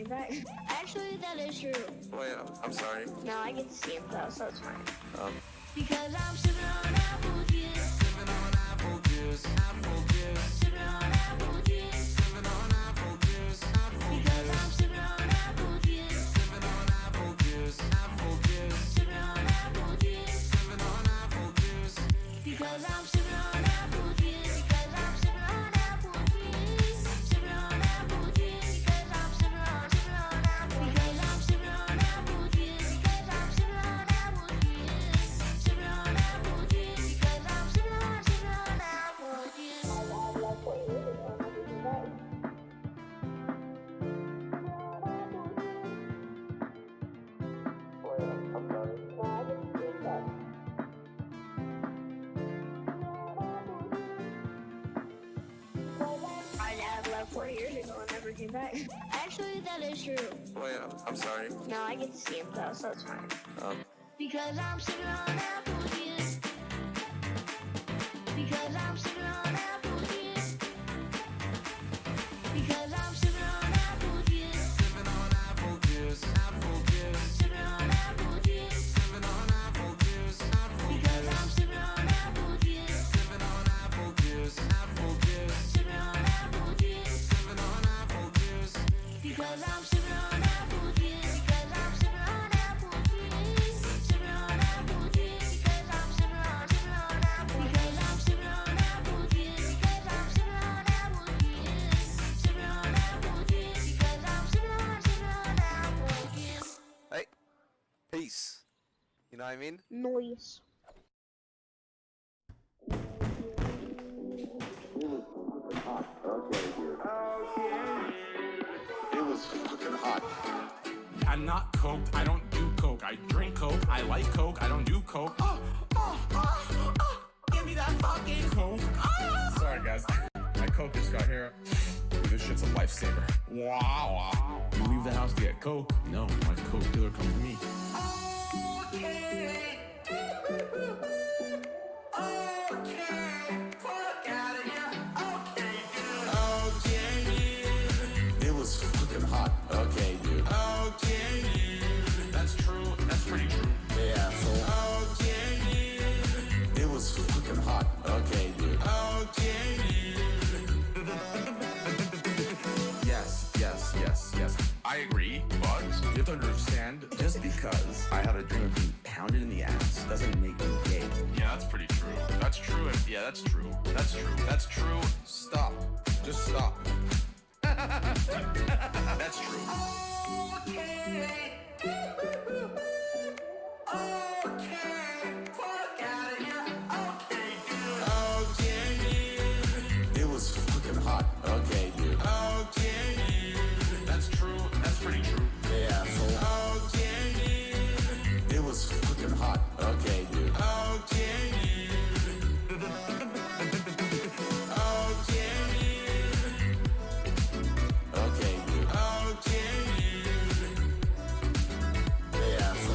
came back. Actually, that is true. Wait, I'm sorry. No, I get to see him though, so it's fine. Because I'm sipping on apple juice. Sipping on apple juice. Apple juice. Sipping on apple juice. Sipping on apple juice. Because I'm sipping on apple juice. Sipping on apple juice. Apple juice. Sipping on apple juice. Sipping on apple juice. Because I'm sipping on apple juice. Because I'm sipping on apple juice. Sipping on apple juice. Because I'm sipping on apple. Because I'm sipping on apple juice. Because I'm sipping on apple juice. Sipping on apple juice. Because I'm sipping on apple juice. My dad left 4 years ago and never came back. Actually, that is true. Wait, I'm sorry. No, I get to see him though, so it's fine. Because I'm sipping on apple juice. Because I'm sipping on apple juice. Because I'm sipping on apple juice. Sipping on apple juice. Apple juice. Sipping on apple juice. Sipping on apple juice. Because I'm sipping on apple juice. Sipping on apple juice. Apple juice. Sipping on apple juice. Sipping on apple juice. Because I'm sipping on apple juice. Because I'm sipping on apple juice. Sipping on apple juice. Because I'm sipping on apple. Because I'm sipping on apple juice. Because I'm sipping on apple juice. Sipping on apple juice. Because I'm sipping on apple juice. Hey, peace. You know what I mean? Noise. It was fucking hot. I'm not coked, I don't do coke. I drink coke, I like coke, I don't do coke. Give me that fucking coke. Sorry guys, my coke just got here. This shit's a lifesaver. Wow. You leave the house to get coke? No, my coke dealer comes to me. It was fucking hot. Okay, dude. That's true, that's pretty true. Yeah, so. It was fucking hot. Okay, dude. Yes. I agree, but you have to understand, just because I had a dream of being pounded in the ass doesn't make me gay. Yeah, that's pretty true. That's true. Yeah, that's true. That's true. Stop. Just stop. That's true. It was fucking hot. Okay, dude. That's true. That's pretty true. Yeah, so. It was fucking hot. Okay, dude. Okay, dude. Yeah, so.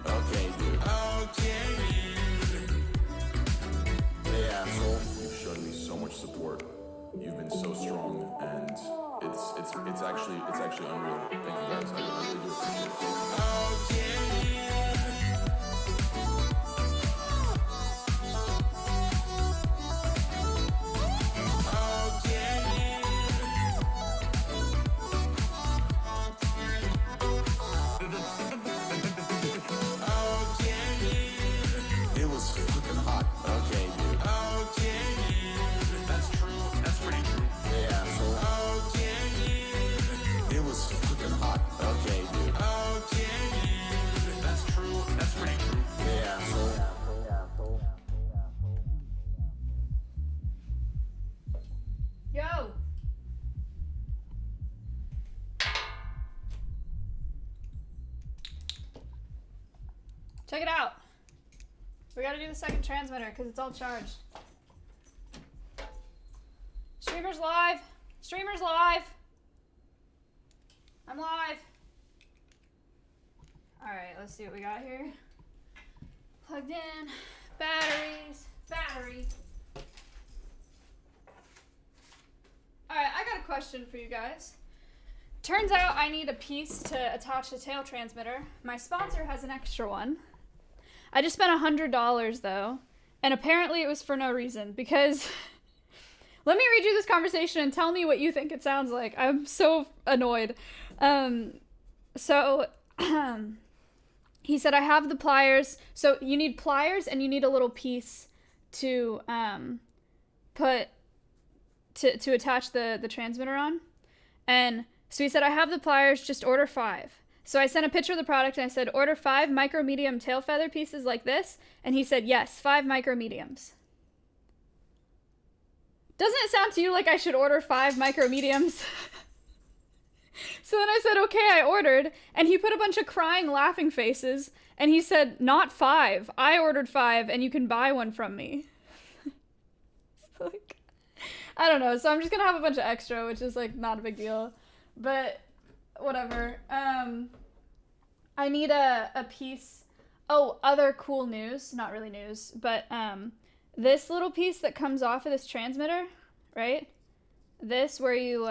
Okay, dude. Yeah, so. You've shown me so much support. You've been so strong, and it's actually unreal. Thank you guys. I really do appreciate it. It was fucking hot. Okay, dude. That's true. That's pretty true. Yeah, so. It was fucking hot. Okay, dude. That's true. That's pretty true. Yeah, so. Yo! Check it out. We gotta do the second transmitter because it's all charged. Streamers live! Streamers live! I'm live! Alright, let's see what we got here. Plugged in. Batteries. Battery. Alright, I got a question for you guys. Turns out I need a piece to attach the tail transmitter. My sponsor has an extra one. I just spent $100 though, and apparently it was for no reason, because let me read you this conversation and tell me what you think it sounds like. I'm so annoyed. He said, I have the pliers. So you need pliers and you need a little piece to to attach the transmitter on. And so he said, I have the pliers, just order 5. So I sent a picture of the product and I said, order 5 micro medium tail feather pieces like this. And he said, yes, 5 micro mediums. Doesn't it sound to you like I should order 5 micro mediums? So then I said, okay, I ordered. And he put a bunch of crying, laughing faces. And he said, not 5. I ordered 5 and you can buy one from me. Like, I don't know. So I'm just going to have a bunch of extra, which is like not a big deal. But whatever. I need a piece. Oh, other cool news. Not really news. But this little piece that comes off of this transmitter, right? This where you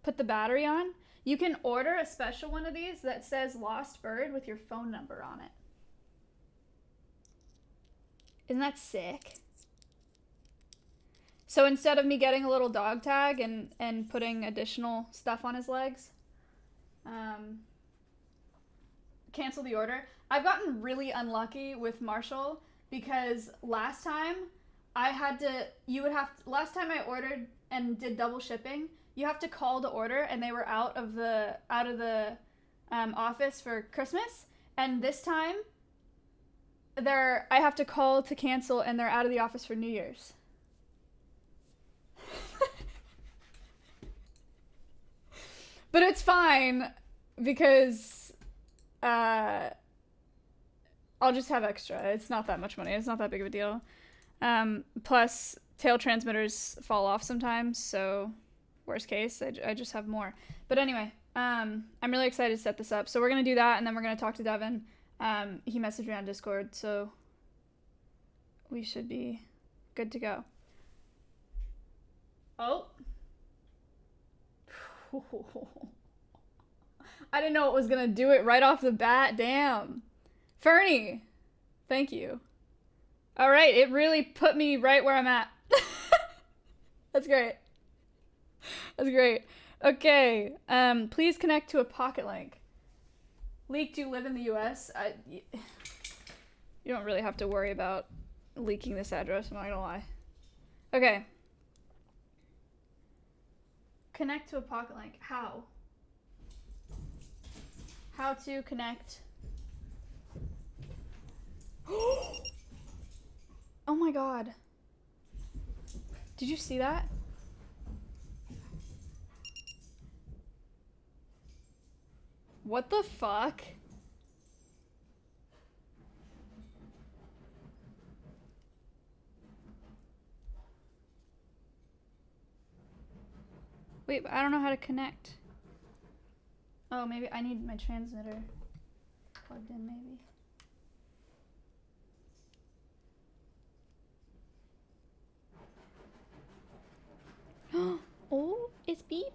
put the battery on. You can order a special one of these that says Lost Bird with your phone number on it. Isn't that sick? So instead of me getting a little dog tag and putting additional stuff on his legs, cancel the order. I've gotten really unlucky with Marshall because last time last time I ordered and did double shipping, you have to call to order, and they were out of the office for Christmas. And this time, I have to call to cancel, and they're out of the office for New Year's. But it's fine because I'll just have extra. It's not that much money. It's not that big of a deal. Plus, tail transmitters fall off sometimes, so worst case, I just have more. But anyway, I'm really excited to set this up. So we're going to do that, and then we're going to talk to Devin. He messaged me on Discord, so we should be good to go. Oh. I didn't know it was going to do it right off the bat. Damn. Fernie, thank you. All right, it really put me right where I'm at. That's great. That's great. Okay, please connect to a pocket link. Leak, do you live in the US? You don't really have to worry about leaking this address, I'm not gonna lie. Okay. Connect to a pocket link. How? How to connect. Oh my god. Did you see that? What the fuck? Wait, but I don't know how to connect. Oh, maybe I need my transmitter plugged in, maybe. Oh, it's beeping.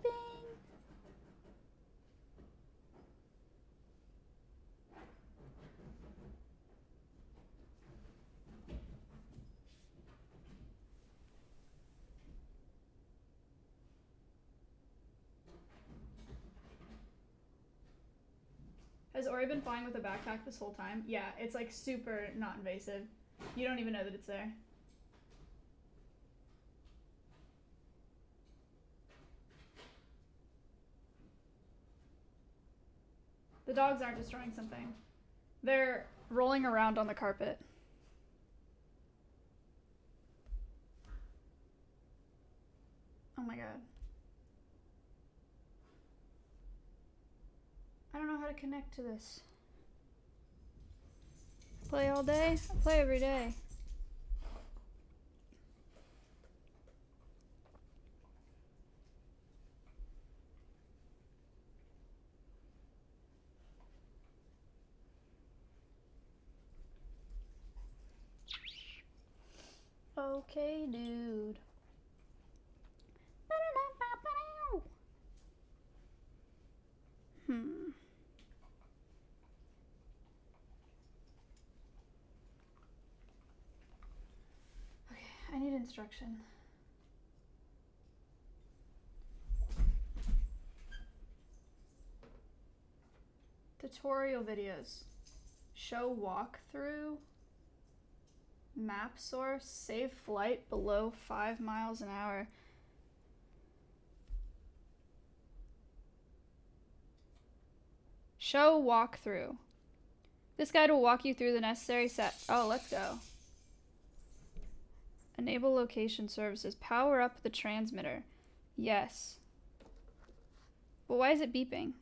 Has Ori been flying with a backpack this whole time? Yeah, it's like super not invasive. You don't even know that it's there. The dogs aren't destroying something. They're rolling around on the carpet. Oh my god. I don't know how to connect to this. Play all day? I play every day. Okay, dude. instruction. Tutorial videos. Show walkthrough. Map source. Save flight below 5 miles an hour. Show walkthrough. This guide will walk you through the necessary set. Oh, let's go. Enable location services. Power up the transmitter. Yes. But why is it beeping?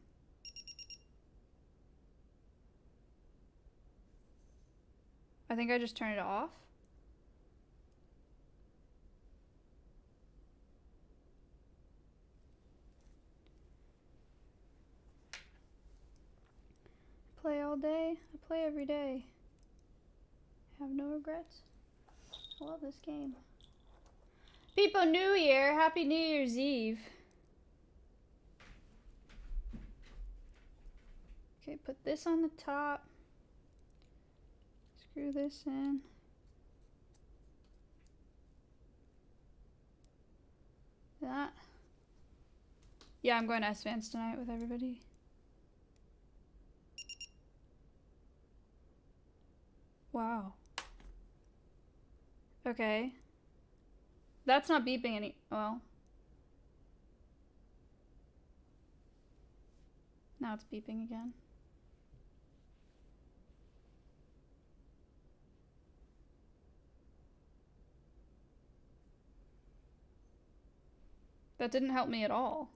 I think I just turned it off. Play all day. I play every day. Have no regrets. I love this game. People New Year. Happy New Year's Eve. Okay, put this on the top. Screw this in. That. Yeah, I'm going to S-Fans tonight with everybody. Wow. Okay. That's not beeping any. Well. Now it's beeping again. That didn't help me at all.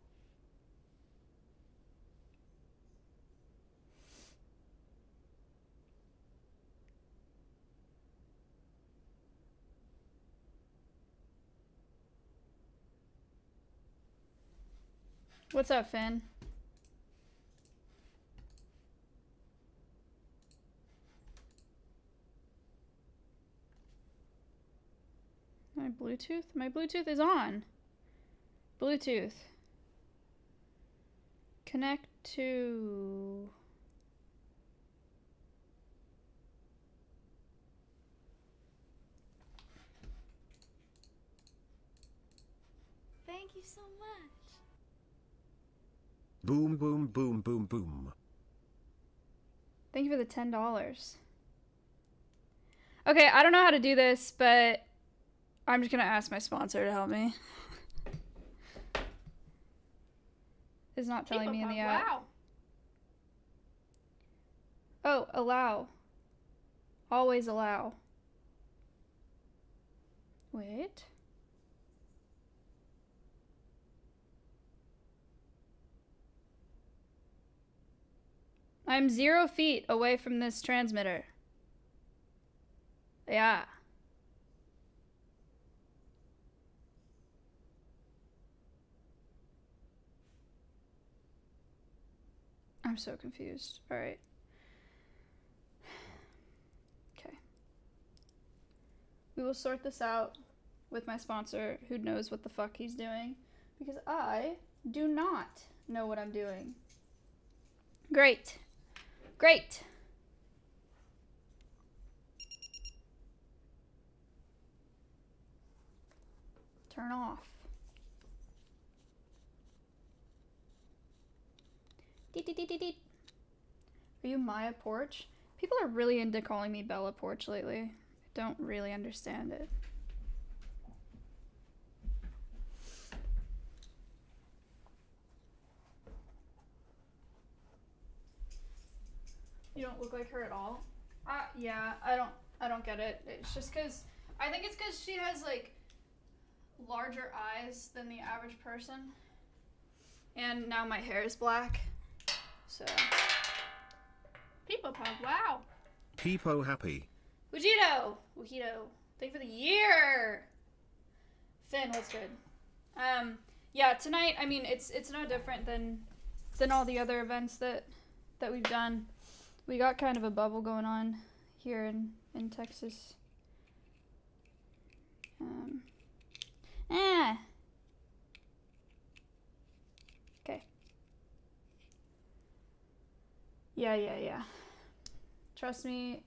What's up, Finn? My Bluetooth? My Bluetooth is on. Bluetooth. Connect to... Thank you so much. Boom, boom, boom, boom, boom. Thank you for the $10. Okay, I don't know how to do this, but I'm just gonna ask my sponsor to help me. It's not telling me in the app. Wow. Oh, allow. Always allow. Wait. I'm 0 feet away from this transmitter. Yeah. I'm so confused. All right. Okay. We will sort this out with my sponsor, who knows what the fuck he's doing, because I do not know what I'm doing. Great. Great. Turn off. Deet, deet, deet, deet, deet. Are you Maya Porch? People are really into calling me Bella Porch lately. I don't really understand it. You don't look like her at all? Yeah, I don't get it. It's just cause, I think it's cause she has like larger eyes than the average person. And now my hair is black. So. People pop, wow. Peepo happy. Wujito! Thank you for the year! Finn, what's good? Yeah, tonight, I mean, it's no different than all the other events that we've done. We got kind of a bubble going on here in Texas. Okay. Yeah. Trust me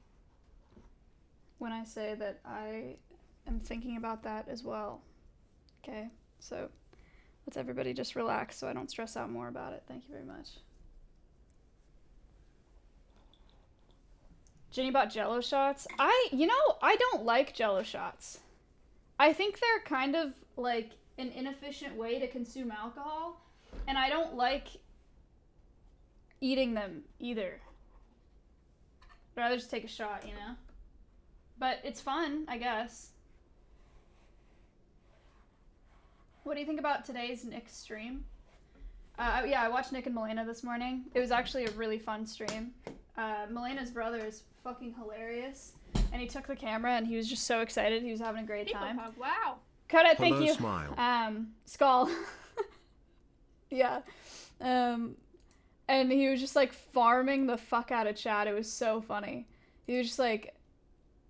when I say that I am thinking about that as well. Okay, so let's everybody just relax so I don't stress out more about it. Thank you very much. Jenny bought Jello shots. I don't like Jello shots. I think they're kind of like an inefficient way to consume alcohol, and I don't like eating them either. I'd rather just take a shot, you know? But it's fun, I guess. What do you think about today's Nick stream? Yeah, I watched Nick and Milena this morning. It was actually a really fun stream. Milena's brother is fucking hilarious, and he took the camera and he was just so excited. He was having a great time. Wow. Cut it, thank Hello, you. smile. Skull. Yeah. And he was just like farming the fuck out of chat. It was so funny. He was just like,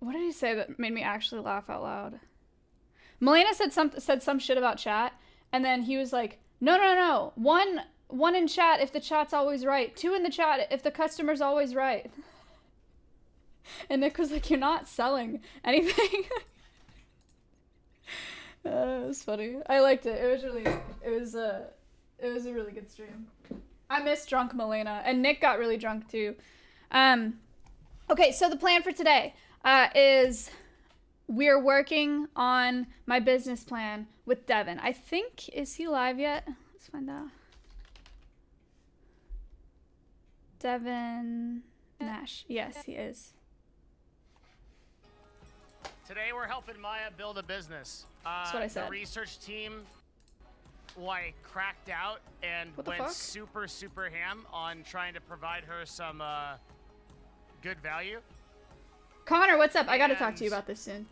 what did he say that made me actually laugh out loud? Milena said some shit about chat, and then he was like, no. One in chat if the chat's always right. 2 in the chat if the customer's always right. And Nick was like, you're not selling anything. It was funny. I liked it. It was a really good stream. I miss drunk Milena, and Nick got really drunk too. Okay, so the plan for today is we're working on my business plan with Devin. I think, is he live yet? Let's find out. Devin Nash. Yes, he is. Today we're helping Maya build a business. That's what I said. The research team cracked out and What the went fuck? super ham on trying to provide her some good value. Connor, what's up? I gotta talk to you about this soon.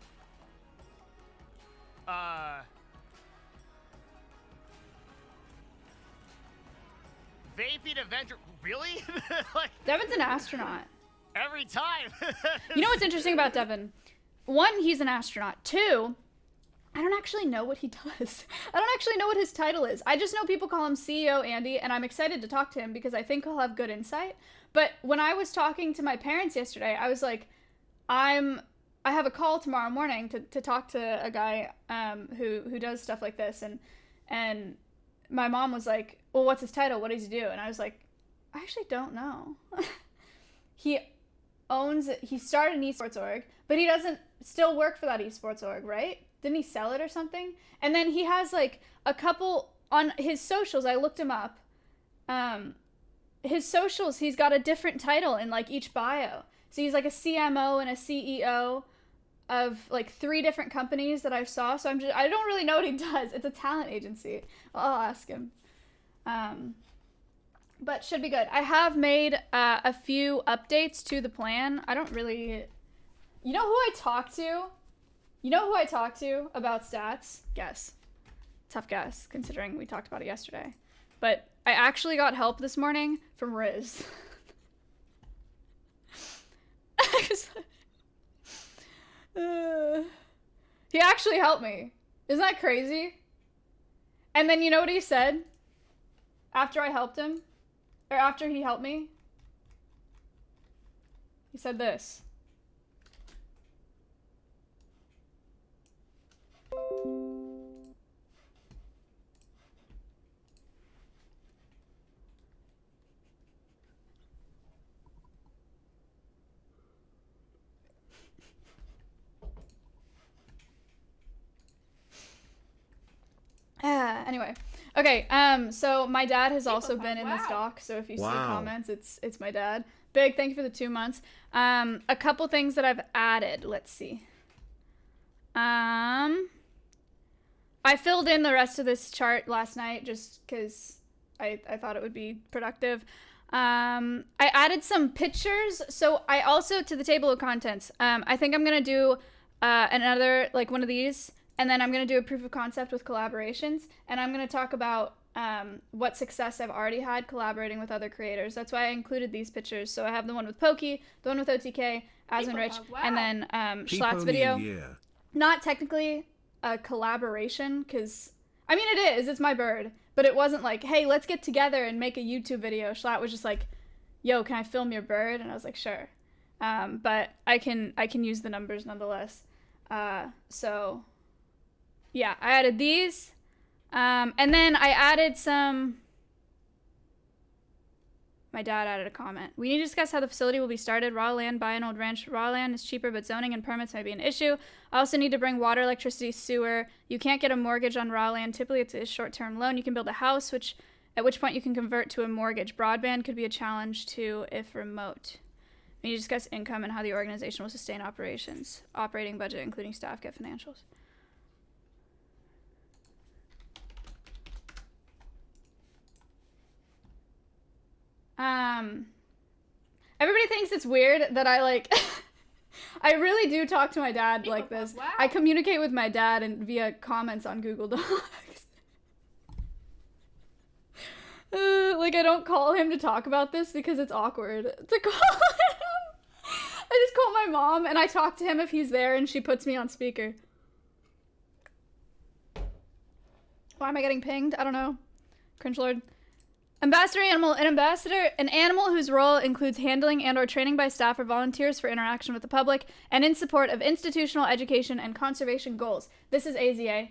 Vaping Avenger, really? Like Devin's an astronaut. every time. You know what's interesting about Devin? 1, he's an astronaut. 2, I don't actually know what he does. I don't actually know what his title is. I just know people call him CEO Andy, and I'm excited to talk to him because I think he'll have good insight. But when I was talking to my parents yesterday, I was like, I have a call tomorrow morning to talk to a guy who does stuff like this, and my mom was like, well, what's his title? What does he do? And I was like, I actually don't know. He started an esports org, but he doesn't still work for that esports org, right? Didn't he sell it or something? And then he has like a couple on his socials. I looked him up. His socials, he's got a different title in like each bio. So he's like a CMO and a CEO of like 3 different companies that I saw. So I don't really know what he does. It's a talent agency. I'll ask him. But should be good. I have made a few updates to the plan. I don't really... You know who I talked to? You know who I talked to about stats? Guess. Tough guess, considering we talked about it yesterday. But I actually got help this morning from Riz. He actually helped me. Isn't that crazy? And then you know what he said? After I helped him? Or after he helped me? He said this. Anyway. Okay, so my dad has also been in this doc, so if you see comments, it's my dad. Big, thank you for the 2 months. A couple things that I've added. Let's see. I filled in the rest of this chart last night just because I thought it would be productive. I added some pictures. So I also, to the table of contents, I think I'm going to do another, like one of these, and then I'm going to do a proof of concept with collaborations, and I'm going to talk about what success I've already had collaborating with other creators. That's why I included these pictures. So I have the one with Pokey, the one with OTK, As and Rich, and then Schlatt's video. Not technically a collaboration, because, I mean, it is. It's my bird. But it wasn't like, hey, let's get together and make a YouTube video. Schlatt was just like, yo, can I film your bird? And I was like, sure. But I can use the numbers nonetheless. So yeah, I added these. And then I added some. My dad added a comment. We need to discuss how the facility will be started. Raw land, buy an old ranch. Raw land is cheaper, but zoning and permits might be an issue. I also need to bring water, electricity, sewer. You can't get a mortgage on raw land. Typically, it's a short-term loan. You can build a house, at which point you can convert to a mortgage. Broadband could be a challenge, too, if remote. We need to discuss income and how the organization will sustain operations. Operating budget, including staff, get financials. Everybody thinks it's weird that I like I really do talk to my dad like this. Wow. I communicate with my dad and via comments on Google Docs. Like I don't call him to talk about this because it's awkward to call him. I just call my mom and I talk to him if he's there and she puts me on speaker. Why am I getting pinged? I don't know. Cringe Lord. Ambassador animal. An animal whose role includes handling and or training by staff or volunteers for interaction with the public and in support of institutional education and conservation goals. This is AZA.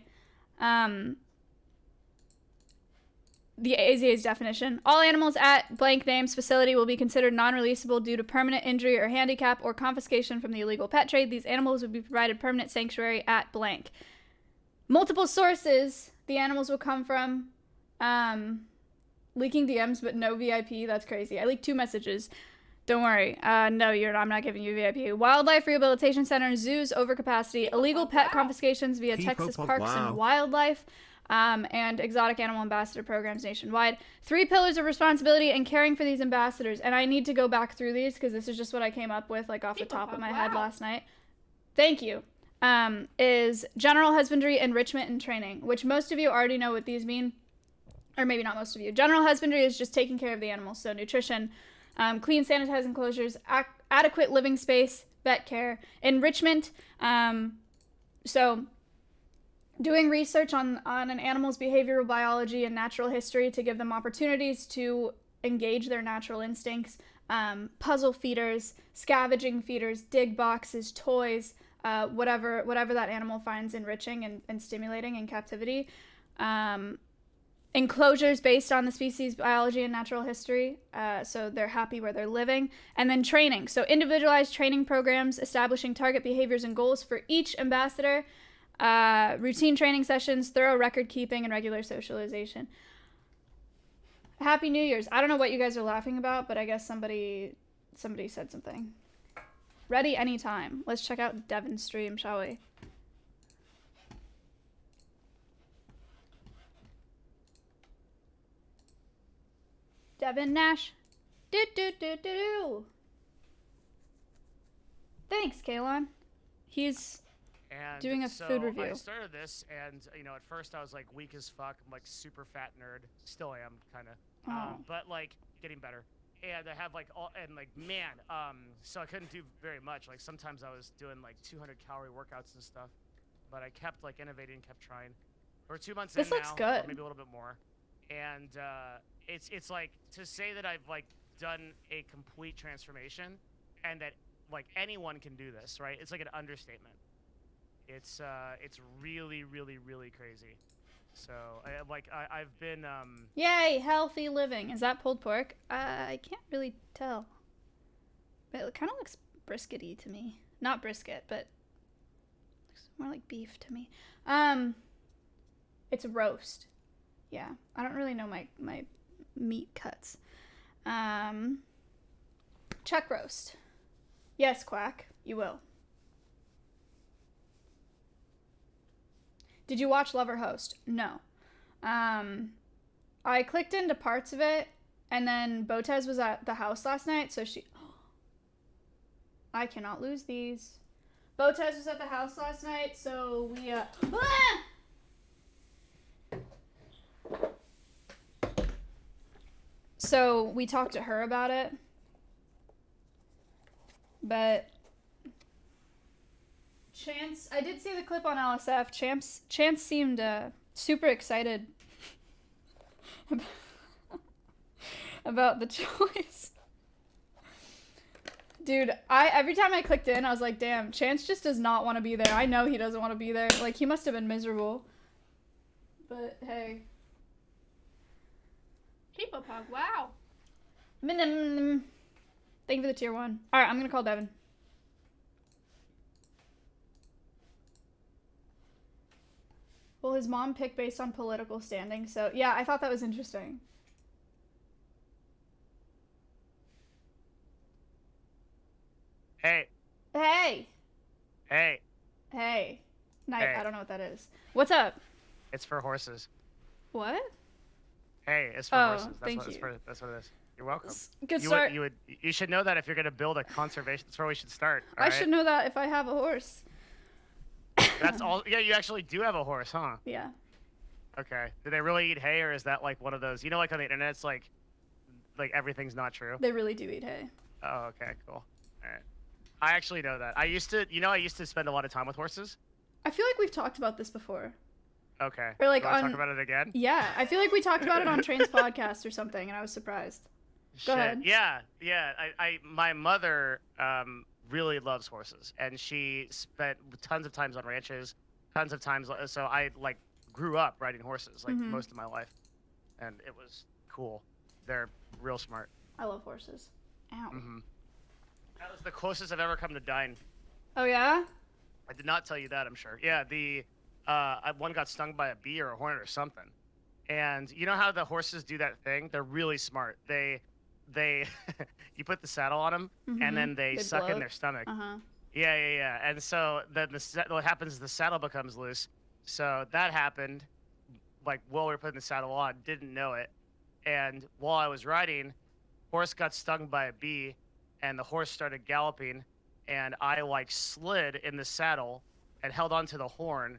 The AZA's definition. All animals at blank names facility will be considered non-releasable due to permanent injury or handicap or confiscation from the illegal pet trade. These animals will be provided permanent sanctuary at blank. Multiple sources the animals will come from. Leaking DMs, but no VIP. That's crazy. I leaked 2 messages. Don't worry. No, I'm not giving you VIP. Wildlife rehabilitation centers, zoos, overcapacity, illegal pet confiscations via Texas Parks and Wildlife, and exotic animal ambassador programs nationwide. 3 pillars of responsibility and caring for these ambassadors. And I need to go back through these because this is just what I came up with, like off the top of my head last night. Thank you. Is general husbandry, enrichment, and training, which most of you already know what these mean. Or maybe not most of you. General husbandry is just taking care of the animals. So nutrition, clean, sanitized enclosures, adequate living space, vet care. Enrichment, so doing research on an animal's behavioral biology and natural history to give them opportunities to engage their natural instincts. Puzzle feeders, scavenging feeders, dig boxes, toys, whatever that animal finds enriching and stimulating in captivity. Enclosures based on the species biology and natural history, so they're happy where they're living. And then training, so individualized training programs establishing target behaviors and goals for each ambassador, routine training sessions, thorough record keeping, and regular socialization. Happy New Year's. I don't know what you guys are laughing about, but I guess somebody said something. Ready anytime. Let's check out Devin's stream, shall we? Devin Nash. Do. Thanks, Kalon. He's doing a food review. I started this, and at first I was like weak as fuck. I'm like super fat nerd. Still am, kind of. But like getting better. And I have like so I couldn't do very much. Like sometimes I was doing like 200 calorie workouts and stuff. But I kept like innovating, kept trying. We're 2 months in now. This looks good. Or maybe a little bit more. And it's like to say that I've like done a complete transformation and that like anyone can do this, right? It's like an understatement. It's really, really, really crazy. So I've been Yay, healthy living. Is that pulled pork? I can't really tell. But it kind of looks briskety to me. Not brisket, but looks more like beef to me. It's a roast. Yeah, I don't really know my meat cuts. Chuck roast. Yes, Quack, you will. Did you watch Lover Host? No. I clicked into parts of it, and then Botez was at the house last night, so I cannot lose these. Botez was at the house last night, so we, So we talked to her about it, but Chance, I did see the clip on LSF. Chance seemed super excited about the choice. Dude, every time I clicked in, I was like, damn, Chance just does not want to be there. I know he doesn't want to be there. Like, he must have been miserable. But, hey. People pug. Wow. Thank you for the tier 1. Alright, I'm gonna call Devin. Will his mom pick based on political standing? So, yeah, I thought that was interesting. Hey. Hey! Hey. Hey. Night, Hey. I don't know what that is. What's up? It's for horses. What? Hey, it's for Oh, horses. That's thank what it's you. for. That's what it is. You're welcome. Good You start. you should know that if you're gonna build a conservation. That's where we should start. I should know that if I have a horse. That's all. Yeah, you actually do have a horse, huh? Yeah. Okay. Do they really eat hay, or is that like one of those? You know, like on the internet, it's like everything's not true. They really do eat hay. Oh, okay, cool. All right. I actually know that. I used to spend a lot of time with horses. I feel like we've talked about this before. Okay. Or like You wanna on talk about it again? Yeah, I feel like we talked about it on Train's podcast or something, and I was surprised. Go ahead. Yeah. My mother really loves horses, and she spent tons of times on ranches, tons of times. So I like grew up riding horses like most of my life, and it was cool. They're real smart. I love horses. Ow. That was the closest I've ever come to dying. Oh yeah? I did not tell you that, I'm sure. Yeah, one got stung by a bee or a hornet or something. And you know how the horses do that thing? They're really smart. They you put the saddle on them, and then they suck in bloat. their stomach. Uh-huh. Yeah. And so then what happens is the saddle becomes loose. So that happened, like while we were putting the saddle on, didn't know it. And while I was riding, horse got stung by a bee, and the horse started galloping, and I like slid in the saddle and held onto the horn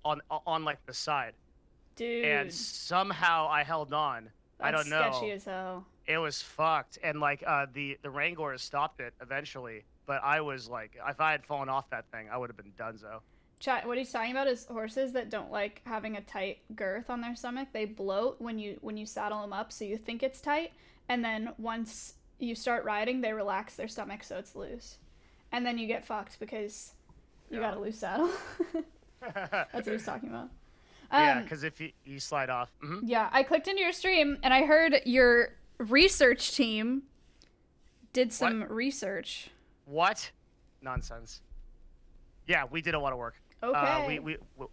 on like the side. Dude. And somehow I held on. I That's don't know. sketchy as hell. It was fucked, and like the wranglers stopped it eventually. But I was like, if I had fallen off that thing, I would have been donezo. Chat, what he's talking about is horses that don't like having a tight girth on their stomach. They bloat when you saddle them up, so you think it's tight, and then once you start riding, they relax their stomach so it's loose, and then you get fucked because you got a loose saddle. That's what he's talking about. Yeah, because if you slide off. Yeah, I clicked into your stream and I heard your research team did some research. What? Nonsense. Yeah, we did a lot of work. Okay.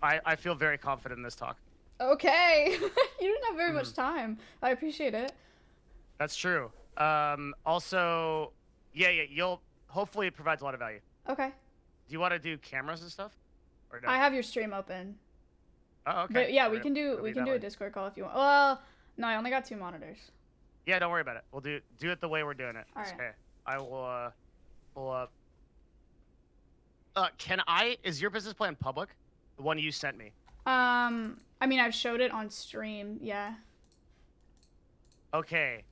I feel very confident in this talk. Okay. You didn't have very much time. I appreciate it. That's true. Also, you'll hopefully it provides a lot of value. Okay. Do you want to do cameras and stuff? Or no? I have your stream open. Oh, okay. But yeah, We're we can do that a way. Discord call if you want. Well, no, I only got 2 monitors. Yeah, don't worry about it. We'll do it the way we're doing it. All right. Okay. I will pull up. Is your business plan public? The one you sent me. I mean, I've showed it on stream. Yeah. Okay.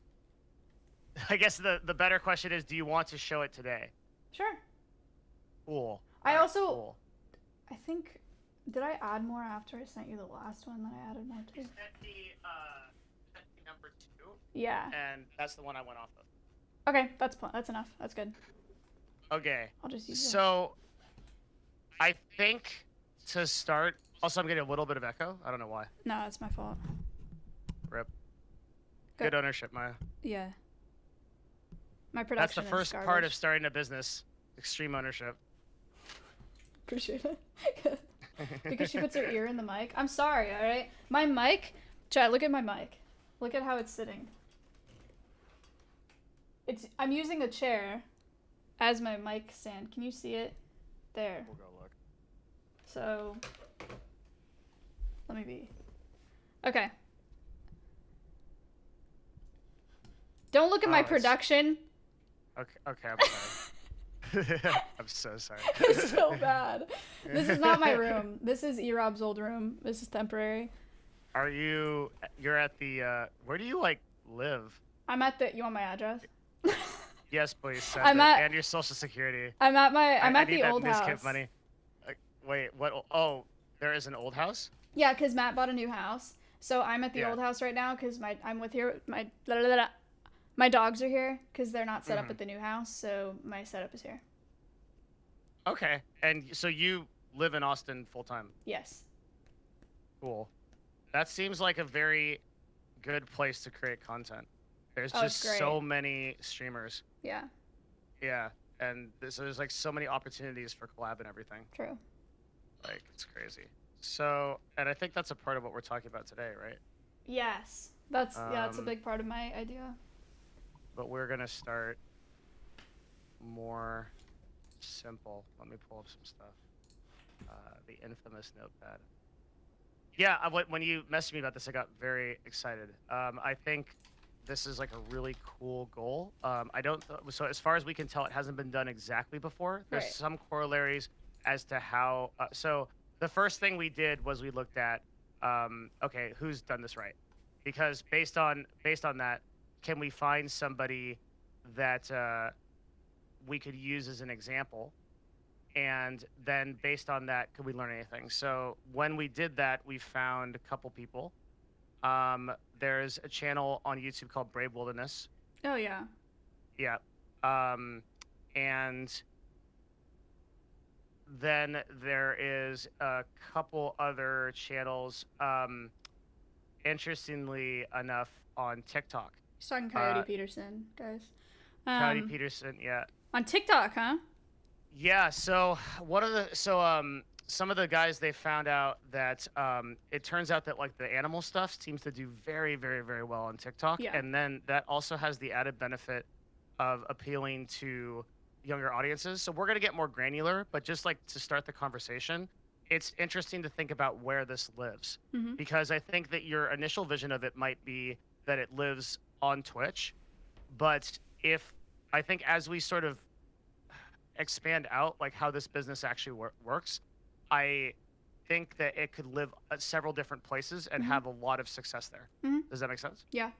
I guess the better question is, do you want to show it today? Sure. Cool. I Alright, also- cool. I think, did I add more after I sent you the last one that I added more to? Sent me number 2, Yeah. and that's the one I went off of. Okay, that's enough. That's good. Okay. I'll just use So, I think to start. Also, I'm getting a little bit of echo. I don't know why. it. No, it's my fault. Rip. Go- Good ownership, Maya. Yeah. My That's production the is first part garbage. of starting a business. Extreme ownership. Appreciate it. Because she puts her ear in the mic. I'm sorry, alright? My mic, Chad, look at my mic. Look at how it's sitting. I'm using a chair as my mic stand. Can you see it? There. We'll go look. So, let me be. Okay. Don't look at my it's- production. Okay, I'm sorry. I'm so sorry. It's so bad. This is not my room. This is E-Rob's old room. This is temporary. You're at the, where do you, like, live? I'm at the, you want my address? Yes, please. Send I'm it. at- And your social security. I'm at I the need that old Miss house. Kid money. Wait, what? Oh, there is an old house? Yeah, because Matt bought a new house. So I'm at the Yeah. old house right now because I'm with My dogs are here because they're not set up at the new house, so my setup is here. Okay, and so you live in Austin full time. Yes. Cool. That seems like a very good place to create content. There's Oh, it's just so many streamers. Yeah. Yeah, and there's like so many opportunities for collab and everything. True. Like, it's crazy. So, and I think that's a part of what we're talking about today, right? Yes. That's a big part of my idea. But we're gonna start more simple. Let me pull up some stuff. The infamous notepad. Yeah, when you messaged me about this, I got very excited. I think this is like a really cool goal. So as far as we can tell, it hasn't been done exactly before. There's Right. some corollaries as to how. So the first thing we did was we looked at, okay, who's done this right? Because based on that, can we find somebody that we could use as an example? And then based on that, could we learn anything? So when we did that, we found a couple people. There's a channel on YouTube called Brave Wilderness. Oh yeah. Yeah. And then there is a couple other channels, interestingly enough, on TikTok. He's talking Coyote Peterson, guys. Coyote Peterson, yeah. On TikTok, huh? Yeah, so some of the guys, they found out that it turns out that like the animal stuff seems to do very, very, very well on TikTok. Yeah. And then that also has the added benefit of appealing to younger audiences. So we're going to get more granular, but just like to start the conversation, it's interesting to think about where this lives. Because I think that your initial vision of it might be that it lives on Twitch. But I think as we sort of expand out like how this business actually works, I think that it could live at several different places and have a lot of success there. Does that make sense? Yeah.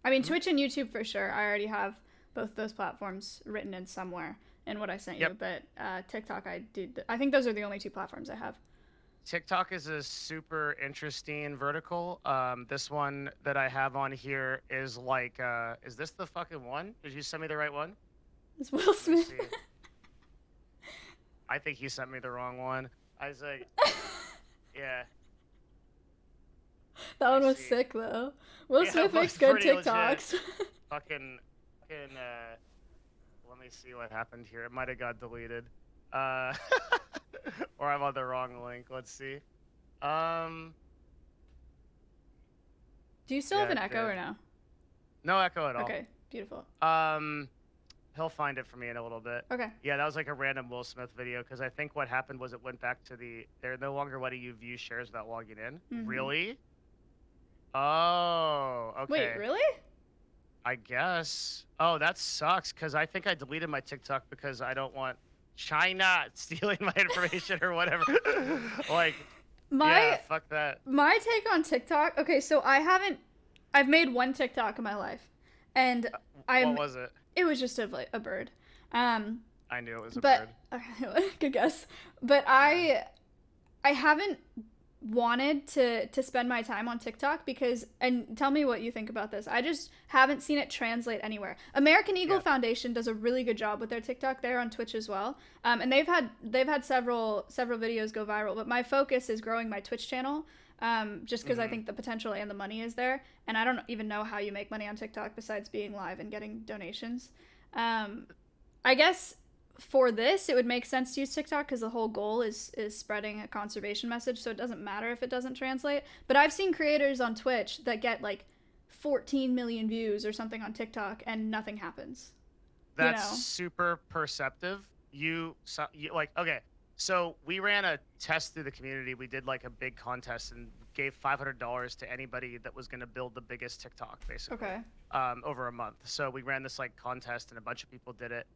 I mean, Twitch and YouTube for sure. I already have both those platforms written in somewhere in what I sent you, but TikTok, I think those are the only two platforms I have. TikTok is a super interesting vertical. This one that I have on here is like, is this the fucking one? Did you send me the right one? It's Will Smith. I think he sent me the wrong one. I was like, yeah. That one was sick though. Will Smith makes good TikToks. fucking, let me see what happened here. It might have got deleted. Or I'm on the wrong link. Let's see. Do you still have an echo or no? No echo at all. Okay, beautiful. He'll find it for me in a little bit. Okay. Yeah, that was like a random Will Smith video because I think what happened was it went back to they're no longer letting you view shares without logging in. Really? Oh, okay. Wait, really? I guess. Oh, that sucks because I think I deleted my TikTok because I don't want China stealing my information or whatever. Like, yeah, fuck that. My take on TikTok. Okay, so I've made one TikTok in my life, and what was it? It was just a bird. I knew it was a bird. Okay, good guess. But I haven't wanted to spend my time on TikTok because, and tell me what you think about this, I just haven't seen it translate anywhere. American Eagle Foundation does a really good job with their TikTok. They're on Twitch as well, and they've had several videos go viral. But my focus is growing my Twitch channel, just because I think the potential and the money is there, and I don't even know how you make money on TikTok besides being live and getting donations. I guess for this, it would make sense to use TikTok because the whole goal is spreading a conservation message, so it doesn't matter if it doesn't translate. But I've seen creators on Twitch that get like 14 million views or something on TikTok and nothing happens. That's super perceptive. You like, okay, so we ran a test through the community. We did like a big contest and gave $500 to anybody that was going to build the biggest TikTok, basically. Okay. Over a month. So we ran this like contest and a bunch of people did it.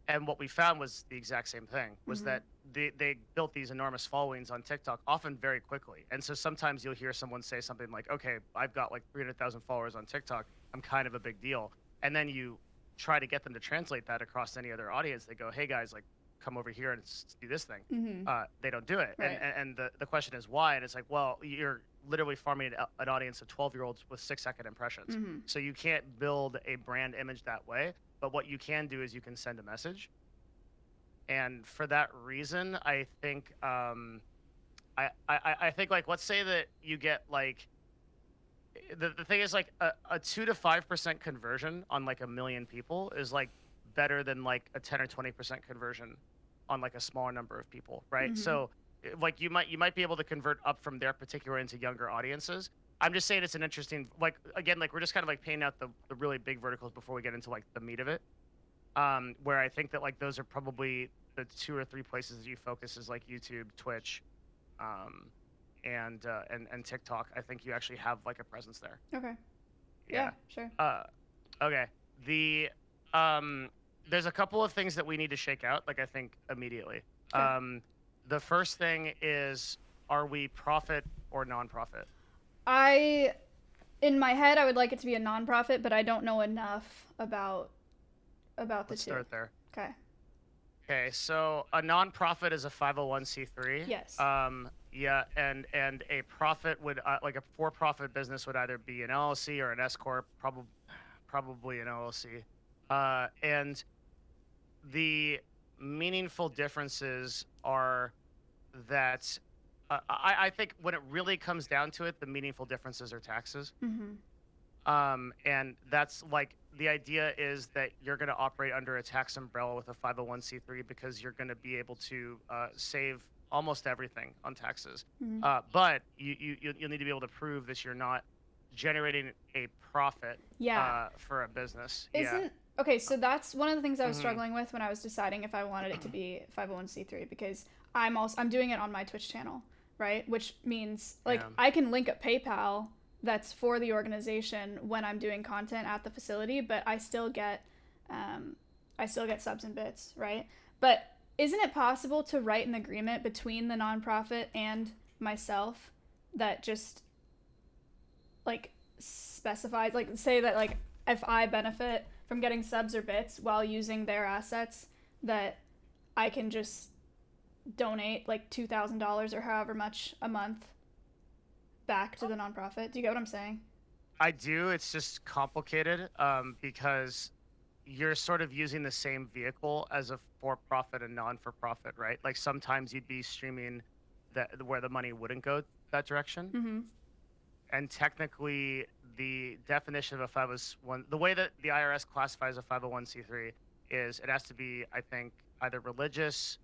And what we found was the exact same thing, was that they built these enormous followings on TikTok, often very quickly. And so sometimes you'll hear someone say something like, okay, I've got like 300,000 followers on TikTok. I'm kind of a big deal. And then you try to get them to translate that across any other audience. They go, hey guys, like come over here and do this thing. They don't do it. Right. And the question is why? And it's like, well, literally farming an audience of 12-year-olds with 6-second impressions. So you can't build a brand image that way. But what you can do is you can send a message. And for that reason, I think I think like let's say that you get like the thing is like a 2 to 5% conversion on like 1 million people is like better than like a 10 or 20% conversion on like a smaller number of people, right? So like you might be able to convert up from there particular into younger audiences. I'm just saying it's an interesting, like, again, like we're just kind of like painting out the really big verticals before we get into like the meat of it. Where I think that like those are probably the 2 or 3 places that you focus is like YouTube, Twitch, and TikTok. I think you actually have like a presence there. Okay. Yeah, sure. Okay. There's a couple of things that we need to shake out, like I think immediately. Okay. The first thing is, are we profit or non-profit? In my head, I would like it to be a non-profit, but I don't know enough about the Let's two. start there. Okay. Okay, so a non-profit is a 501c3. Yes. Yeah, and a profit would like a for-profit business would either be an LLC or an S corp, probably an LLC. And the meaningful differences are that I think when it really comes down to it, the meaningful differences are taxes. And that's like the idea is that you're going to operate under a tax umbrella with a 501c3 because you're going to be able to save almost everything on taxes. But you'll need to be able to prove that you're not generating a profit for a business. Okay, so that's one of the things I was struggling with when I was deciding if I wanted it to be 501c3 because I'm doing it on my Twitch channel, right? Which means like I can link a PayPal that's for the organization when I'm doing content at the facility, but I still get subs and bits, right? But isn't it possible to write an agreement between the nonprofit and myself that just like specifies, like say that like if I benefit from getting subs or bits while using their assets, that I can just donate like $2,000 or however much a month back to the nonprofit? Do you get what I'm saying? I do. It's just complicated because you're sort of using the same vehicle as a for-profit and non-for-profit, right? Like sometimes you'd be streaming where the money wouldn't go that direction. And technically, the definition of a 501, the way that the IRS classifies a 501c3 is it has to be, I think, either religious,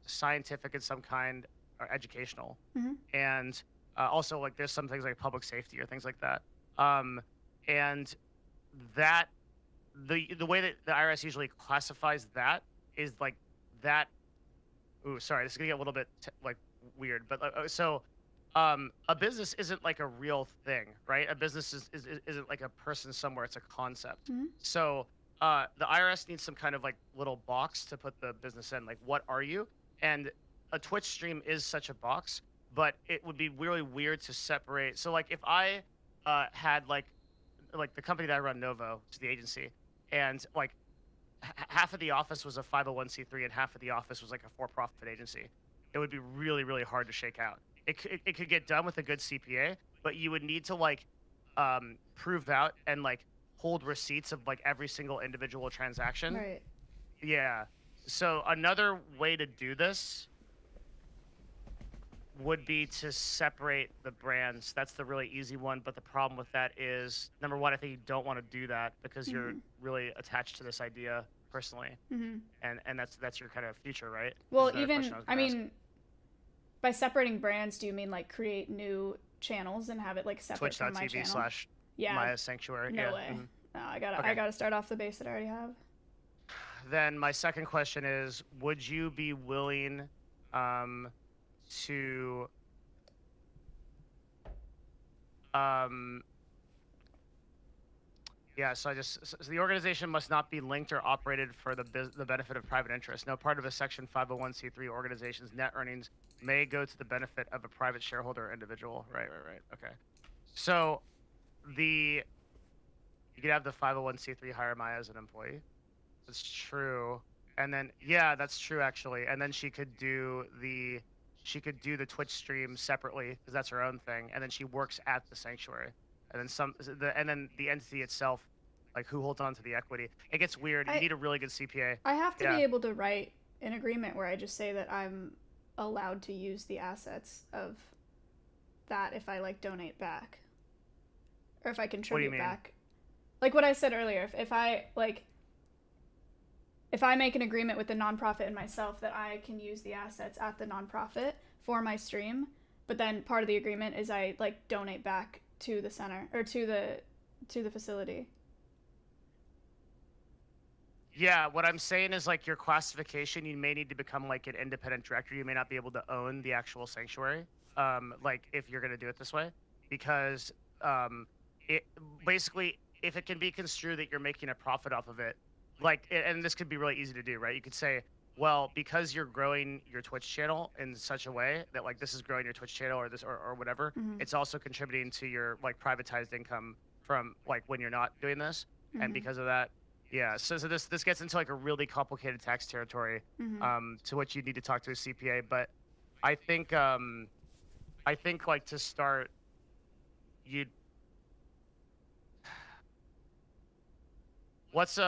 scientific in some kind, or educational. And also, like, there's some things like public safety or things like that. And that the way that the IRS usually classifies that is like that. Ooh, sorry, this is gonna get a little bit like weird, but a business isn't like a real thing, right? A business isn't like a person somewhere; it's a concept. So the IRS needs some kind of like little box to put the business in. Like, what are you? And a Twitch stream is such a box, but it would be really weird to separate. So like if I had like the company that I run, Novo, which is the agency, and like half of the office was a 501c3 and half of the office was like a for-profit agency, it would be really, really hard to shake out. It could get done with a good CPA, but you would need to like prove out and like hold receipts of like every single individual transaction. Right. Yeah. So another way to do this would be to separate the brands. That's the really easy one, but the problem with that is, number one, I think you don't want to do that because you're really attached to this idea personally, and that's your kind of future, right? Well, even I mean, by separating brands, do you mean like create new channels and have it like separate from my channel? Twitch.tv/ Maya Sanctuary. No way. No, I gotta start off the base that I already have. Then my second question is, would you be willing to so the organization must not be linked or operated for the benefit of private interest. No part of a section 501c3 organization's net earnings may go to the benefit of a private shareholder or individual. Right. Okay. So you could have the 501c3 hire Maya as an employee. That's true. And then that's true actually. And then she could she could do the Twitch stream separately because that's her own thing, and then she works at the sanctuary, and then the entity itself, like who holds on to the equity. It gets weird. You need a really good CPA. I have to be able to write an agreement where I just say that I'm allowed to use the assets of that if I like donate back, or if I contribute back. Like what I said earlier, if I make an agreement with the nonprofit and myself that I can use the assets at the nonprofit for my stream, but then part of the agreement is I like donate back to the center or to the facility. Yeah, what I'm saying is like your classification, you may need to become like an independent director. You may not be able to own the actual sanctuary, like if you're gonna do it this way, because it basically, if it can be construed that you're making a profit off of it, like, and this could be really easy to do, right? You could say, well, because you're growing your Twitch channel in such a way that like this is growing your Twitch channel or this or whatever, it's also contributing to your like privatized income from like when you're not doing this, and because of that, yeah. So this gets into like a really complicated tax territory, to which you need to talk to a CPA. But I think like to start, you'd let's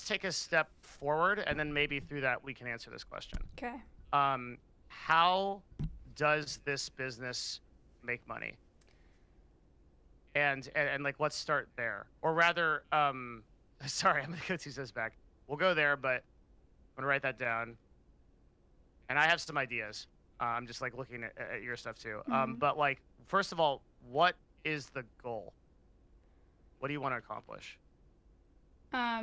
take a step forward, and then maybe through that we can answer this question. Okay. How does this business make money? And like let's start there, or rather, sorry, I'm gonna go 2 steps back. We'll go there, but I'm gonna write that down. And I have some ideas. I'm just like looking at your stuff too. But like, first of all, what is the goal? What do you want to accomplish? I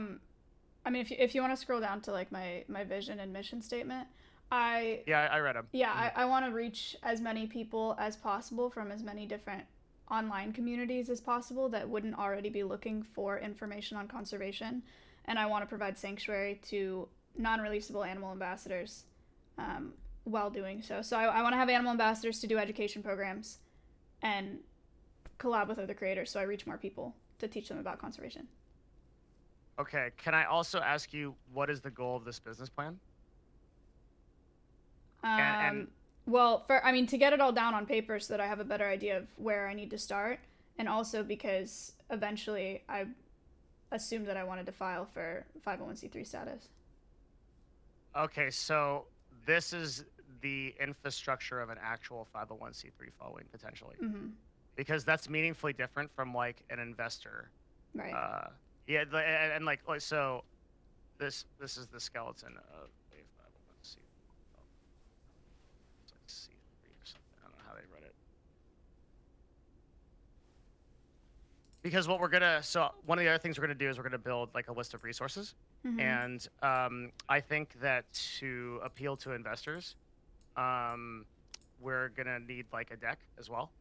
mean, if you want to scroll down to like my vision and mission statement, I read them. Yeah, I want to reach as many people as possible from as many different online communities as possible that wouldn't already be looking for information on conservation, and I want to provide sanctuary to non-releasable animal ambassadors while doing so. So I want to have animal ambassadors to do education programs and collab with other creators so I reach more people to teach them about conservation. Okay, can I also ask you what is the goal of this business plan? Well, to get it all down on paper so that I have a better idea of where I need to start, and also because eventually I assumed that I wanted to file for 501c3 status. Okay, so this is the infrastructure of an actual 501c3 following, potentially. Because that's meaningfully different from like an investor. Right. Yeah, and like so, this is the skeleton of a 501c. It's like C3 or something. I don't know how they run it. Because what one of the other things we're gonna do is we're gonna build like a list of resources, and I think that to appeal to investors, we're gonna need like a deck as well.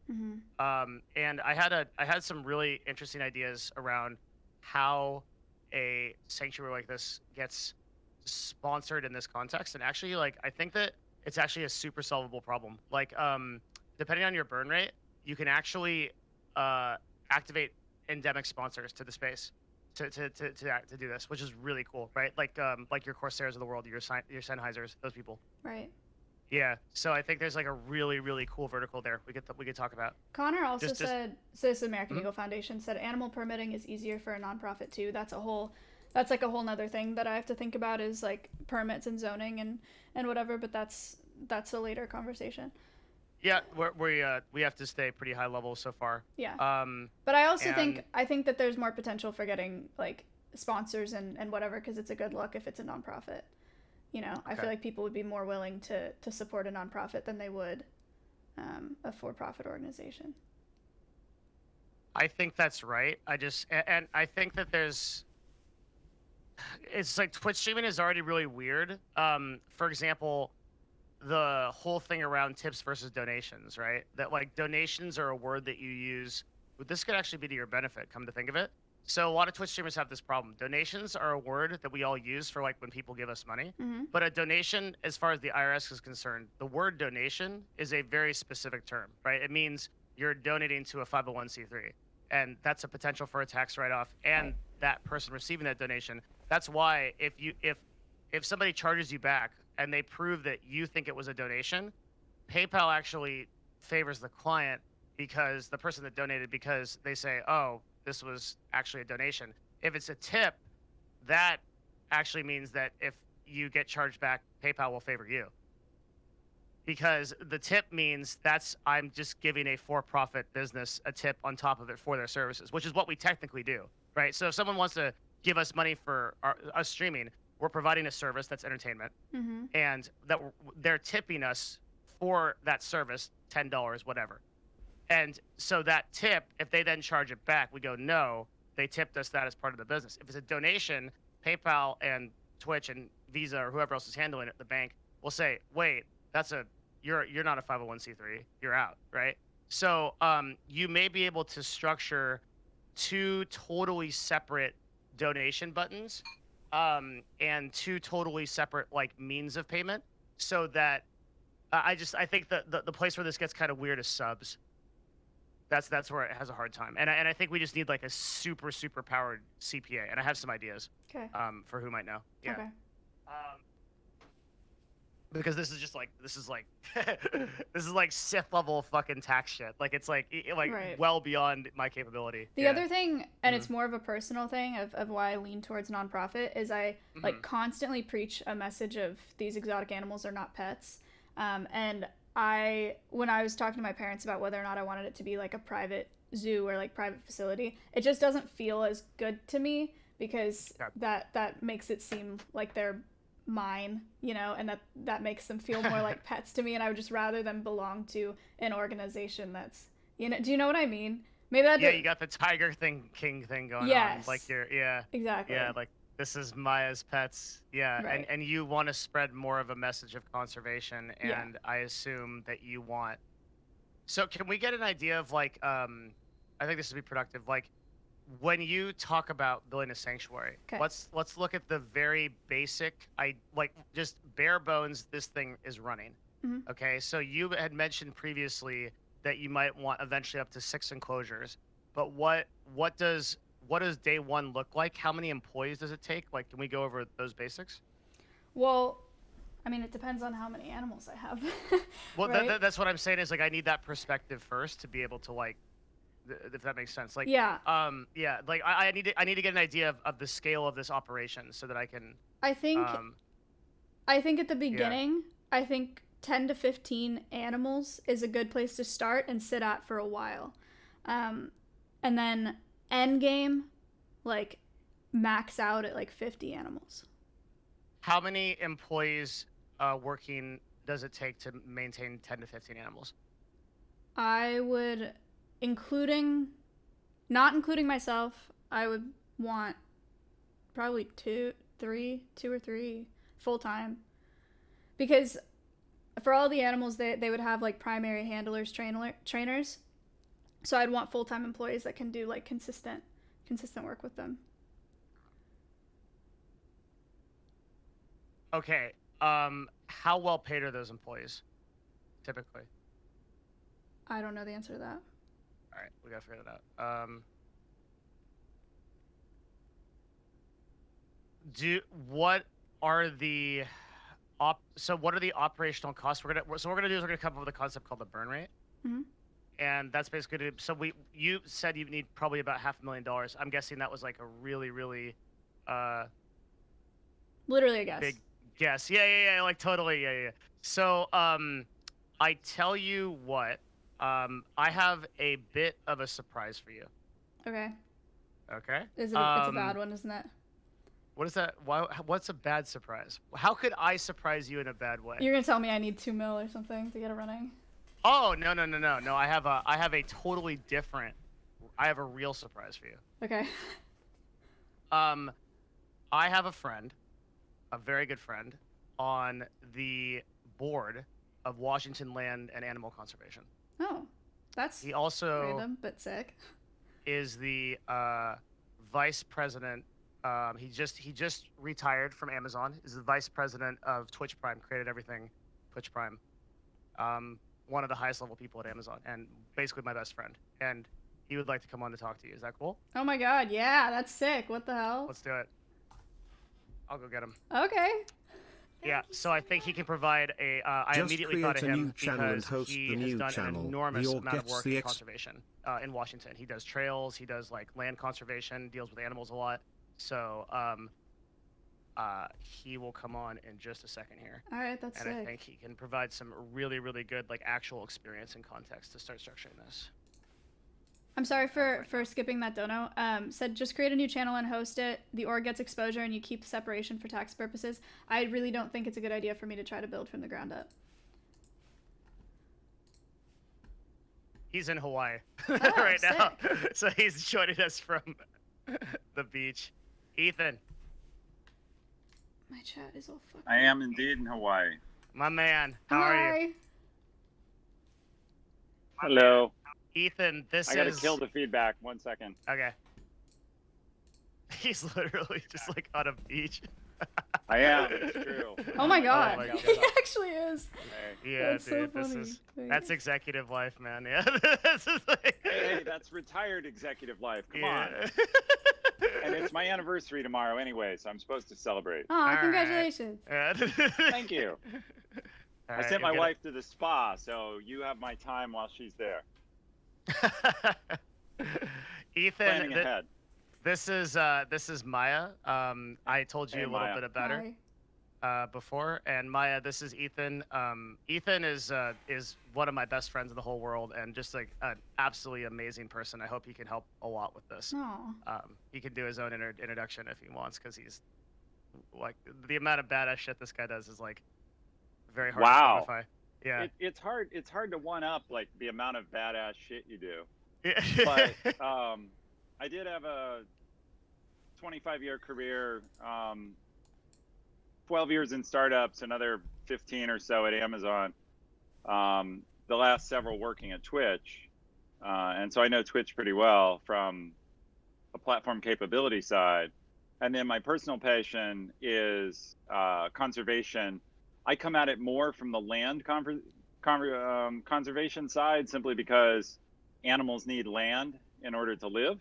And I had some really interesting ideas around how a sanctuary like this gets sponsored in this context, and actually like I think that it's actually a super solvable problem. Like depending on your burn rate, you can actually activate endemic sponsors to the space to do this, which is really cool, right? Like your Corsairs of the world, your Sennheisers, those people. Right. Yeah, so I think there's like a really, really cool vertical there we could talk about. Connor also said, so this American Eagle Foundation said animal permitting is easier for a nonprofit too. That's like a whole nother thing that I have to think about is like permits and zoning and whatever, but that's a later conversation. Yeah, we have to stay pretty high level so far. Yeah. But I also think that there's more potential for getting like sponsors and whatever, because it's a good look if it's a nonprofit. You know, I feel like people would be more willing to support a nonprofit than they would a for-profit organization. I think that's right. And I think that it's like Twitch streaming is already really weird. For example, the whole thing around tips versus donations, right? That like donations are a word that you use. This could actually be to your benefit, come to think of it. So a lot of Twitch streamers have this problem. Donations are a word that we all use for like when people give us money. But a donation, as far as the IRS is concerned, the word donation is a very specific term, right? It means you're donating to a 501c3, and that's a potential for a tax write-off. And that person receiving that donation, that's why if somebody charges you back and they prove that you think it was a donation, PayPal actually favors the client because the person that donated, because they say, oh, this was actually a donation. If it's a tip, that actually means that if you get charged back, PayPal will favor you. Because the tip means I'm just giving a for-profit business a tip on top of it for their services, which is what we technically do, right? So if someone wants to give us money for us streaming, we're providing a service that's entertainment, and that they're tipping us for that service, $10, whatever. And so that tip, if they then charge it back, we go, no, they tipped us that as part of the business. If it's a donation, PayPal and Twitch and Visa or whoever else is handling it, the bank, will say, wait, you're not a 501c3, you're out, right? So you may be able to structure 2 totally separate donation buttons and 2 totally separate like means of payment, so that I think the place where this gets kind of weird is subs. That's where it has a hard time, and I think we just need like a super powered CPA, and I have some ideas. Okay. For who might know. Yeah. Okay. Because this is like this is like Sith level fucking tax shit. Like it's like Right. well beyond my capability. The Yeah. other thing, and it's more of a personal thing of why I lean towards nonprofit, is I like constantly preach a message of these exotic animals are not pets. And when I was talking to my parents about whether or not I wanted it to be like a private zoo or like private facility, it just doesn't feel as good to me, because that makes it seem like they're mine, you know, and that makes them feel more like pets to me, and I would just rather them belong to an organization that's, you know, do you know what I mean? Maybe that you got the Tiger King thing going on, like exactly, like this is Maya's pets, right. and you want to spread more of a message of conservation, and I assume that you want. So can we get an idea of like I think this would be productive, like when you talk about building a sanctuary, let's look at the very basic, like just bare bones, this thing is running. Okay, so you had mentioned previously that you might want eventually up to 6 enclosures, but what does day one look like? How many employees does it take? Like, can we go over those basics? Well, I mean, it depends on how many animals I have. Well, right? that's what I'm saying, is like I need that perspective first to be able to like, if that makes sense. Like, like I need to get an idea of the scale of this operation so that I can. I think at the beginning, I think 10 to 15 animals is a good place to start and sit at for a while, and then end game, like max out at like 50 animals. How many employees working does it take to maintain 10 to 15 animals? I would. Not including myself, I would want probably 2 or 3 full-time, because for all the animals they would have like primary handlers, trainers, so I'd want full-time employees that can do like consistent work with them. Okay, how well paid are those employees typically? I don't know the answer to that. All right, we gotta figure that out. What are the operational costs? We're gonna come up with a concept called the burn rate, and that's basically you said you need probably about $500,000. I'm guessing that was like a really literally a guess. Big guess. Yeah, like totally, yeah. So I tell you what. I have a bit of a surprise for you. Okay. Okay. It's a bad one, isn't it? What is that? What's a bad surprise? How could I surprise you in a bad way? You're gonna tell me I need $2 million or something to get it running? Oh, no. I have a totally different. I have a real surprise for you. Okay. I have a friend, a very good friend, on the board of Washington Land and Animal Conservation. Oh, that's he also random but sick. Is the vice president. He just retired from Amazon. Is the vice president of Twitch Prime. Created everything, Twitch Prime. One of the highest level people at Amazon, and basically my best friend. And he would like to come on to talk to you. Is that cool? Oh my god, yeah, that's sick. What the hell? Let's do it. I'll go get him. Okay. Yeah, so I think he can provide a. I Just immediately thought of create a new him channel and because host he the has new done channel. an The enormous org amount of gets work the in conservation in Washington. He does trails, he does like land conservation, deals with animals a lot. So he will come on in just a second here. All right, that's And sick. I think he can provide some really, really good like actual experience and context to start structuring this. I'm sorry for skipping that dono. Said just create a new channel and host it. The org gets exposure and you keep the separation for tax purposes. I really don't think it's a good idea for me to try to build from the ground up. He's in Hawaii Oh, right now, sick. so he's joining us from the beach. Ethan, My chat is all fucked. I am indeed in Hawaii. my man, how are you? Hello. Ethan, this I gotta is kill the feedback. 1 second. okay. He's literally just like on a beach. I am. It's true. Oh my god. my He actually is. Yeah, That's dude, so this funny. is Wait. that's executive life, man. Yeah, this is like. Hey, that's retired executive life. Come on. Yeah. And it's my anniversary tomorrow anyway, so I'm supposed to celebrate. Aw, All right. congratulations. Yeah. Thank you. All I right, sent my you'll wife to the spa, so you have my time while she's there. Ethan, Planning ahead. this is Maya. I told you Hey, a little Maya. bit about her Hi. before, and Maya, this is Ethan. Ethan is one of my best friends in the whole world, and just like an absolutely amazing person. I hope he can help a lot with this. Aw. He can do his own introduction if he wants, because he's like the amount of badass shit this guy does is like very hard Wow. to quantify. Yeah. It's hard to one up like the amount of badass shit you do. Yeah. But I did have a 25-year career, 12 years in startups, another 15 or so at Amazon. The last several working at Twitch, and so I know Twitch pretty well from a platform capability side. And then my personal passion is conservation. I come at it more from the land conservation side, simply because animals need land in order to live.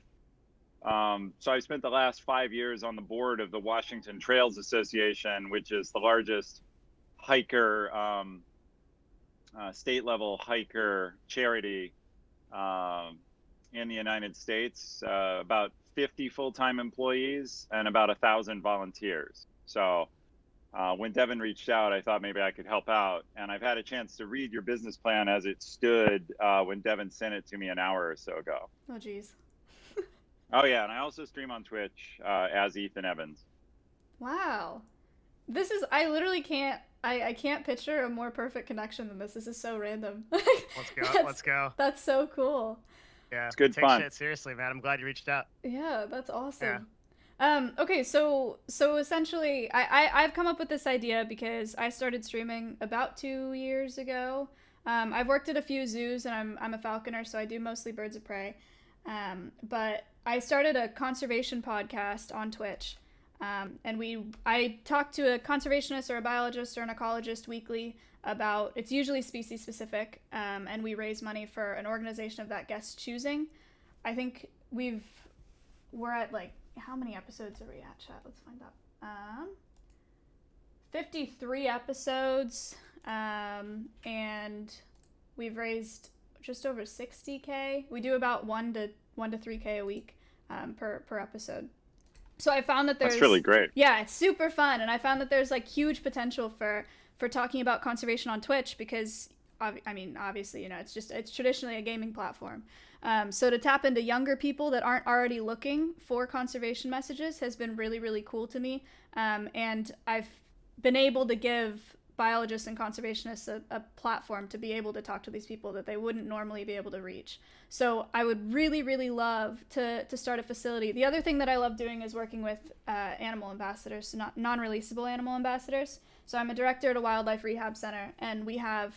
So I spent the last 5 years on the board of the Washington Trails Association, which is the largest hiker, state level hiker charity in the United States. About 50 full-time employees and about 1,000 volunteers. So when Devin reached out, I thought maybe I could help out. And I've had a chance to read your business plan as it stood when Devin sent it to me an hour or so ago. Oh, jeez. Oh, yeah. And I also stream on Twitch as Ethan Evans. Wow. This is, I literally can't, I can't picture a more perfect connection than this. This is so random. Let's go. Let's go. That's so cool. Yeah. It's good Take fun. shit seriously, man. I'm glad you reached out. Yeah, that's awesome. Okay, so essentially, I've come up with this idea because I started streaming about 2 years ago. I've worked at a few zoos, and I'm a falconer, so I do mostly birds of prey. But I started a conservation podcast on Twitch, and I talk to a conservationist or a biologist or an ecologist weekly about, it's usually species specific, and we raise money for an organization of that guest's choosing. I think we're at like, how many episodes are we at, chat? Let's find out. 53 episodes, and we've raised just over 60K. We do about 1 to 3K a week per episode. So I found that there's... That's really great. Yeah, it's super fun, and I found that there's like huge potential for talking about conservation on Twitch because, I mean, obviously, you know, it's traditionally a gaming platform. So to tap into younger people that aren't already looking for conservation messages has been really, really cool to me. And I've been able to give biologists and conservationists a platform to be able to talk to these people that they wouldn't normally be able to reach. So I would really, really love to start a facility. The other thing that I love doing is working with animal ambassadors, so non-releasable animal ambassadors. So I'm a director at a wildlife rehab center, and we have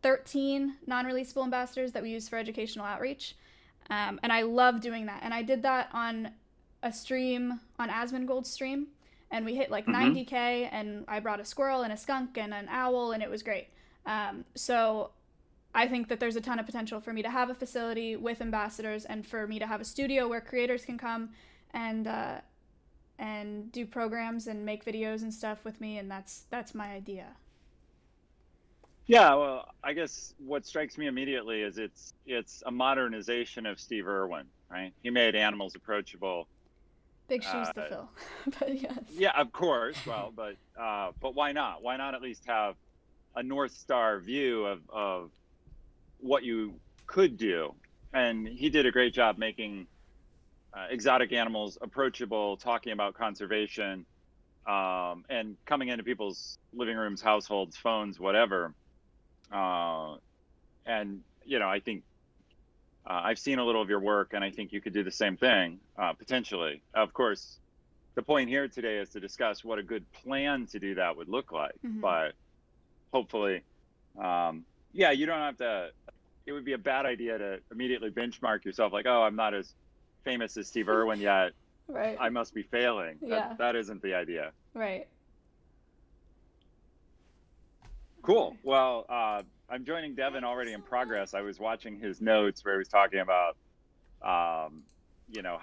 13 non-releasable ambassadors that we use for educational outreach. And I love doing that. And I did that on a stream, on Asmongold's stream, and we hit like 90K, and I brought a squirrel and a skunk and an owl, and it was great. So I think that there's a ton of potential for me to have a facility with ambassadors and for me to have a studio where creators can come and and do programs and make videos and stuff with me, and that's my idea. Yeah, well, I guess what strikes me immediately is it's a modernization of Steve Irwin, right? He made animals approachable. Big shoes to fill, but yes. Yeah, of course. Well, but why not? Why not at least have a North Star view of what you could do? And he did a great job making exotic animals approachable, talking about conservation, and coming into people's living rooms, households, phones, whatever. And I think I've seen a little of your work, and I think you could do the same thing potentially. Of course, the point here today is to discuss what a good plan to do that would look like. Mm-hmm. But hopefully, you don't have to. It would be a bad idea to immediately benchmark yourself, like, oh, I'm not as famous as Steve Irwin yet. Right. I must be failing. Yeah. That isn't the idea. Right. Cool. Well, I'm joining Devin already in progress. I was watching his notes where he was talking about, how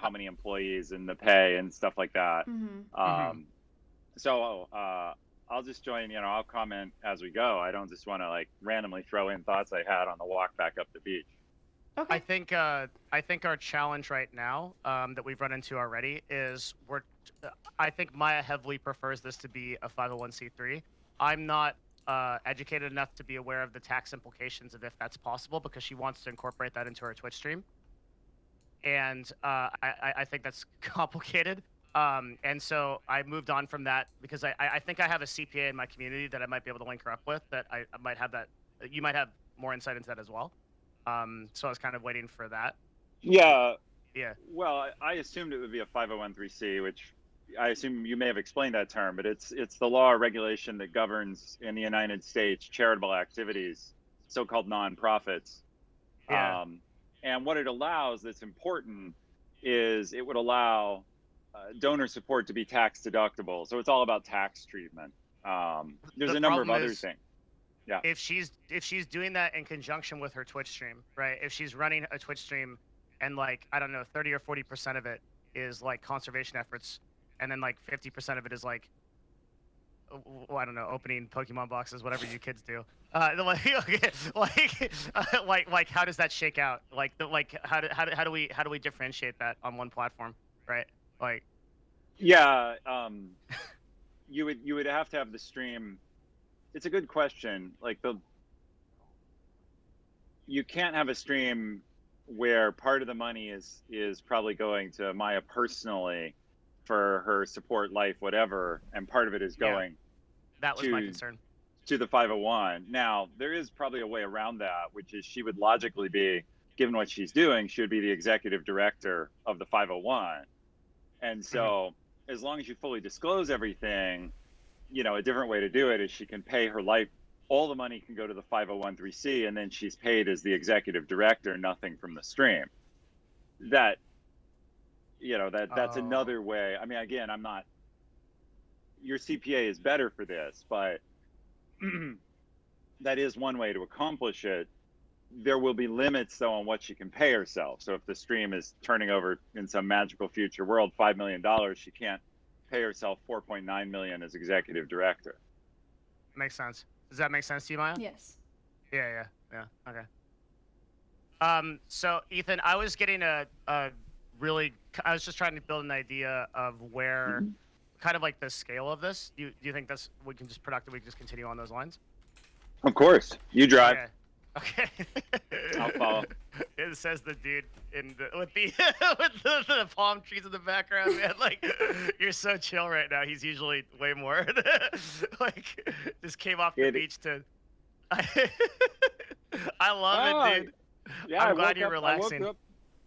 many employees and the pay and stuff like that. Mm-hmm. So I'll just join. I'll comment as we go. I don't just want to like randomly throw in thoughts I had on the walk back up the beach. Okay. I think our challenge right now that we've run into already is I think Maya heavily prefers this to be a 501c3. I'm not educated enough to be aware of the tax implications of if that's possible, because she wants to incorporate that into her Twitch stream, and I think that's complicated. And so I moved on from that because I think I have a CPA in my community that I might be able to link her up with. That I might have that. You might have more insight into that as well. So I was kind of waiting for that. Yeah. Yeah. Well, I assumed it would be a 501(c)(3), which I assume you may have explained that term, but it's the law or regulation that governs in the United States charitable activities, so-called nonprofits. Yeah. And what it allows that's important is it would allow donor support to be tax deductible. So it's all about tax treatment. There's a number of other things. Yeah. If she's doing that in conjunction with her Twitch stream, right? If she's running a Twitch stream and like, I don't know, 30 or 40% of it is like conservation efforts, and then like 50% of it is like, I don't know, opening Pokemon boxes, whatever you kids do. Like how does that shake out? How do we differentiate that on one platform, right? Like, yeah, you would have to have the stream. It's a good question. Like you can't have a stream where part of the money is probably going to Maya personally for her support, life, whatever, and part of it is going that was my concern, to the 501. Now, there is probably a way around that, which is she would logically be, given what she's doing, she would be the executive director of the 501. And so as long as you fully disclose everything, a different way to do it is she can pay her life. All the money can go to the 501(c), and then she's paid as the executive director, nothing from the stream. That's another way. I mean, again, I'm not, your CPA is better for this, but that is one way to accomplish it. There will be limits though on what she can pay herself. So if the stream is turning over in some magical future world $5 million, she can't pay herself $4.9 million as executive director. Makes sense. Does that make sense to you, Maya? Yes. Yeah. Okay. So Ethan, I was getting I was just trying to build an idea of where, kind of like the scale of this. Do you think we can just continue on those lines? Of course. You drive. Okay. I'll follow. It says the dude with the palm trees in the background, man. Like, you're so chill right now. He's usually way more like just came off the beach to. I love it, dude. Yeah, I'm glad you're relaxing.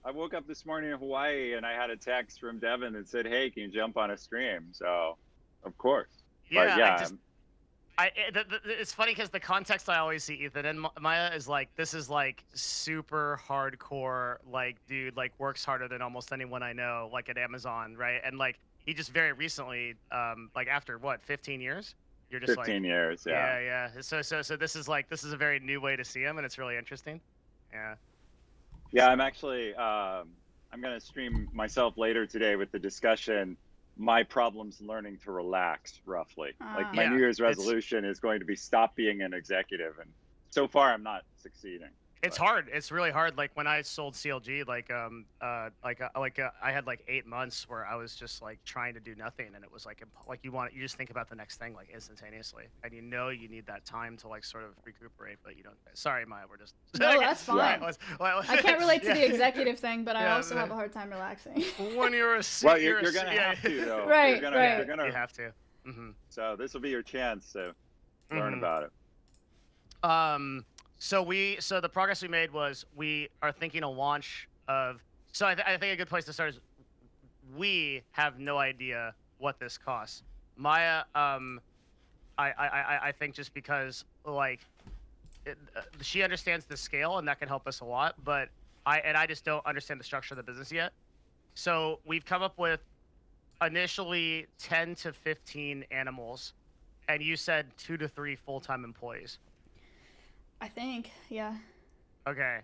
I woke up this morning in Hawaii and I had a text from Devin that said, "Hey, can you jump on a stream?" So, of course. Yeah. It's funny because the context I always see Ethan and Maya is like, this is like super hardcore, like, dude, like works harder than almost anyone I know, like at Amazon, right? And like he just very recently, like after what, 15 years? You're just 15 like, years, yeah. Yeah. So this is a very new way to see him, and it's really interesting. Yeah. Yeah, I'm actually I'm gonna stream myself later today with the discussion my problem's learning to relax, roughly. Like my Yeah, New Year's it's- resolution is going to be stop being an executive, and so far I'm not succeeding. It's hard. It's really hard. Like when I sold CLG, I had like 8 months where I was just like trying to do nothing, and it was like you just think about the next thing like instantaneously, and you need that time to like sort of recuperate, but you don't. Sorry, Maya, we're just. No, that's fine. Well, I can't relate to yeah. the executive thing, but I Yeah, also have a hard time relaxing. When you're a Well, you're gonna have to though. Right, You're gonna, right. You're gonna, you have to. Mm-hmm. So this will be your chance to learn Mhm. about it. So the progress we made was we are thinking a launch of. So I think a good place to start is we have no idea what this costs. Maya, I think just because like she understands the scale and that can help us a lot, but I just don't understand the structure of the business yet. So we've come up with initially 10 to 15 animals, and you said 2 to 3 full-time employees. I think, yeah. Okay.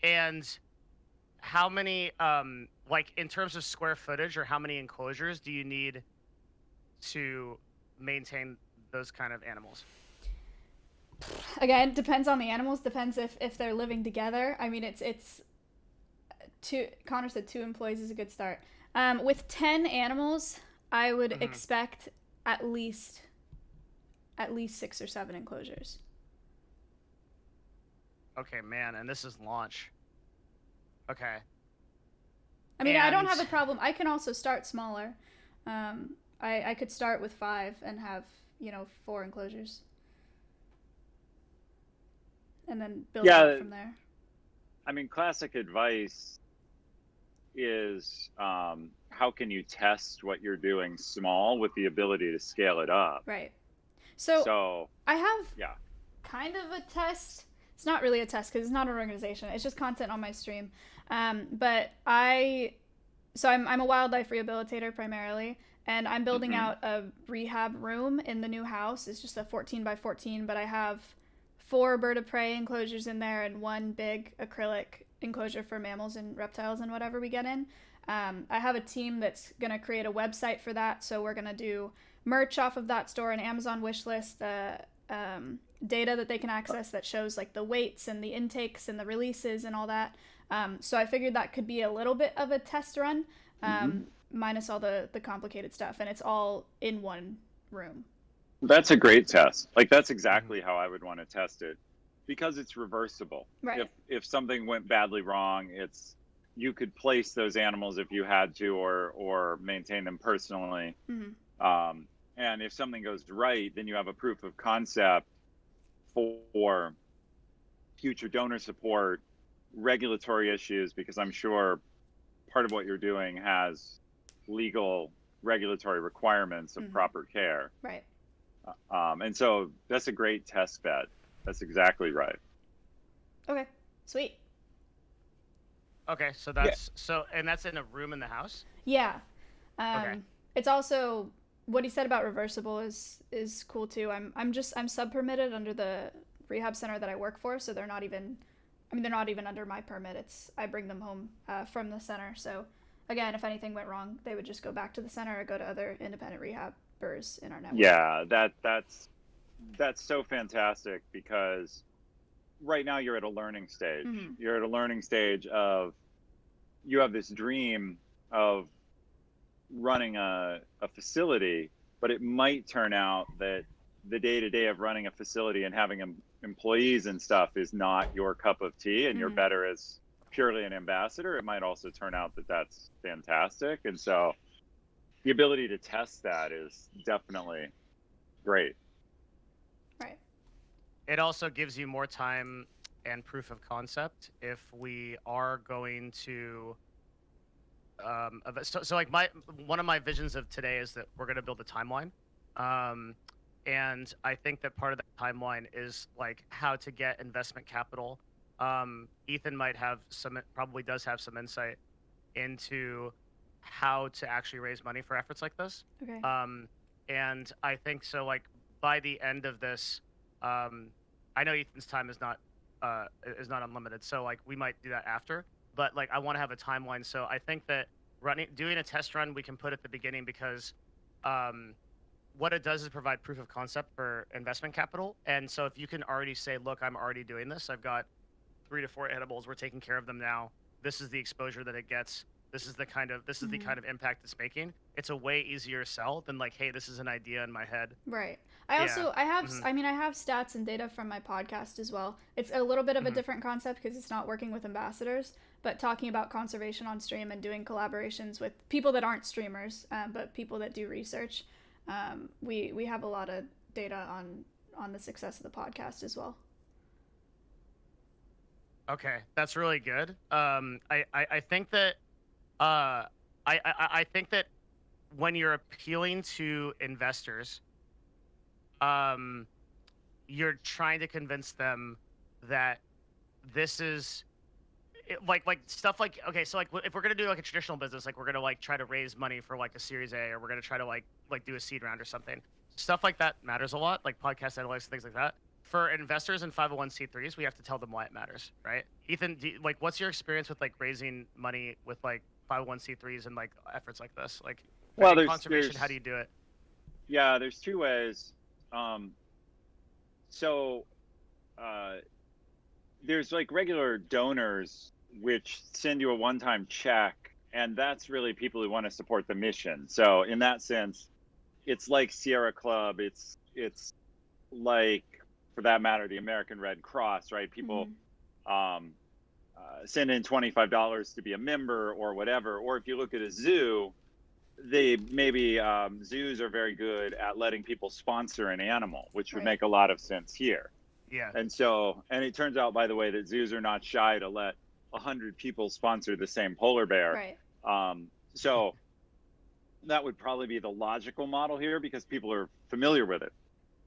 And how many, like in terms of square footage or how many enclosures do you need to maintain those kind of animals? Again, depends on the animals. Depends if they're living together. I mean, it's two. Connor said 2 employees is a good start. With 10 animals, I would expect at least 6 or 7 enclosures. Okay, man, and this is launch. Okay. I mean, I don't And- have a problem. I can also start smaller. I could start with 5 and have 4 enclosures, and then build up from there. I mean, classic advice is how can you test what you're doing small with the ability to scale it up? Right. So I have yeah. kind of a test. It's not really a test because it's not an organization. It's just content on my stream. But I'm a wildlife rehabilitator primarily, and I'm building out a rehab room in the new house. It's just a 14 by 14, but I have 4 bird of prey enclosures in there and 1 big acrylic enclosure for mammals and reptiles and whatever we get in. I have a team that's gonna create a website for that, so we're gonna do merch off of that store, an Amazon wish list, data that they can access that shows like the weights and the intakes and the releases and all that. So I figured that could be a little bit of a test run, minus all the complicated stuff, and it's all in one room. That's a great test. Like that's exactly how I would want to test it, because it's reversible. Right. If something went badly wrong, you could place those animals if you had to, or maintain them personally. And if something goes right, then you have a proof of concept for future donor support, regulatory issues, because I'm sure part of what you're doing has legal regulatory requirements of proper care. Right. And so that's a great test bed. That's exactly right. Okay. Sweet. Okay, so that's and that's in a room in the house? Yeah. Okay. It's also what he said about reversible is cool too. I'm sub permitted under the rehab center that I work for, so they're not even under my permit. I bring them home from the center. So again, if anything went wrong, they would just go back to the center or go to other independent rehabbers in our network. Yeah, that's so fantastic, because right now you're at a learning stage. You're at a learning stage of, you have this dream of running a facility, but it might turn out that the day-to-day of running a facility and having employees and stuff is not your cup of tea, and you're better as purely an ambassador. It might also turn out that that's fantastic. And so the ability to test that is definitely great. Right. It also gives you more time and proof of concept if we are going to so like one of my visions of today is that we're going to build a timeline, and I think that part of that timeline is like how to get investment capital. Ethan probably does have some insight into how to actually raise money for efforts like this. Okay. And I think so, like by the end of this, I know Ethan's time is not unlimited, so like we might do that after, but like I want to have a timeline. So I think that doing a test run we can put at the beginning because what it does is provide proof of concept for investment capital. And so if you can already say, look, I'm already doing this. I've got 3 to 4 animals. We're taking care of them now. This is the exposure that it gets. This is the kind of impact it's making. It's a way easier sell than like, hey, this is an idea in my head. Right. I have stats and data from my podcast as well. It's a little bit of a different concept because it's not working with ambassadors, but talking about conservation on stream and doing collaborations with people that aren't streamers, but people that do research. We have a lot of data on the success of the podcast as well. Okay, that's really good. I think that I think that when you're appealing to investors, you're trying to convince them that this is like stuff like, okay, so like if we're gonna do like a traditional business, like we're gonna like try to raise money for like a Series A, or we're gonna try to like do a seed round or something, stuff like that matters a lot, like podcast analytics and things like that. For investors in 501c3s, we have to tell them why it matters, right? Ethan, like, what's your experience with like raising money with like 501c3s and like efforts like this? Like, well, conservation, how do you do it? Yeah, there's 2 ways. There's like regular donors which send you a one-time check, and that's really people who want to support the mission. So in that sense, it's like Sierra Club. It's like, for that matter, the American Red Cross, right? People send in $25 to be a member or whatever. Or if you look at a zoo, zoos are very good at letting people sponsor an animal, which would make a lot of sense here. Yeah. And it turns out, by the way, that zoos are not shy to let 100 people sponsor the same polar bear. Right. So that would probably be the logical model here because people are familiar with it.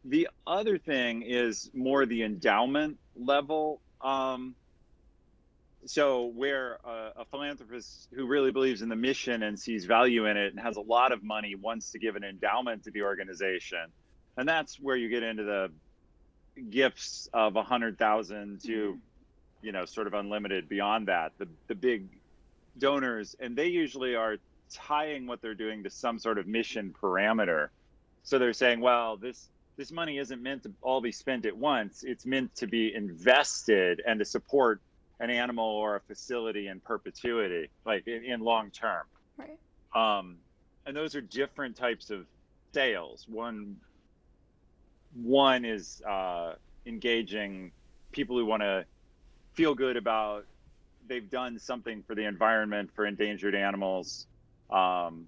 The other thing is more the endowment level. So where a philanthropist who really believes in the mission and sees value in it and has a lot of money wants to give an endowment to the organization. And that's where you get into the gifts of 100,000 to, sort of unlimited beyond that, the big donors. And they usually are tying what they're doing to some sort of mission parameter. So they're saying, well, this money isn't meant to all be spent at once. It's meant to be invested and to support an animal or a facility in perpetuity, like in long term. Right. And those are different types of sales. One is engaging people who want to feel good about they've done something for the environment, for endangered animals. And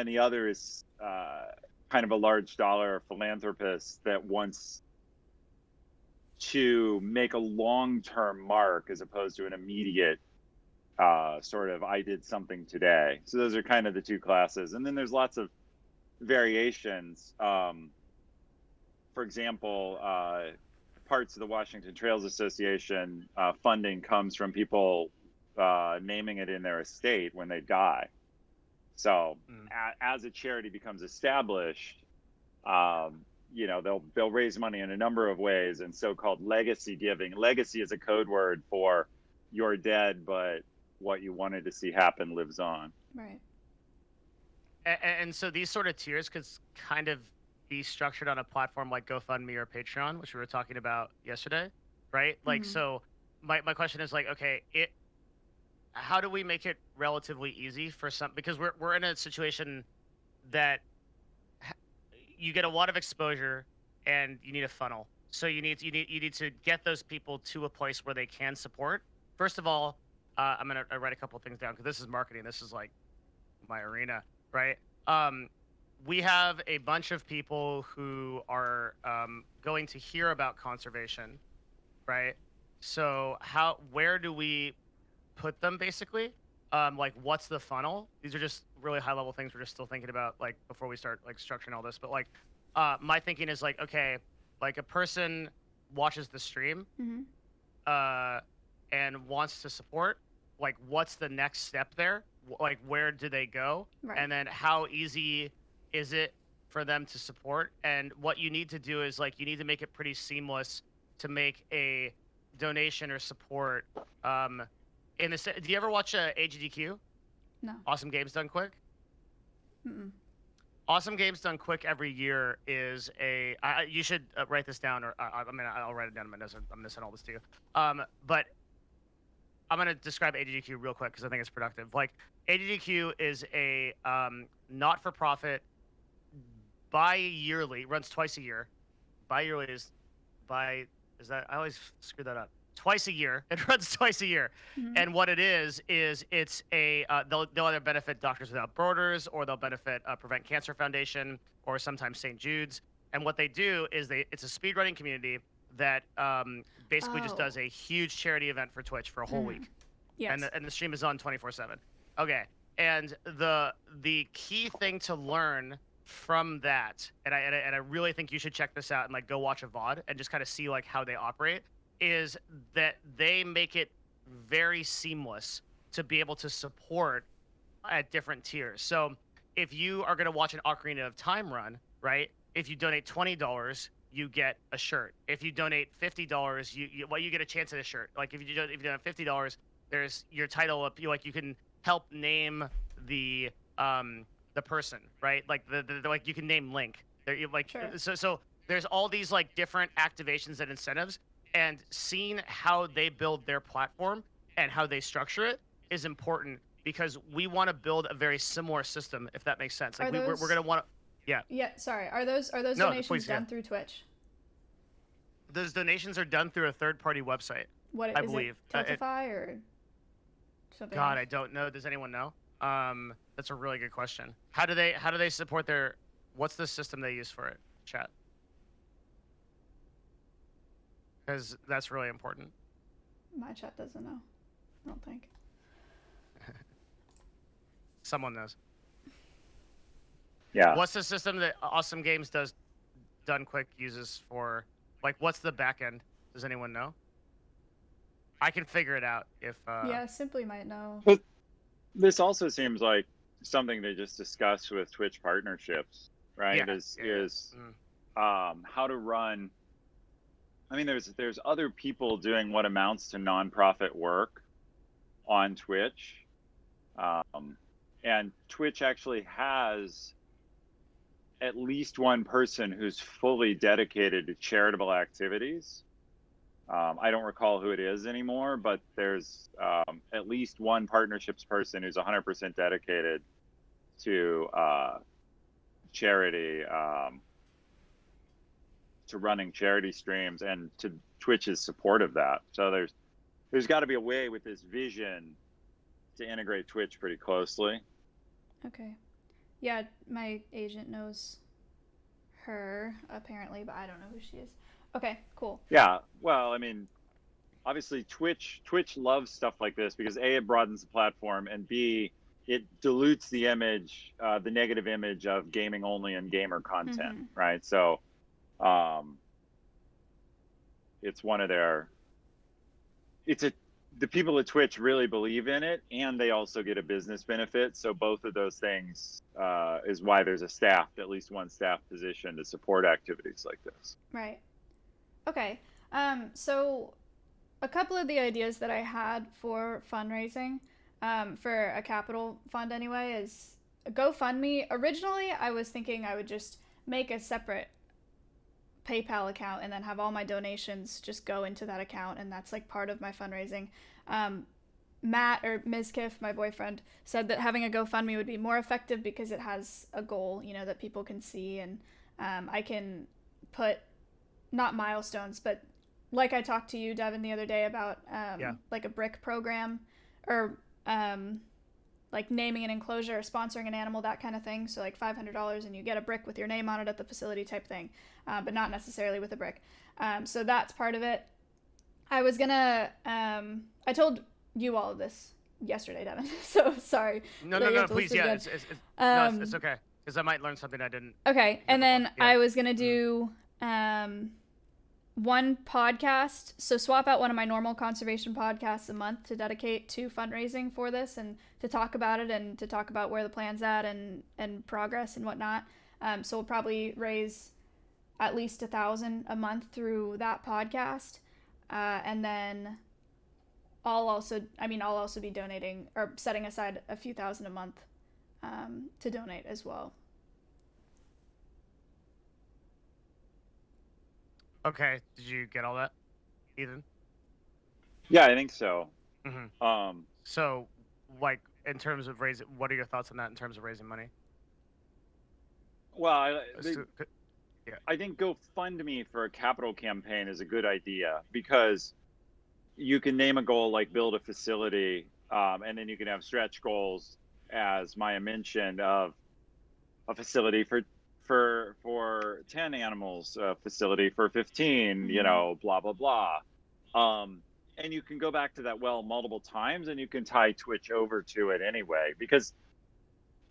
the other is kind of a large dollar philanthropist that wants to make a long-term mark as opposed to an immediate sort of I did something today. So those are kind of the 2 classes. And then there's lots of variations. For example, parts of the Washington Trails Association funding comes from people naming it in their estate when they die. So as a charity becomes established, they'll raise money in a number of ways, and so-called legacy giving. Legacy is a code word for you're dead, but what you wanted to see happen lives on. Right. And so these sort of tiers could kind of be structured on a platform like GoFundMe or Patreon, which we were talking about yesterday, right? Like, so my question is like, okay, how do we make it relatively easy for some, because we're in a situation that you get a lot of exposure and you need a funnel. So you need to get those people to a place where they can support. First of all, I'm going to write a couple things down because this is marketing. This is like my arena, right? We have a bunch of people who are going to hear about conservation, right? So where do we put them basically? Like, what's the funnel? These are just really high level things we're just still thinking about, like, before we start like structuring all this. But like, my thinking is like, okay, like a person watches the stream, and wants to support. Like, what's the next step there? Like, where do they go? Right. And then how easy is it for them to support? And what you need to do is like, you need to make it pretty seamless to make a donation or support. Do you ever watch AGDQ? No. Awesome Games Done Quick? Mm-mm. Awesome Games Done Quick every year is a. You should write this down, or I'll write it down in my notes. I'm missing all this to you. But I'm gonna describe ADDQ real quick because I think it's productive. Like ADDQ is a not-for-profit, bi-yearly, runs twice a year. Bi-yearly is I always screw that up. Twice a year. It runs twice a year. Mhm. And what it is it's a they'll either benefit Doctors Without Borders, or they'll benefit Prevent Cancer Foundation, or sometimes St. Jude's. And what they do is it's a speedrunning community that basically just does a huge charity event for Twitch for a whole week. Yes. And the stream is on 24/7. Okay. And the key thing to learn from that, and I really think you should check this out and like go watch a VOD and just kind of see like how they operate, is that they make it very seamless to be able to support at different tiers. So if you are going to watch an Ocarina of Time run, right? If you donate $20, you get a shirt. If you donate $50, you get a chance at a shirt. Like if you donate $50, there's your title up. You can help name the person, right? Like like you can name Link. Sure. So there's all these like different activations and incentives, and seeing how they build their platform and how they structure it is important, because we want to build a very similar system, if that makes sense. Like we're gonna want to. Yeah. Yeah. Sorry. Are those No, donations please, done yeah. through Twitch? Those donations are done through a third-party website. What I is believe. it? Tiltify or something? God, else? I don't know. Does anyone know? That's a really good question. How do they support their? What's the system they use for it? Chat. Because that's really important. My chat doesn't know. I don't think. Someone knows. Yeah. What's the system that Awesome Games Done Quick uses for? Like, what's the back end? Does anyone know? I can figure it out if. Yeah, Simply might know. But this also seems like something they just discussed with Twitch partnerships, right? How to run. I mean, there's other people doing what amounts to nonprofit work on Twitch, and Twitch actually has at least one person who's fully dedicated to charitable activities. I don't recall who it is anymore, but there's at least one partnerships person who's 100% dedicated to charity, to running charity streams, and to Twitch's support of that. So there's got to be a way with this vision to integrate Twitch pretty closely. Okay. Yeah, my agent knows her apparently, but I don't know who she is. Okay, cool. Yeah, well, I mean, obviously Twitch loves stuff like this because A, it broadens the platform, and B, it dilutes the image, the negative image of gaming only and gamer content, right? So, it's one of the people at Twitch really believe in it, and they also get a business benefit. So both of those things is why there's at least one staff position to support activities like this. Right. Okay. So a couple of the ideas that I had for fundraising, for a capital fund anyway, is GoFundMe. Originally, I was thinking I would just make a separate PayPal account and then have all my donations just go into that account, and that's like part of my fundraising. Matt, or Mizkif, my boyfriend, said that having a GoFundMe would be more effective because it has a goal, that people can see, and I can put not milestones, but like I talked to you, Devin, the other day about like a brick program, or like naming an enclosure or sponsoring an animal, that kind of thing. So like $500 and you get a brick with your name on it at the facility type thing, but not necessarily with a brick. So that's part of it. I was gonna, I told you all of this yesterday, Devin, so sorry. No, please, yeah, it's okay, because I might learn something I didn't. Okay, and then I was gonna do one podcast, so swap out one of my normal conservation podcasts a month to dedicate to fundraising for this, and to talk about it, and to talk about where the plan's at, and progress and whatnot. So we'll probably raise at least $1,000 a month through that podcast, and then I'll also be donating or setting aside a few thousand a month to donate as well. Okay, did you get all that, Ethan? Yeah, I think so. Mm-hmm. So, like, in terms of raising, what are your thoughts on that in terms of raising money? Well, Yeah. I think GoFundMe for a capital campaign is a good idea because you can name a goal like build a facility, and then you can have stretch goals, as Maya mentioned, of a facility for 10 animals, a facility for 15, you know, blah blah blah. And you can go back to that well multiple times, and you can tie Twitch over to it anyway, because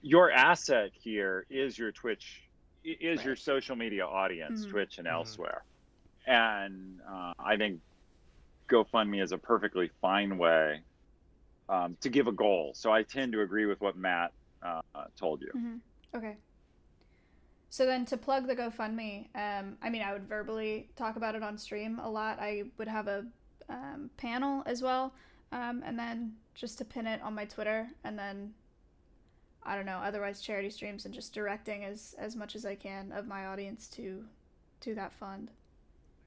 your asset here is your Twitch, is your social media audience, Twitch and elsewhere. And I think GoFundMe is a perfectly fine way to give a goal. So I tend to agree with what Matt told you. Okay. So then to plug the GoFundMe, I mean, I would verbally talk about it on stream a lot. I would have a panel as well, and then just to pin it on my Twitter, and then I don't know, otherwise charity streams and just directing as much as I can of my audience to that fund.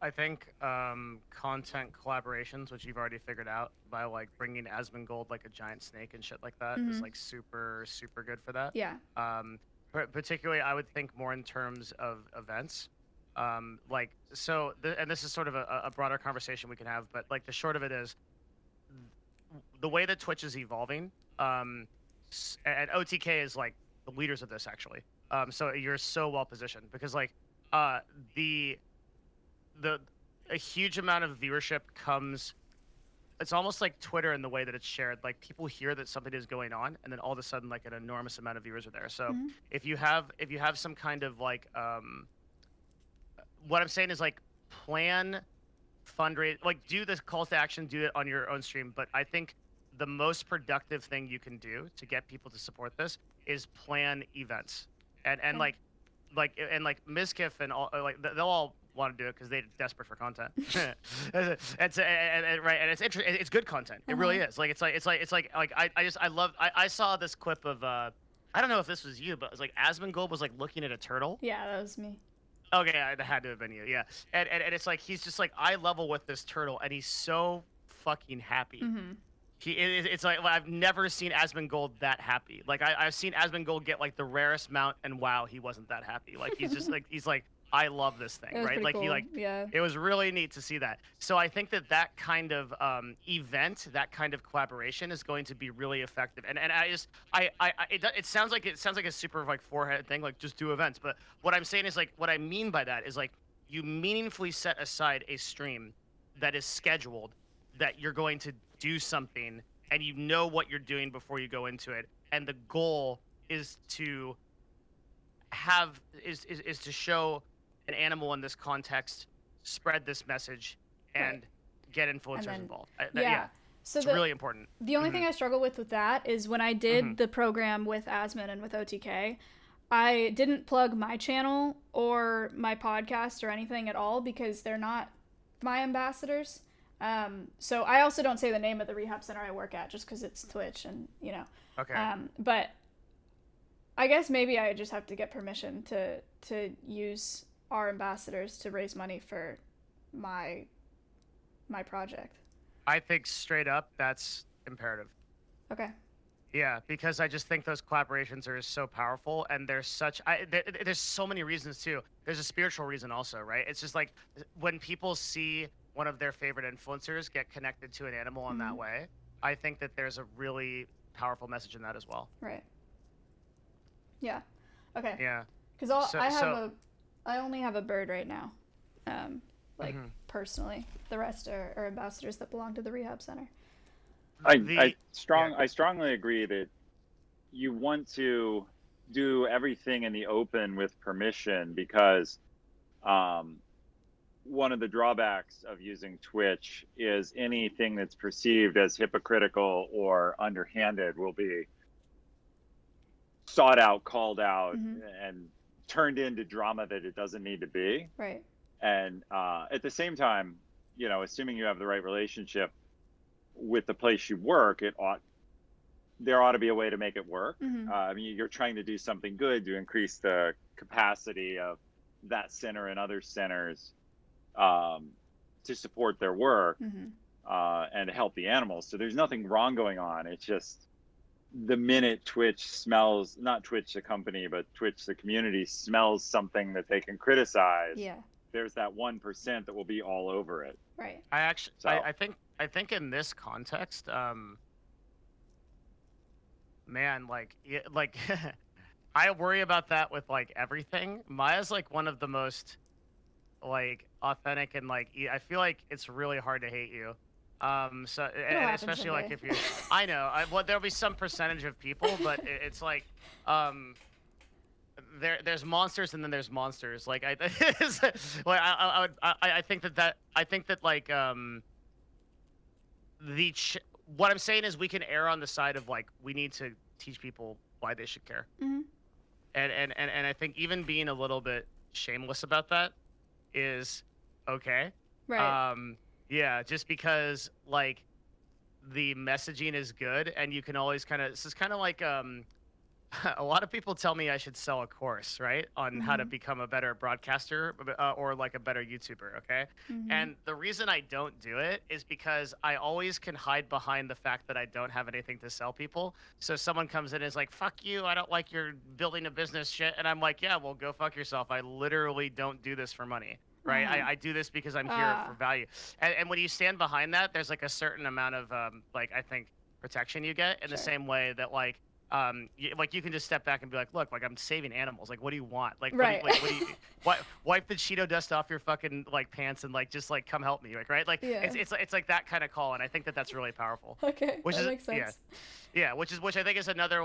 I think content collaborations, which you've already figured out by like bringing Asmongold like a giant snake and shit like that, is like super good for that. Yeah. Particularly, I would think more in terms of events. Like so, and this is sort of a broader conversation we can have, but like the short of it is, the way that Twitch is evolving, and OTK is like the leaders of this actually. So you're so well positioned because like a huge amount of viewership comes. It's almost like Twitter in the way that it's shared. Like people hear that something is going on, and then all of a sudden, like an enormous amount of viewers are there. So if you have some kind of like, what I'm saying is like plan fundraise, like do the calls to action, do it on your own stream. But I think the most productive thing you can do to get people to support this is plan events, and like Mizkif and all, like they'll all want to do it because they're desperate for content. and it's interesting. It's good content. It really is. Like I saw this clip of I don't know if this was you, but it was like Asmongold was like looking at a turtle. Yeah, that was me. Okay, it had to have been you. Yeah, and it's like he's just like eye level with this turtle, and he's so fucking happy. It's like I've never seen Asmongold that happy. Like I've seen Asmongold get like the rarest mount, and wow, he wasn't that happy. Like he's just like he's like, I love this thing, right? Like cool. It was really neat to see that. So I think that kind of event, that kind of collaboration is going to be really effective. And it sounds like a super like forehead thing, like just do events. But what I'm saying is like what I mean by that is like you meaningfully set aside a stream that is scheduled, that you're going to do something, and you know what you're doing before you go into it, and the goal is to to show an animal in this context, spread this message, and get influencers involved. So it's really important. The only thing I struggle with that is when I did the program with Asmon and with OTK, I didn't plug my channel or my podcast or anything at all because they're not my ambassadors. So I also don't say the name of the rehab center I work at just because it's Twitch and, you know. Okay. But I guess maybe I just have to get permission to use our ambassadors to raise money for my project. I think straight up that's imperative. Okay. Yeah, because I just think those collaborations are so powerful, and there's so many reasons too. There's a spiritual reason also, right? It's just like when people see one of their favorite influencers get connected to an animal in that way, I think that there's a really powerful message in that as well. Right. Yeah. Okay. Yeah. Because I only have a bird right now, personally. The rest are ambassadors that belong to the rehab center. I strongly agree that you want to do everything in the open with permission, because one of the drawbacks of using Twitch is anything that's perceived as hypocritical or underhanded will be sought out, called out, and turned into drama that it doesn't need to be. Right. And at the same time, you know, assuming you have the right relationship with the place you work, there ought to be a way to make it work. Mm-hmm. I mean, you're trying to do something good to increase the capacity of that center and other centers to support their work and to help the animals. So there's nothing wrong going on. It's just the minute Twitch smells, not Twitch the company, but Twitch the community smells something that they can criticize. Yeah. There's that 1% that will be all over it. Right. I think in this context, man, like I worry about that with like everything. Maya's like one of the most like authentic and like I feel like it's really hard to hate you. So and especially like if you, I know, well there'll be some percentage of people, but it's like, there's monsters and then there's monsters. Like I think that like what I'm saying is we can err on the side of like we need to teach people why they should care. Mm-hmm. And I think even being a little bit shameless about that is okay. Right. Yeah, just because like the messaging is good and you can always this is kind of like a lot of people tell me I should sell a course, right, on how to become a better broadcaster or like a better YouTuber, okay? And the reason I don't do it is because I always can hide behind the fact that I don't have anything to sell people. So someone comes in and is like, fuck you, I don't like your building a business shit. And I'm like, yeah, well, go fuck yourself. I literally don't do this for money, right? I do this because I'm here for value. And when you stand behind that, there's like a certain amount of like, I think, protection you get in the same way that like, you can just step back and be like, look, like I'm saving animals. Like, what do you want? Like, right. what do you wipe the Cheeto dust off your fucking like pants and like just like come help me, like, right? Like, it's like that kind of call, and I think that that's really powerful. Okay, which makes sense. Yeah, which I think is another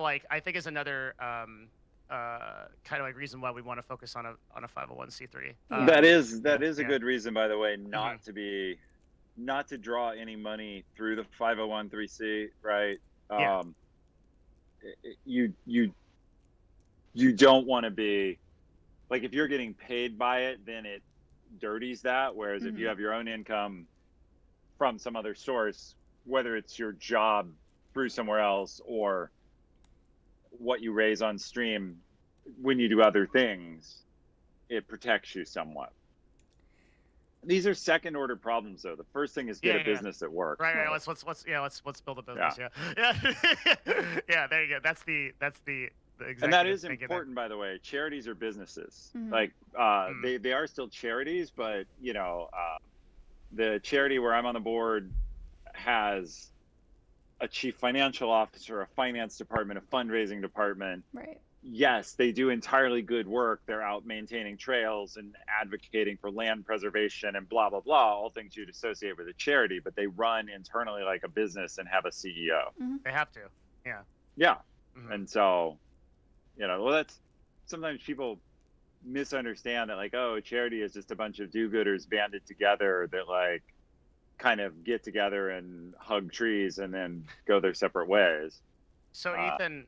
kind of like reason why we want to focus on a 501c3. That is a good reason, by the way, not to draw any money through the 501c3, right? You don't want to be like, if you're getting paid by it, then it dirties that. Whereas if you have your own income from some other source, whether it's your job through somewhere else or what you raise on stream when you do other things, it protects you somewhat. These are second order problems though. The first thing is get a business that works. Right. Let's build a business. Yeah. Yeah. There you go. That's the executive. And that is important, by the way. Charities are businesses. Like they are still charities, but you know, the charity where I'm on the board has a chief financial officer, a finance department, a fundraising department. Right. Yes, they do entirely good work. They're out maintaining trails and advocating for land preservation and blah, blah, blah, all things you'd associate with a charity, but they run internally like a business and have a CEO. They have to. Yeah. Yeah. And so, you know, well, that's sometimes people misunderstand that like, oh, charity is just a bunch of do-gooders banded together that like kind of get together and hug trees and then go their separate ways. So Ethan,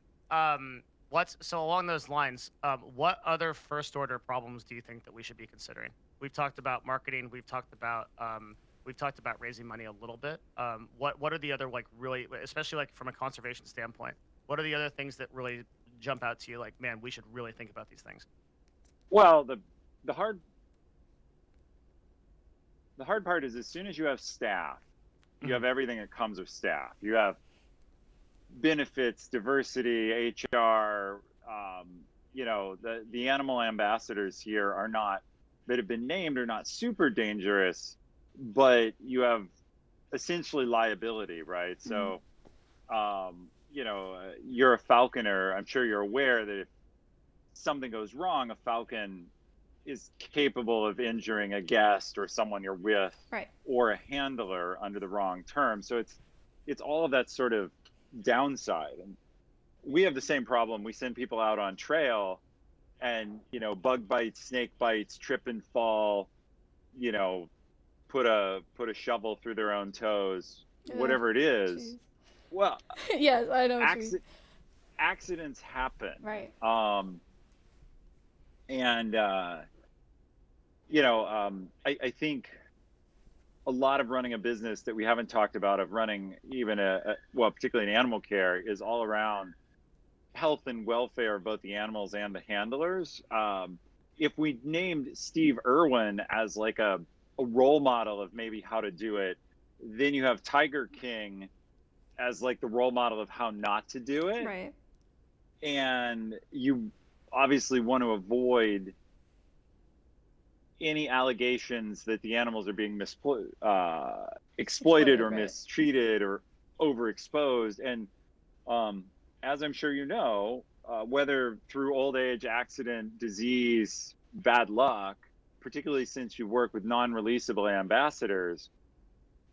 so along those lines, what other first order problems do you think that we should be considering? We've talked about marketing. We've talked about raising money a little bit. What are the other like really, especially like from a conservation standpoint, what are the other things that really jump out to you? Like, man, we should really think about these things. Well, the hard part is as soon as you have staff, you have everything that comes with staff. You have benefits, diversity, HR, you know, the animal ambassadors here are not, that have been named, are not super dangerous, but you have essentially liability, right? So, you know, you're a falconer. I'm sure you're aware that if something goes wrong, a falcon is capable of injuring a guest or someone you're with, right, or a handler under the wrong term. So it's all of that sort of downside. And we have the same problem. We send people out on trail and, you know, bug bites, snake bites, trip and fall, you know, put a shovel through their own toes, whatever it is. Geez. Well, yes, I know. Accidents happen. Right. And you know, I think a lot of running a business that we haven't talked about, of running even well, particularly in animal care, is all around health and welfare of both the animals and the handlers. If we named Steve Irwin as like a role model of maybe how to do it, then you have Tiger King as like the role model of how not to do it. Right. And you obviously want to avoid any allegations that the animals are being exploited or right. mistreated or overexposed. And as I'm sure you know, whether through old age, accident, disease, bad luck, particularly since you work with non-releasable ambassadors,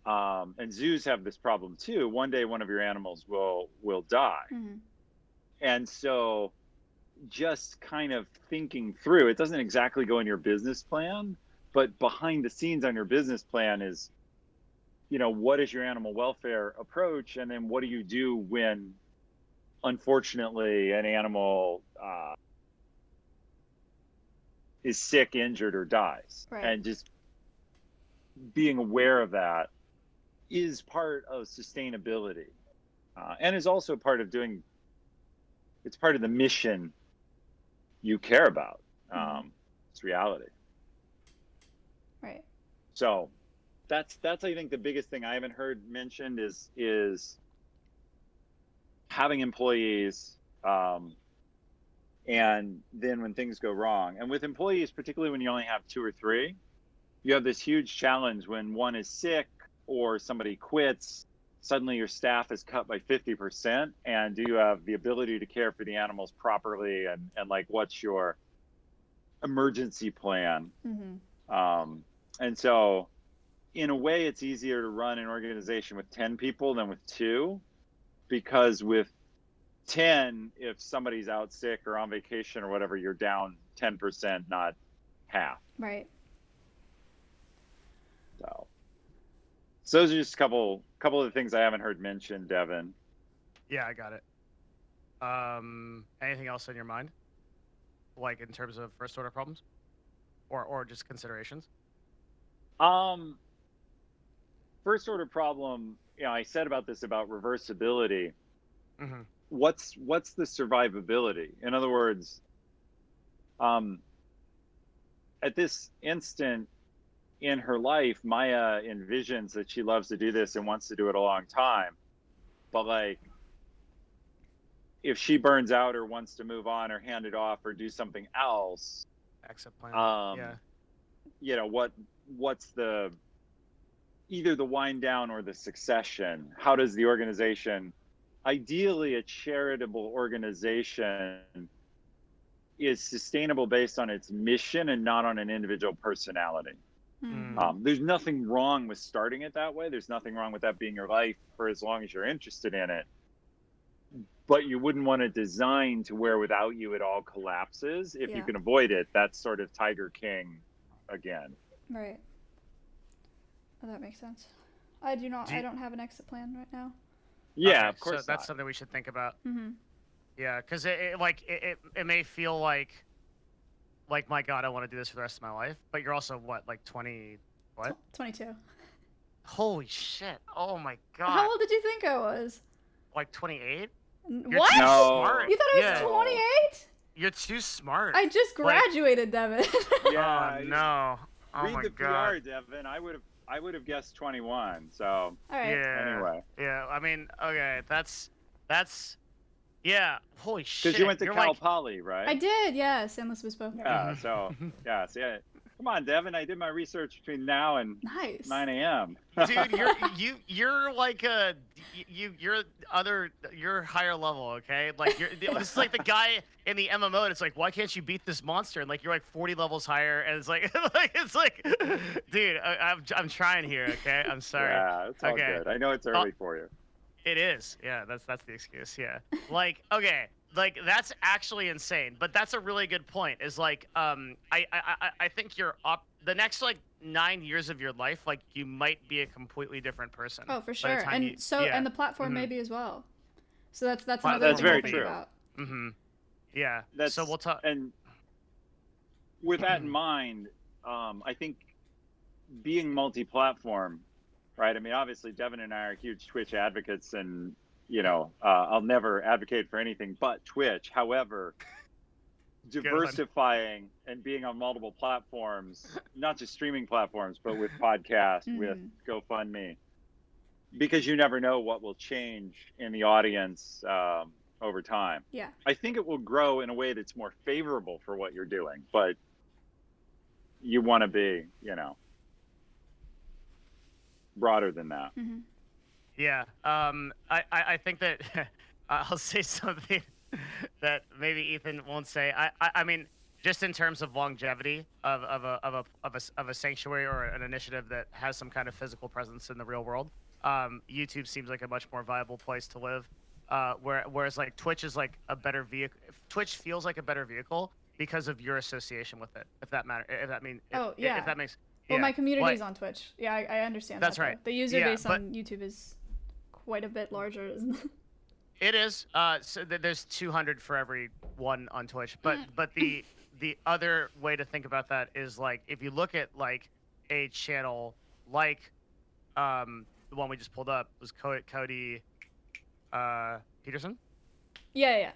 and zoos have this problem too. One day, one of your animals will die. Mm-hmm. And so just kind of thinking through, it doesn't exactly go in your business plan, but behind the scenes on your business plan is, you know, what is your animal welfare approach? And then what do you do when, unfortunately, an animal is sick, injured, or dies? Right. And just being aware of that is part of sustainability, and is also part of it's part of the mission you care about. It's reality. Right. So that's I think the biggest thing I haven't heard mentioned is having employees, and then when things go wrong, and with employees, particularly when you only have 2 or 3, you have this huge challenge when one is sick or somebody quits. Suddenly your staff is cut by 50%, and do you have the ability to care for the animals properly, and like what's your emergency plan? Mm-hmm. And so in a way it's easier to run an organization with 10 people than with 2, because with 10, if somebody's out sick or on vacation or whatever, you're down 10%, not half. Right. So those are just a couple of the things I haven't heard mentioned, Devin. Yeah, I got it. Anything else on your mind? Like in terms of first order problems? Or just considerations? First order problem, you know, I said about reversibility. Mm-hmm. What's the survivability? In other words, at this instant in her life, Maya envisions that she loves to do this and wants to do it a long time. But like, if she burns out or wants to move on or hand it off or do something else, Exit plan. yeah, you know, what's the either the wind down or the succession? How does the organization, ideally a charitable organization, is sustainable based on its mission and not on an individual personality? Mm-hmm. There's nothing wrong with starting it that way. There's nothing wrong with that being your life for as long as you're interested in it. But you wouldn't want to design to where without you it all collapses. If you can avoid it, that's sort of Tiger King again. Right. Oh, that makes sense. I don't have an exit plan right now. Yeah, okay, of course. So that's something we should think about. Mm-hmm. Yeah, because it may feel like my God, I want to do this for the rest of my life. But you're also what, like 20? What? 22. Holy shit! Oh my God. How old did you think I was? Like 28? What? Too smart. You thought I was 28? You're too smart. I just graduated, Devin. Yeah. Oh no. Oh Read my the God. PR, Devin. I would have guessed 21. So. All right. Yeah. Anyway. Yeah. I mean, okay. That's. Yeah. Holy shit. Because you went to You're Cal like, Poly, right? I did, yeah, San Luis Obispo. Yeah. So yeah. Come on, Devin. I did my research between now and Nice. 9 a.m. dude, you're like you're higher level, okay? Like it's like the guy in the MMO. And it's like, why can't you beat this monster? And like you're like 40 levels higher, and it's like dude, I'm trying here, okay? I'm sorry. Yeah, it's all Okay. good. I know it's early for you. It is. Yeah, that's the excuse. Yeah. Like, okay, like that's actually insane. But that's a really good point. Is like, I think you're up the next like 9 years of your life. Like, you might be a completely different person. Oh, for by sure. the time And you- and the platform maybe as well. So that's another That's thing very to think true. about. Mm-hmm. Yeah. That's, so we'll talk. And with that in mind, I think being multi-platform right? I mean, obviously, Devin and I are huge Twitch advocates, and I'll never advocate for anything but Twitch. However, diversifying and being on multiple platforms, not just streaming platforms, but with podcasts, with GoFundMe, because you never know what will change in the audience over time. Yeah. I think it will grow in a way that's more favorable for what you're doing, but you want to be, broader than that. Yeah. I think that I'll say something that maybe Ethan won't say. I mean, just in terms of longevity of a sanctuary or an initiative that has some kind of physical presence in the real world, YouTube seems like a much more viable place to live. Whereas like Twitch is like a better vehicle. Twitch feels like a better vehicle because of your association with it. If that matters. If that means. If that makes. Well, Yeah. my community's on Twitch. Yeah, I understand That's that. right. The user base on YouTube is quite a bit larger, isn't it? It is. So there's 200 for every one on Twitch. But the other way to think about that is like if you look at like a channel like the one we just pulled up was Cody Peterson. Yeah.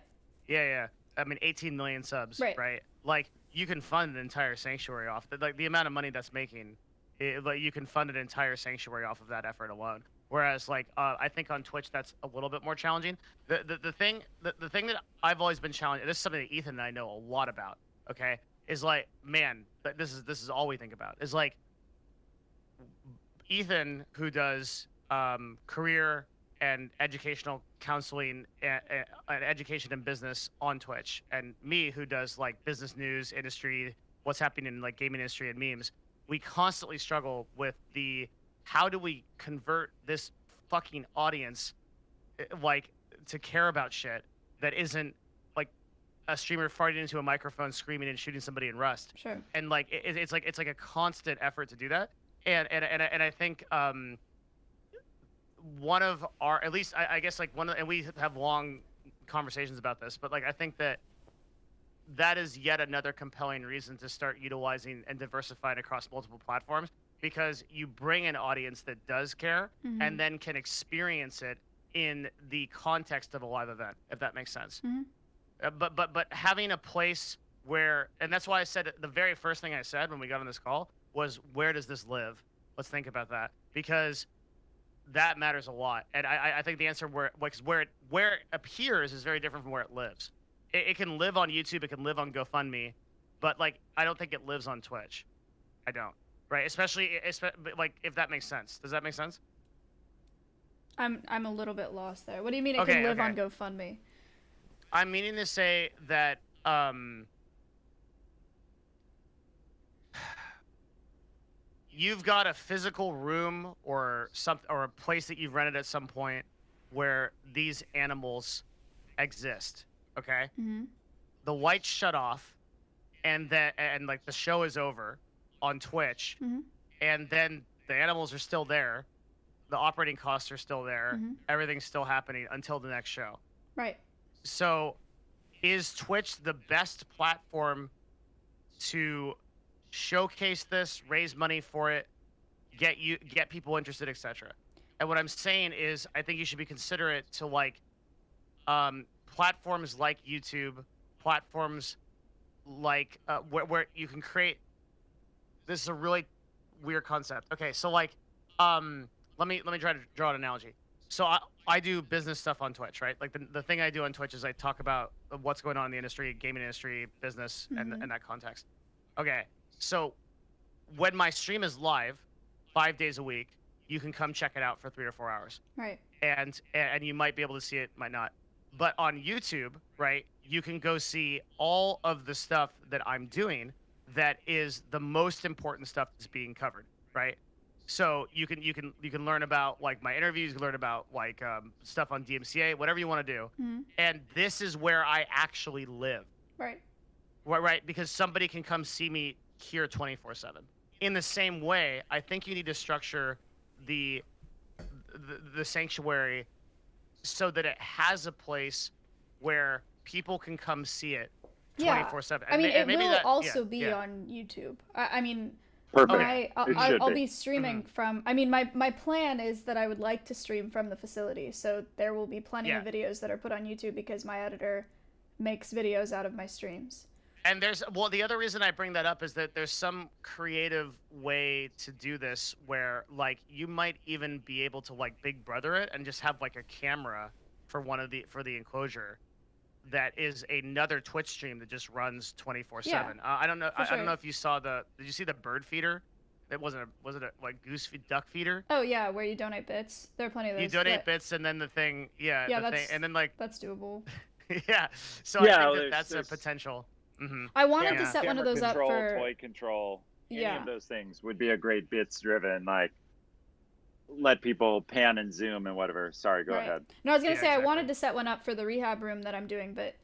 I mean 18 million subs. Right. Like you can fund an entire sanctuary off like the amount of money that's making. Like you can fund an entire sanctuary off of that effort alone. Whereas, like, I think on Twitch that's a little bit more challenging. The thing that I've always been challenged. This is something that Ethan and I know a lot about. Okay, is like, man, this is all we think about. Is like, Ethan who does career and educational counseling and education and business on Twitch, and me who does like business news, industry, what's happening in like gaming industry and memes. We constantly struggle with how do we convert this fucking audience like to care about shit that isn't like a streamer farting into a microphone screaming and shooting somebody in Rust. Sure. And like it's like a constant effort to do that. And I think one of our, at least I guess like and we have long conversations about this, but like I think that is yet another compelling reason to start utilizing and diversifying across multiple platforms, because you bring an audience that does care and then can experience it in the context of a live event, if that makes sense. But having a place where, and that's why I said the very first thing I said when we got on this call was, where does this live? Let's think about that, because that matters a lot. And I think the answer where it appears is very different from where it lives. It can live on YouTube, it can live on GoFundMe, but like I don't think it lives on Twitch. I don't. Right? Especially like if that makes sense. Does that make sense? I'm a little bit lost there. What do you mean it can live on GoFundMe? I'm meaning to say that you've got a physical room or a place that you've rented at some point where these animals exist. Okay? The lights shut off, and like the show is over on Twitch, and then the animals are still there, the operating costs are still there, everything's still happening until the next show. Right. So, is Twitch the best platform to showcase this, raise money for it, get people interested, etc.? And what I'm saying is, I think you should be considerate to like platforms like YouTube, platforms like where you can create. This is a really weird concept. Okay, so like, let me try to draw an analogy. So I do business stuff on Twitch, right? Like the thing I do on Twitch is I talk about what's going on in the industry, gaming industry, business, and that context. Okay, so when my stream is live, 5 days a week, you can come check it out for 3 or 4 hours. Right. And you might be able to see it, might not. But on YouTube, right, you can go see all of the stuff that I'm doing that is the most important stuff that's being covered, right? So you can learn about like my interviews, you can learn about like stuff on DMCA, whatever you want to do. And this is where I actually live. Right. Right, because somebody can come see me here 24/7. In the same way, I think you need to structure the sanctuary so that it has a place where people can come see it 24/7. I mean, it will also be on YouTube. I mean, Perfect. I'll be streaming from. I mean, my plan is that I would like to stream from the facility, so there will be plenty of videos that are put on YouTube because my editor makes videos out of my streams. And the other reason I bring that up is that there's some creative way to do this where, like, you might even be able to, like, Big Brother it and just have, like, a camera for for the enclosure that is another Twitch stream that just runs 24/7. Yeah, I don't know. I sure. don't know if you saw did you see the bird feeder? It was it a like duck feeder? Oh yeah, where you donate bits. There are plenty of those. You donate bits and then the thing, and then like that's doable. yeah. So I think that's a potential. Mm-hmm. I wanted to set one of those up for toy control. Any of those things would be a great bits driven, like let people pan and zoom and whatever. Sorry, go ahead. No, I was gonna say exactly. I wanted to set one up for the rehab room that I'm doing, but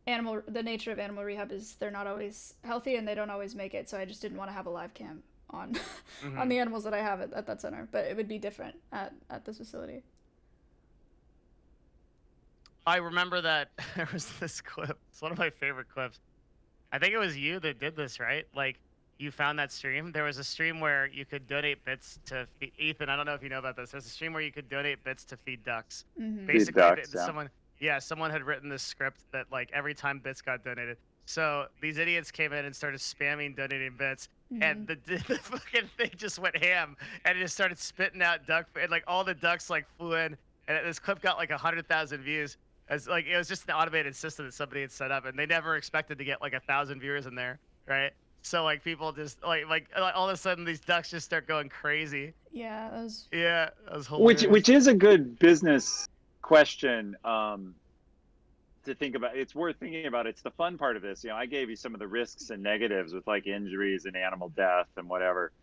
the nature of animal rehab is they're not always healthy and they don't always make it, so I just didn't want to have a live cam on on the animals that I have at that center. But it would be different at this facility. I remember that there was this clip. It's one of my favorite clips. I think it was you that did this, right? Like, you found that stream. There was a stream where you could donate bits to feed, Ethan. I don't know if you know about this. There's a stream where you could donate bits to feed ducks. Basically, someone had written this script that, like, every time bits got donated. So these idiots came in and started spamming donating bits, and the fucking thing just went ham, and it just started spitting out duck, and like all the ducks like flew in, and this clip got like 100,000 views. As like it was just an automated system that somebody had set up, and they never expected to get like 1,000 viewers in there, right? So like people just like all of a sudden these ducks just start going crazy. Yeah, that was hilarious. Which is a good business question to think about. It's worth thinking about. It's the fun part of this. You know, I gave you some of the risks and negatives with like injuries and animal death and whatever.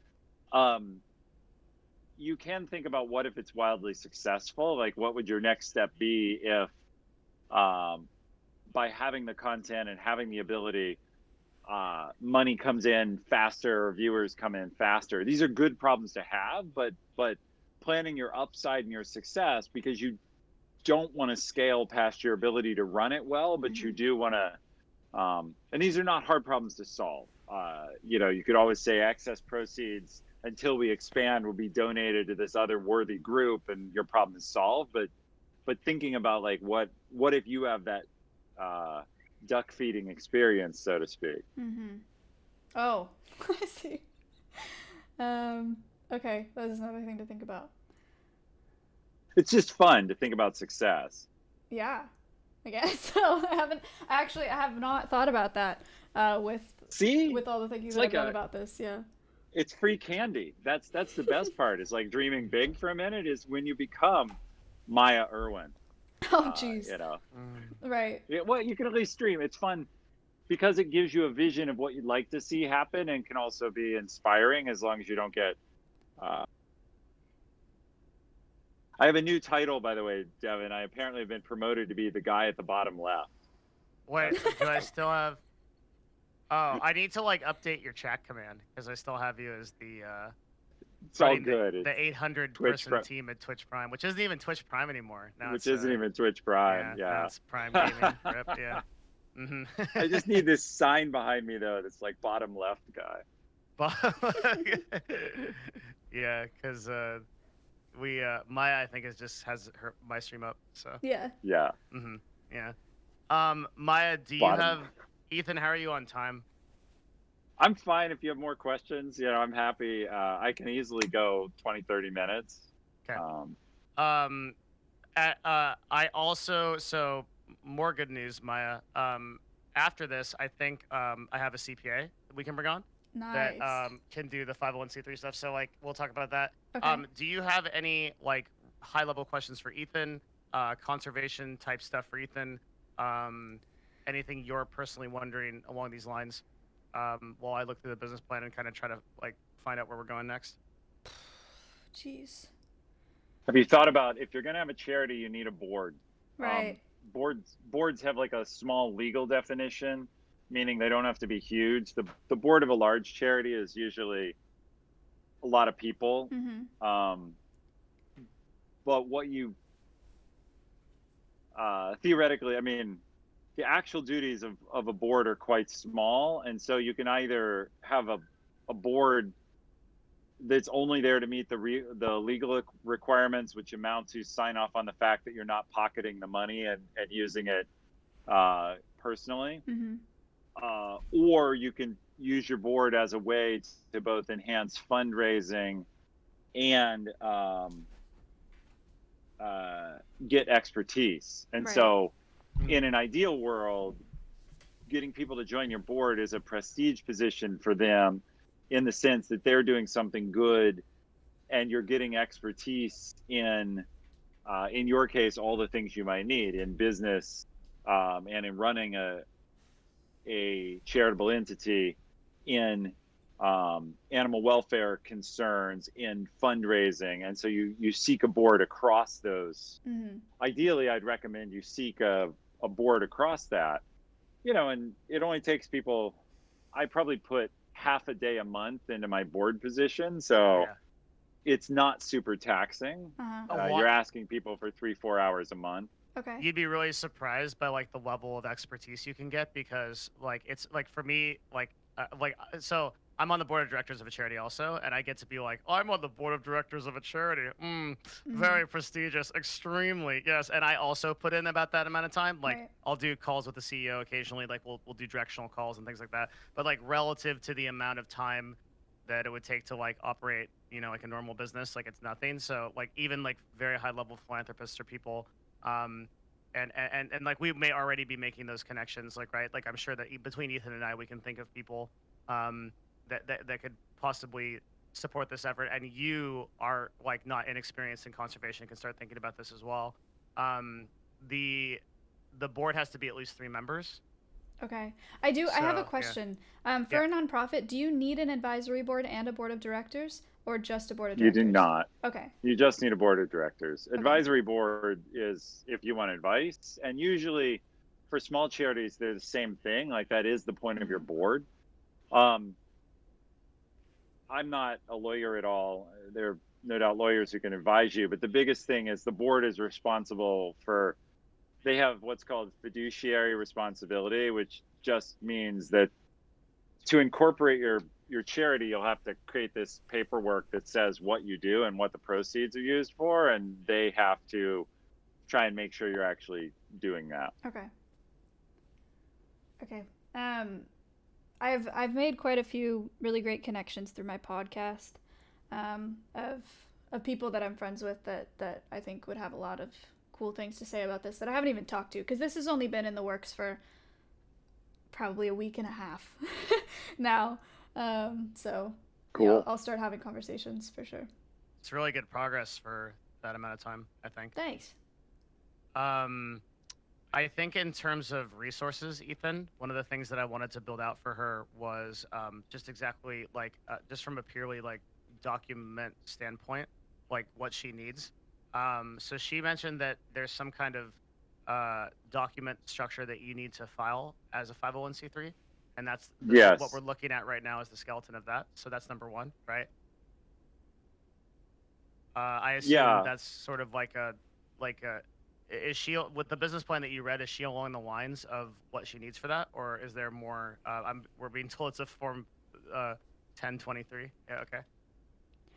You can think about what if it's wildly successful. Like, what would your next step be if by having the content and having the ability, money comes in faster or viewers come in faster. These are good problems to have, but planning your upside and your success, because you don't want to scale past your ability to run it well, but you do want to, and these are not hard problems to solve. You know, you could always say excess proceeds until we expand will be donated to this other worthy group and your problem is solved. But thinking about like what if you have that duck feeding experience, so to speak. Oh, I see. Okay, that is another thing to think about. It's just fun to think about success. Yeah, I guess so. I have not thought about that with all the thinking that I've done about this. Yeah. It's free candy. That's the best part. Is like dreaming big for a minute is when you become Maya Irwin. Oh, jeez. You know. Right. Yeah, well, you can at least stream. It's fun because it gives you a vision of what you'd like to see happen, and can also be inspiring as long as you don't get. I have a new title, by the way, Devin. I apparently have been promoted to be the guy at the bottom left. Wait, do I still have? Oh, I need to like update your chat command because I still have you as the. It's all good. The 800 person team at Twitch Prime, which isn't even Twitch Prime anymore. Now which isn't even Twitch Prime. Yeah. It's Prime Gaming. Rip, yeah. I just need this sign behind me though. That's like bottom left guy. Yeah, because Maya I think has my stream up. So. Yeah. Yeah. Yeah. Maya, do you have Ethan? How are you on time? I'm fine. If you have more questions, you know, I'm happy. I can easily go 20, 30 minutes. Okay. I also, so more good news, Maya. After this, I think I have a CPA that we can bring on. Nice. That can do the 501c3 stuff. So like, we'll talk about that. Okay. Do you have any like high level questions for Ethan? Conservation type stuff for Ethan? Anything you're personally wondering along these lines? While I look through the business plan and kind of try to like find out where we're going next. Jeez. Have you thought about if you're going to have a charity, you need a board? Right. Boards have like a small legal definition, meaning they don't have to be huge. The board of a large charity is usually a lot of people. But what you theoretically, I mean, the actual duties of a board are quite small, and so you can either have a board that's only there to meet the legal requirements, which amount to sign off on the fact that you're not pocketing the money and using it personally. Or you can use your board as a way to both enhance fundraising and get expertise. And Right. so in an ideal world, getting people to join your board is a prestige position for them, in the sense that they're doing something good and you're getting expertise in your case, all the things you might need in business and in running a charitable entity, in animal welfare concerns, in fundraising. And so you seek a board across those. Ideally, I'd recommend you seek a board across that, and it only takes people, I probably put half a day a month into my board position. So it's not super taxing. You're asking people for 3-4 hours a month. Okay. You'd be really surprised by like the level of expertise you can get, because like it's like for me so I'm on the board of directors of a charity also, and I get to be like, oh, I'm on the board of directors of a charity. Very prestigious, extremely, yes. And I also put in about that amount of time. Like I'll do calls with the CEO occasionally, like we'll do directional calls and things like that. But like relative to the amount of time that it would take to like operate, like a normal business, like it's nothing. So like even like very high level philanthropists or people, and like we may already be making those connections, like right, like I'm sure that between Ethan and I, we can think of people that could possibly support this effort. And you are like not inexperienced in conservation, can start thinking about this as well. The board has to be at least 3 members. Okay. I have a question. For a nonprofit, do you need an advisory board and a board of directors, or just a board of directors? You do not. Okay. You just need a board of directors. Advisory board is if you want advice, and usually for small charities, they're the same thing. Like that is the point of your board. I'm not a lawyer at all. There are no doubt lawyers who can advise you, but the biggest thing is the board is responsible for, they have what's called fiduciary responsibility, which just means that to incorporate your charity, you'll have to create this paperwork that says what you do and what the proceeds are used for, and they have to try and make sure you're actually doing that. Okay. I've made quite a few really great connections through my podcast, of people that I'm friends with that I think would have a lot of cool things to say about this that I haven't even talked to, because this has only been in the works for probably a week and a half now. So cool. Yeah, I'll start having conversations for sure. It's really good progress for that amount of time, I think. Thanks. I think in terms of resources, Ethan, one of the things that I wanted to build out for her was just exactly like just from a purely like document standpoint, like what she needs. So she mentioned that there's some kind of document structure that you need to file as a 501c3, and that's what we're looking at right now is the skeleton of that. So that's number 1, right? I assume that's sort of like a is she, with the business plan that you read, is she along the lines of what she needs for that, or is there more? We're being told it's a form 1023. Yeah, okay.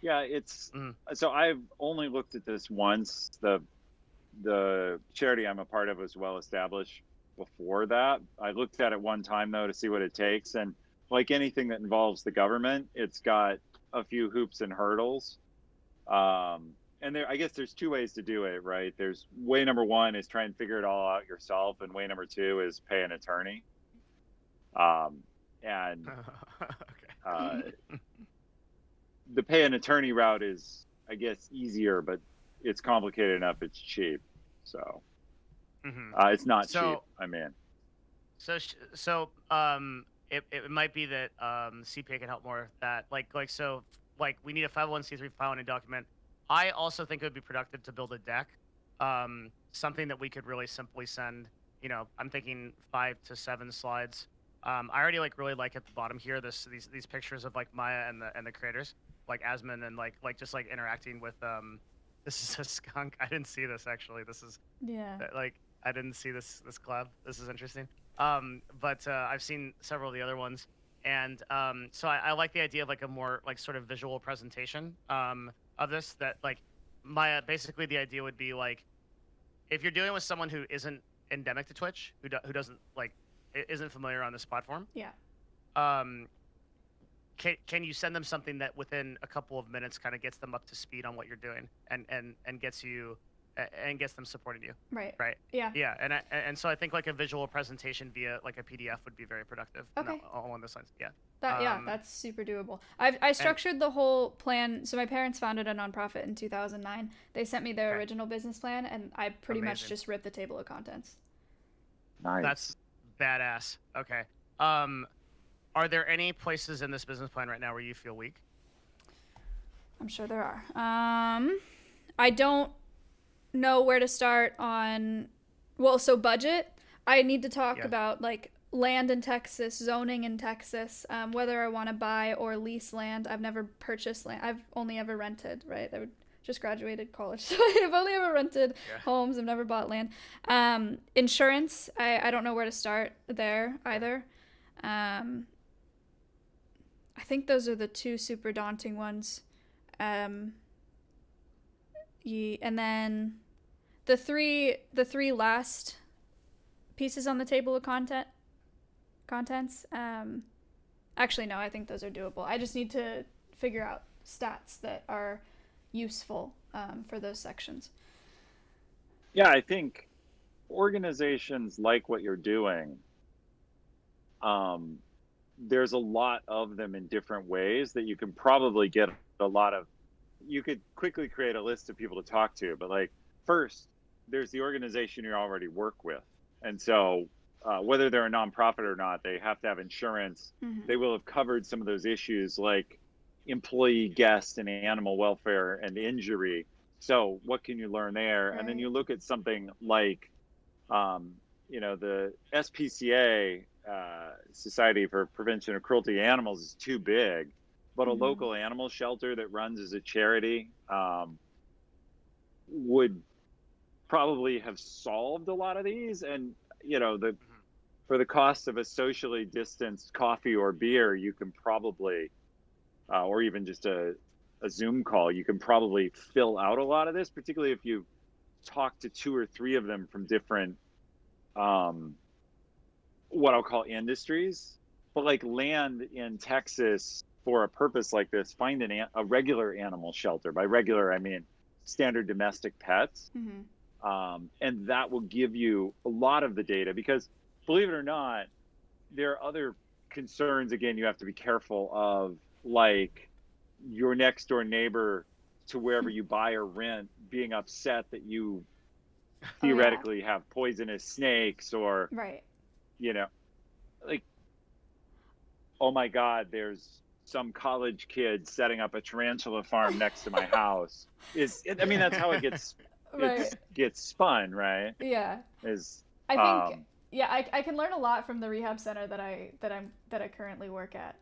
Yeah, it's so I've only looked at this once. The charity I'm a part of was well established before that. I looked at it one time though to see what it takes, and like anything that involves the government, it's got a few hoops and hurdles. And I guess there's 2 ways to do it, right? There's way number 1 is try and figure it all out yourself, and way number 2 is pay an attorney. And the pay an attorney route is, I guess, easier, but it's complicated enough. It's cheap, so it's not cheap. I mean, it might be that CPA can help more with that. Like we need a 501c3 filing document. I also think it would be productive to build a deck, something that we could really simply send. I'm thinking 5 to 7 slides. I already really like at the bottom here these pictures of like Maya and the creators, like Asmund, and like just like interacting with this is a skunk. I didn't see this actually. This is I didn't see this collab. This is interesting. But I've seen several of the other ones. And so I like the idea of like a more like sort of visual presentation of this. That like basically the idea would be like if you're dealing with someone who isn't endemic to Twitch, who doesn't like isn't familiar on this platform. Yeah. Can you send them something that within a couple of minutes kind of gets them up to speed on what you're doing and gets you and gets them supporting you? Right. Right. Yeah. Yeah. And so I think like a visual presentation via like a PDF would be very productive. Okay. Along those lines. Yeah. That's super doable. I structured the whole plan. So my parents founded a nonprofit in 2009. They sent me their original business plan, and I pretty much just ripped the table of contents. Nice. That's badass. Okay. Are there any places in this business plan right now where you feel weak? I'm sure there are. I don't know where to start on. Well, so budget. I need to talk about like land in Texas, zoning in Texas, whether I want to buy or lease land. I've never purchased land. I've only ever rented. Right. I just graduated college, so I've only ever rented homes. I've never bought land. Insurance. I don't know where to start there either. I think those are the two super daunting ones. And then the three last pieces on the table of contents. Actually, no, I think those are doable. I just need to figure out stats that are useful for those sections. Yeah, I think organizations like what you're doing. There's a lot of them in different ways that you can probably get a lot of. You could quickly create a list of people to talk to, but like first, there's the organization you already work with, and so whether they're a nonprofit or not, they have to have insurance. Mm-hmm. They will have covered some of those issues like employee, guest, and animal welfare and injury. So what can you learn there? Right. And then you look at something like, the SPCA. Society for Prevention of Cruelty to Animals is too big, but a local animal shelter that runs as a charity would probably have solved a lot of these. And for the cost of a socially distanced coffee or beer, you can probably or even just a Zoom call, you can probably fill out a lot of this, particularly if you talk to 2 or 3 of them from different what I'll call industries. But like land in Texas for a purpose like this, find a regular animal shelter. By regular, I mean standard domestic pets. Mm-hmm. And that will give you a lot of the data, because believe it or not, there are other concerns, again, you have to be careful of, like your next door neighbor to wherever you buy or rent being upset that you theoretically have poisonous snakes, or right. Like, oh my God, there's some college kid setting up a tarantula farm next to my house. I mean, that's how it gets Right. gets spun, right? Yeah. I think I can learn a lot from the rehab center that I currently work at.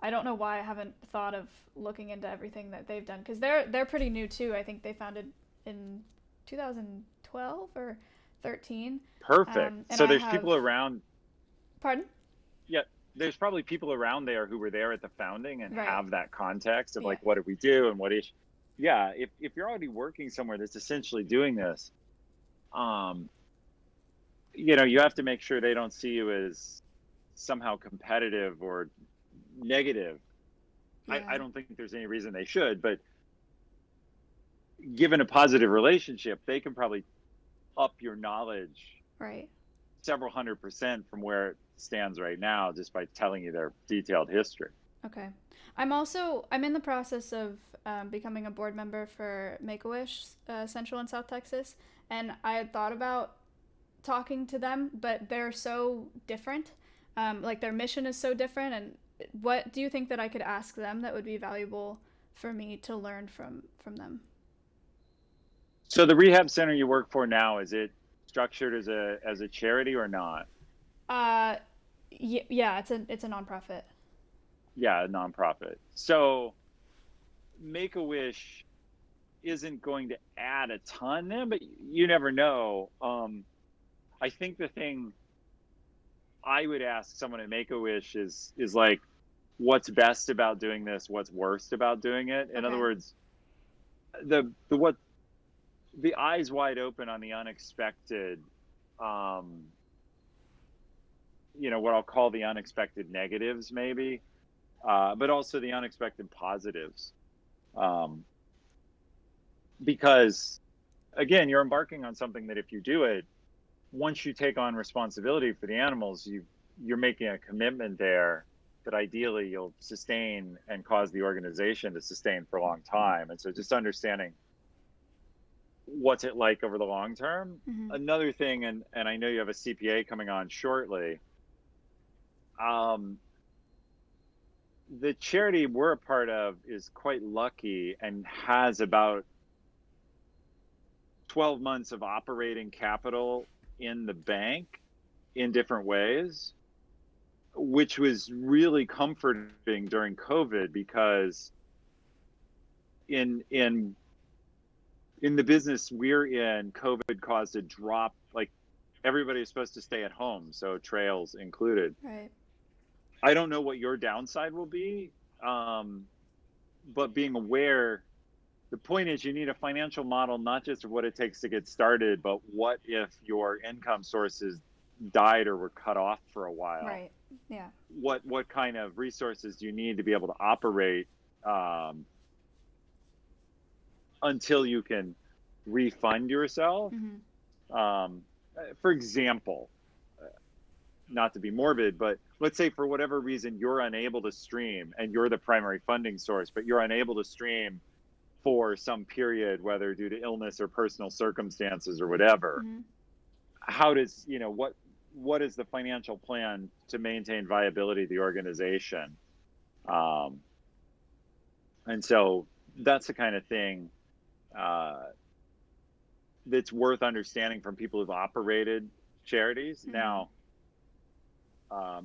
I don't know why I haven't thought of looking into everything that they've done, because they're pretty new too. I think they founded in 2012 or 13. Perfect. So there's people around. Pardon? Yeah, there's probably people around there who were there at the founding and Right. have that context of like, what did we do and what is. Yeah, if you're already working somewhere that's essentially doing this, you have to make sure they don't see you as somehow competitive or negative. Yeah. I don't think there's any reason they should, but given a positive relationship, they can probably up your knowledge Right. several 100% from where it stands right now, just by telling you their detailed history. Okay. I'm in the process of becoming a board member for Make-A-Wish Central and South Texas, and I had thought about talking to them, but they're so different. Like their mission is so different. And what do you think that I could ask them that would be valuable for me to learn from them? So the rehab center you work for now, is it structured as a charity or not? Yeah, it's a nonprofit. Yeah, a nonprofit. So Make-A-Wish isn't going to add a ton then, but you never know. I think the thing I would ask someone at Make-A-Wish is like, what's best about doing this? What's worst about doing it? In other words, the eyes wide open on the unexpected, what I'll call the unexpected negatives, maybe, but also the unexpected positives. Because, again, you're embarking on something that if you do it, once you take on responsibility for the animals, you're making a commitment there that ideally you'll sustain and cause the organization to sustain for a long time. And so just understanding what's it like over the long term. Mm-hmm. Another thing, and I know you have a CPA coming on shortly, the charity we're a part of is quite lucky and has about 12 months of operating capital in the bank in different ways, which was really comforting during COVID, because in the business we're in, COVID caused a drop. Like, everybody is supposed to stay at home, so trails included. Right. I don't know what your downside will be, but being aware, the point is you need a financial model, not just of what it takes to get started, but what if your income sources died or were cut off for a while? Right. Yeah. What kind of resources do you need to be able to operate until you can refund yourself? Mm-hmm. For example, not to be morbid, but let's say for whatever reason you're unable to stream and you're the primary funding source, but you're unable to stream for some period, whether due to illness or personal circumstances or whatever. Mm-hmm. How does, what is the financial plan to maintain viability of the organization? And so that's the kind of thing that's worth understanding from people who've operated charities. Mm-hmm. Now,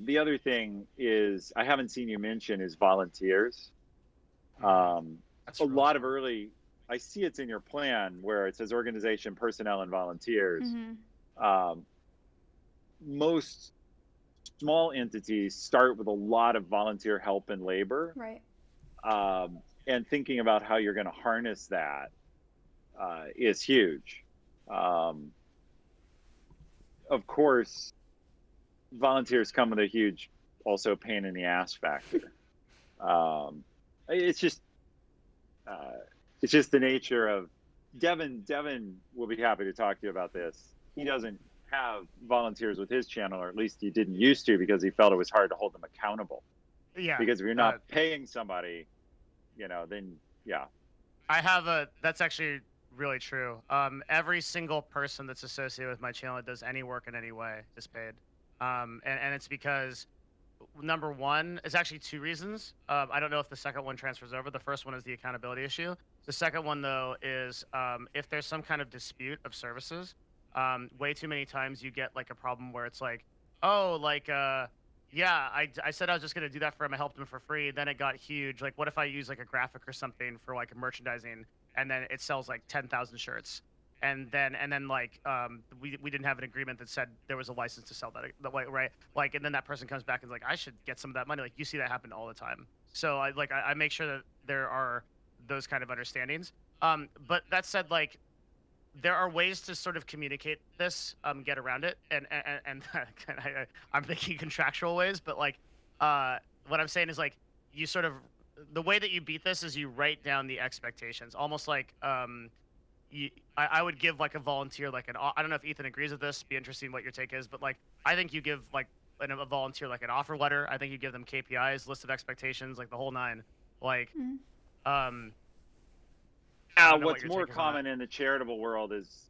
the other thing is, I haven't seen you mention, is volunteers. That's a lot of early, I see it's in your plan where it says organization, personnel, and volunteers. Mm-hmm. Most small entities start with a lot of volunteer help and labor. Right. And thinking about how you're going to harness that is huge. Of course, volunteers come with a huge, also, pain in the ass factor. It's just the nature of Devin will be happy to talk to you about this. He doesn't have volunteers with his channel, or at least he didn't used to, because he felt it was hard to hold them accountable. Yeah. Because if you're not paying somebody, then yeah. That's actually really true. Every single person that's associated with my channel that does any work in any way is paid. And it's because, number one, it's actually two reasons. I don't know if the second one transfers over. The first one is the accountability issue. The second one, though, is if there's some kind of dispute of services, way too many times you get like a problem where it's like, oh, like, yeah, I said I was just going to do that for him. I helped him for free. Then it got huge. Like, what if I use like a graphic or something for like merchandising, and then it sells like 10,000 shirts? And then like we didn't have an agreement that said there was a license to sell that way, right? Like, and then that person comes back and is like, I should get some of that money. Like, you see that happen all the time. So I make sure that there are those kind of understandings. But that said, like, there are ways to sort of communicate this, get around it, and I'm thinking contractual ways, but like what I'm saying is, like, you sort of, the way that you beat this is you write down the expectations, almost like I would give like a volunteer like I don't know if Ethan agrees with this. Be interesting what your take is, but like I think you give like a volunteer like an offer letter. I think you give them KPIs, list of expectations, like the whole nine. Like, what's more common in the charitable world is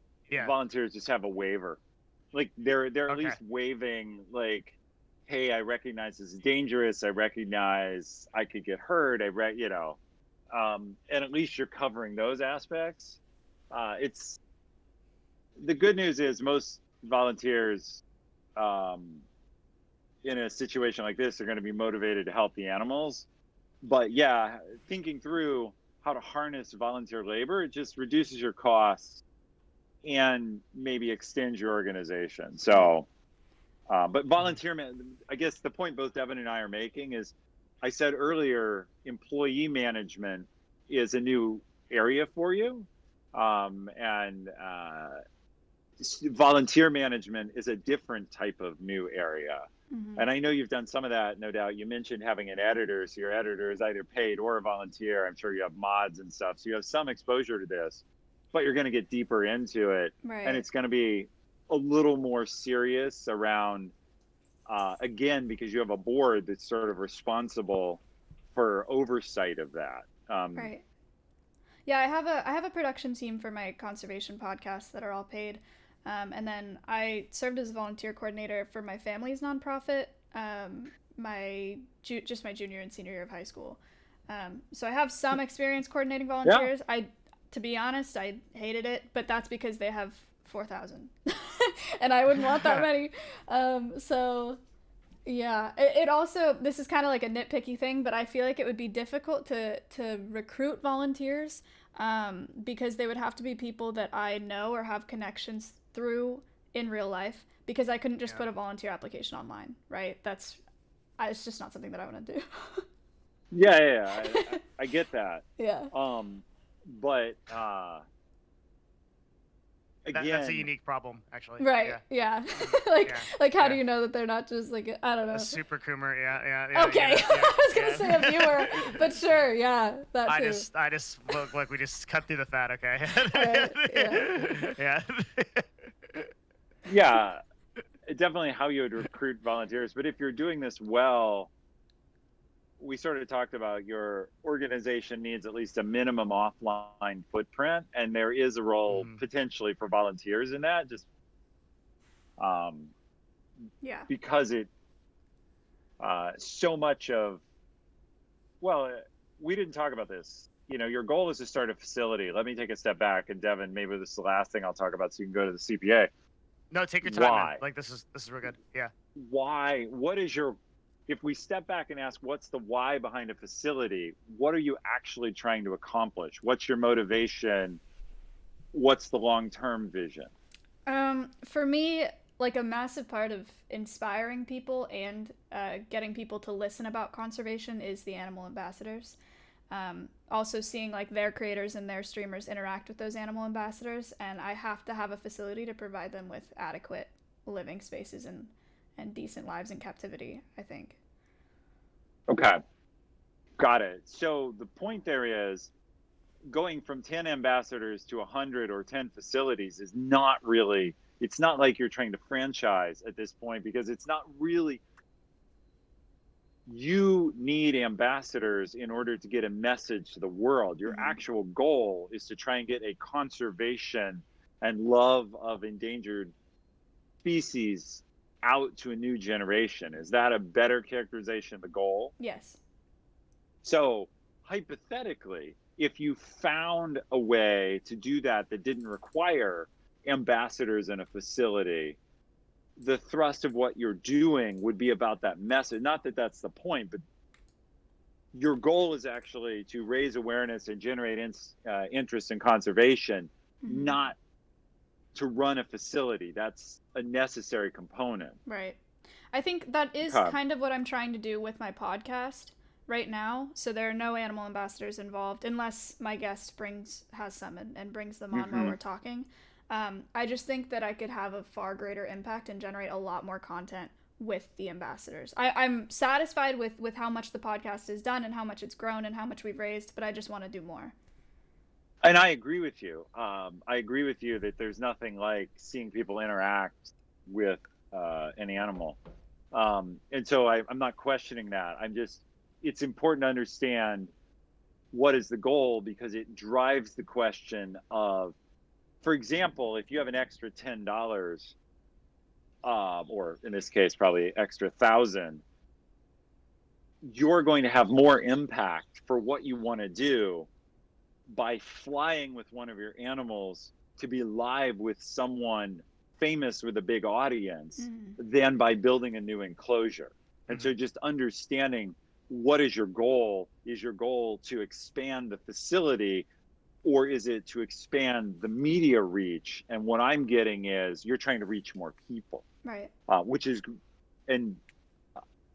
volunteers just have a waiver. Like they're at least waiving, like, hey, I recognize this is dangerous. I recognize I could get hurt. And at least you're covering those aspects. It's the good news is most volunteers in a situation like this are going to be motivated to help the animals. But yeah, thinking through how to harness volunteer labor, it just reduces your costs and maybe extends your organization. So But volunteer, I guess the point both Devin and I are making is, I said earlier, employee management is a new area for you. And volunteer management is a different type of new area. And I know you've done some of that, no doubt. You mentioned having an editor, so your editor is either paid or a volunteer. I'm sure you have mods and stuff, so you have some exposure to this, but you're going to get deeper into it. Right. And it's going to be a little more serious around, again, because you have a board that's sort of responsible for oversight of that. Right. Yeah, I have a production team for my conservation podcasts that are all paid. And then I served as a volunteer coordinator for my family's nonprofit, just my junior and senior year of high school. So I have some experience coordinating volunteers. Yeah. To be honest, I hated it, but that's because they have 4,000 and I wouldn't want that many. So yeah, it also, this is kind of like a nitpicky thing, but I feel like it would be difficult to recruit volunteers, because they would have to be people that I know or have connections through in real life, because I couldn't just put a volunteer application online, right? It's just not something that I want to do. Yeah. I get that. Yeah. But again, that's a unique problem, actually. Right. Yeah. Like how do you know that they're not just like, I don't know, a super coomer? Yeah. Okay. I was gonna say a viewer, but sure. Yeah. That too. I just look like we just cut through the fat. Okay. Right, yeah. Yeah, definitely how you would recruit volunteers. But if you're doing this well, we sort of talked about your organization needs at least a minimum offline footprint, and there is a role potentially for volunteers in that, just because it so much of, well, we didn't talk about this. You know, your goal is to start a facility. Let me take a step back, and Devin, maybe this is the last thing I'll talk about, so you can go to the CPA. No, take your time. Why? Man. Like this is real good. Yeah. Why? What is your? If we step back and ask, what's the why behind a facility? What are you actually trying to accomplish? What's your motivation? What's the long-term vision? For me, like a massive part of inspiring people and getting people to listen about conservation is the animal ambassadors. Also seeing like their creators and their streamers interact with those animal ambassadors, and I have to have a facility to provide them with adequate living spaces and decent lives in captivity, I think. Okay. Got it. So the point there is, going from 10 ambassadors to 100 or 10 facilities is not really, it's not like you're trying to franchise at this point, because it's not really, you need ambassadors in order to get a message to the world. Your actual goal is to try and get a conservation and love of endangered species out to a new generation. Is that a better characterization of the goal? Yes. So hypothetically, if you found a way to do that didn't require ambassadors in a facility, the thrust of what you're doing would be about that message. Not that that's the point, but your goal is actually to raise awareness and generate interest in conservation, not to run a facility. That's a necessary component. Right. I think that is kind of what I'm trying to do with my podcast right now. So there are no animal ambassadors involved, unless my guest has some and brings them on while we're talking. I just think that I could have a far greater impact and generate a lot more content with the ambassadors. I'm satisfied with how much the podcast is done and how much it's grown and how much we've raised, but I just want to do more. And I agree with you. I agree with you that there's nothing like seeing people interact with an animal. And so I'm not questioning that. It's important to understand what is the goal, because it drives the question of, for example, if you have an extra $10, or in this case, probably extra 1,000, you're going to have more impact for what you want to do by flying with one of your animals to be live with someone famous with a big audience than by building a new enclosure. And so just understanding what is your goal to expand the facility or is it to expand the media reach? And what I'm getting is you're trying to reach more people, Right. which is, and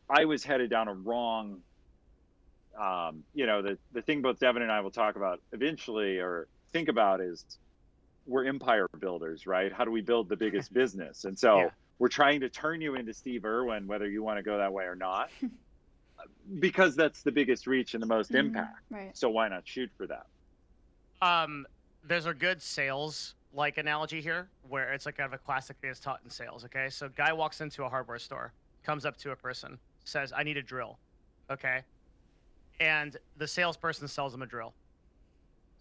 I was headed down a wrong, the thing both Devin and I will talk about eventually or think about is we're empire builders, right? How do we build the biggest business? And so Yeah. we're trying to turn you into Steve Irwin, whether you want to go that way or not, because that's the biggest reach and the most impact. Right. So why not shoot for that? There's a good sales like analogy here where it's like kind of a classic thing that's taught in sales. Okay, so guy walks into a hardware store, comes up to a person, says, "I need a drill." Okay, and the salesperson sells him a drill.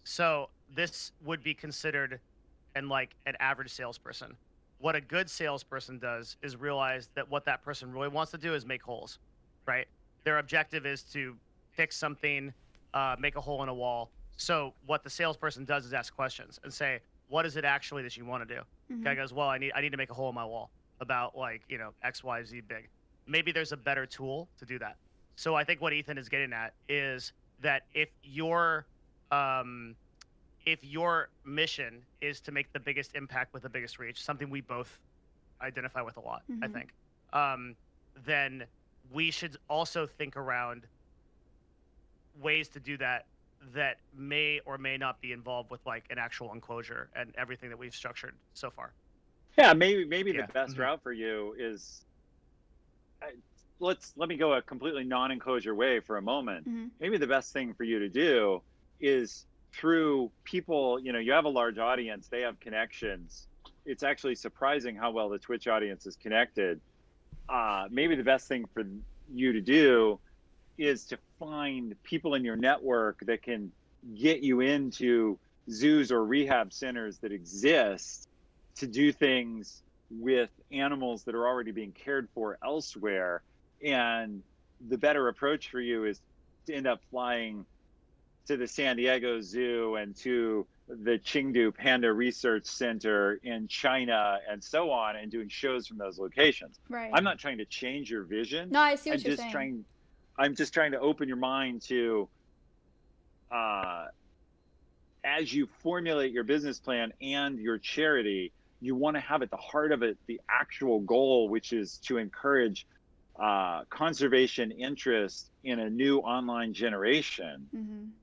So this would be considered and like an average salesperson. What a good salesperson does is realize that what that person really wants to do is make holes, right? Their objective is to fix something, make a hole in a wall. So what the salesperson does is ask questions and say, what is it actually that you want to do? Guy goes, well, I need to make a hole in my wall about like, X, Y, Z big. Maybe there's a better tool to do that. So I think what Ethan is getting at is that if your mission is to make the biggest impact with the biggest reach, something we both identify with a lot, I think, then we should also think around ways to do that may or may not be involved with like an actual enclosure and everything that we've structured so far. Yeah, maybe the best route for you is let me go a completely non-enclosure way for a moment. Maybe the best thing for you to do is through people, you have a large audience, they have connections. It's actually surprising how well the Twitch audience is connected. Maybe the best thing for you to do is to find people in your network that can get you into zoos or rehab centers that exist to do things with animals that are already being cared for elsewhere. And the better approach for you is to end up flying to the San Diego Zoo and to the Chengdu Panda Research Center in China and so on, and doing shows from those locations. Right. I'm not trying to change your vision. No, I see what you're saying. I'm just trying to open your mind to, as you formulate your business plan and your charity, you want to have at the heart of it the actual goal, which is to encourage conservation interest in a new online generation,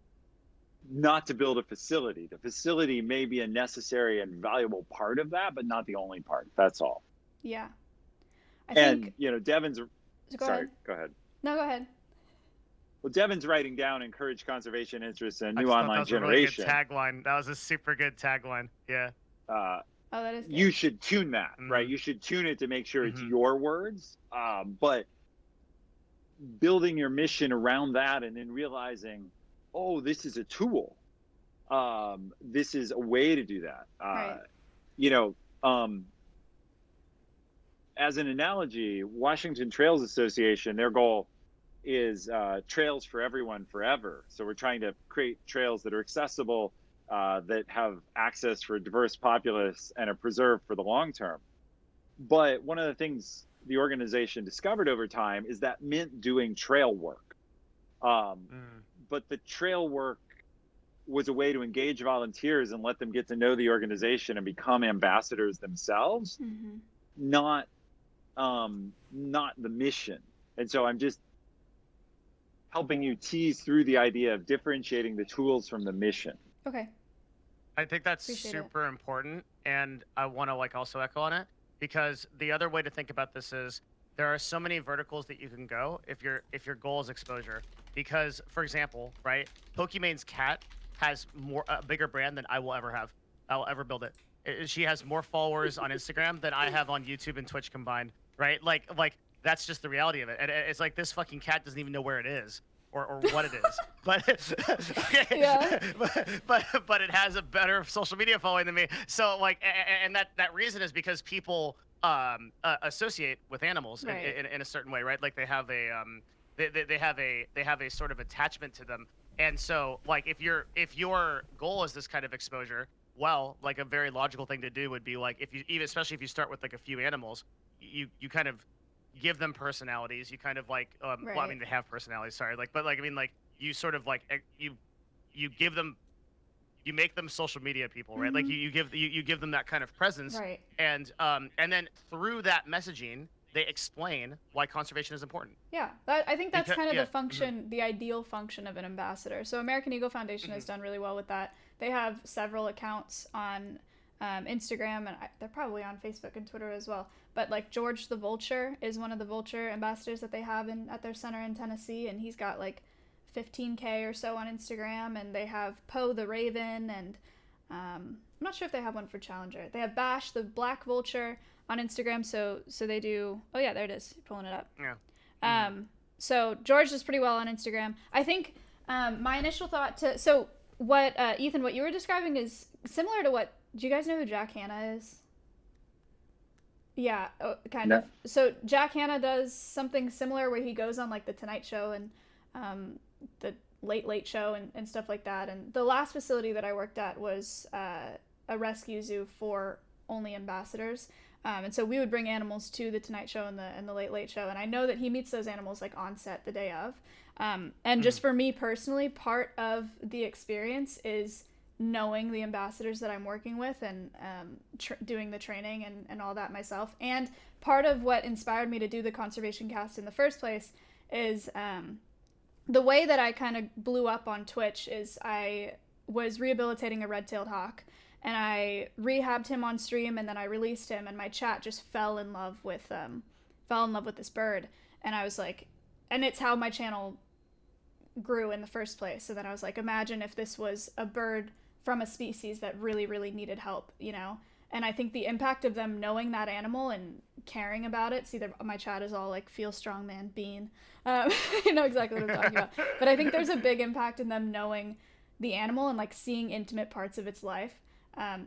not to build a facility. The facility may be a necessary and valuable part of that, but not the only part. That's all. Yeah. I think, think, Devin's... Go ahead. Go ahead. No, go ahead. Well, Devin's writing down encourage conservation interests in a new That online was generation. A really good tagline. That was a super good tagline. Yeah. Oh, that is good. You should tune that, right? You should tune it to make sure it's your words. But building your mission around that and then realizing, oh, this is a tool. This is a way to do that. Right. As an analogy, Washington Trails Association, their goal is trails for everyone forever. So we're trying to create trails that are accessible, that have access for a diverse populace and are preserved for the long term. But one of the things the organization discovered over time is that meant doing trail work. But the trail work was a way to engage volunteers and let them get to know the organization and become ambassadors themselves, not the mission. And so I'm just helping you tease through the idea of differentiating the tools from the mission. Okay. I think that's Appreciate super important, and I want to like also echo on it, because the other way to think about this is there are so many verticals that you can go if your goal is exposure. Because, for example, right, Pokemon's cat has a bigger brand than I will ever have. I will ever build it. She has more followers on Instagram than I have on YouTube and Twitch combined, right? Like that's just the reality of it. And it's like this fucking cat doesn't even know where it is or what it is. But okay. Yeah. but it has a better social media following than me. So like, and that reason is because people associate with animals in a certain way, right? Like they have a they have a sort of attachment to them. And so like if your goal is this kind of exposure, well, like a very logical thing to do would be like especially if you start with like a few animals, you kind of give them personalities. You kind of like well, I mean they have personalities, sorry, like, but like I mean like you sort of like you give them you make them social media people, right? Like you give them that kind of presence, Right. and then through that messaging, they explain why conservation is important. Yeah, I think that's kind of yeah, the function, the ideal function of an ambassador. So American Eagle Foundation has done really well with that. They have several accounts on Instagram, and they're probably on Facebook and Twitter as well. But like George the Vulture is one of the vulture ambassadors that they have at their center in Tennessee, and he's got like 15K or so on Instagram. And they have Poe the Raven, and I'm not sure if they have one for Challenger. They have Bash the Black Vulture on Instagram. So they do. Oh yeah, there it is. Pulling it up. Yeah. So George does pretty well on Instagram. I think my initial thought what Ethan, what you were describing is similar to what. Do you guys know who Jack Hanna is? Yeah, kind of. So Jack Hanna does something similar where he goes on like the Tonight Show and the Late Show and stuff like that. And the last facility that I worked at was a rescue zoo for only ambassadors. And so we would bring animals to the Tonight Show and the Late Show. And I know that he meets those animals like on set the day of. And just for me personally, part of the experience is knowing the ambassadors that I'm working with and doing the training and all that myself. And part of what inspired me to do the conservation cast in the first place is the way that I kind of blew up on Twitch is I was rehabilitating a red-tailed hawk, and I rehabbed him on stream, and then I released him, and my chat just fell in love with this bird. And I was like, and it's how my channel grew in the first place. So then I was like, imagine if this was a bird from a species that really, really needed help, you know? And I think the impact of them knowing that animal and caring about it, see, my chat is all like, feel strong, man, bean. You know exactly what I'm talking about. But I think there's a big impact in them knowing the animal and like seeing intimate parts of its life.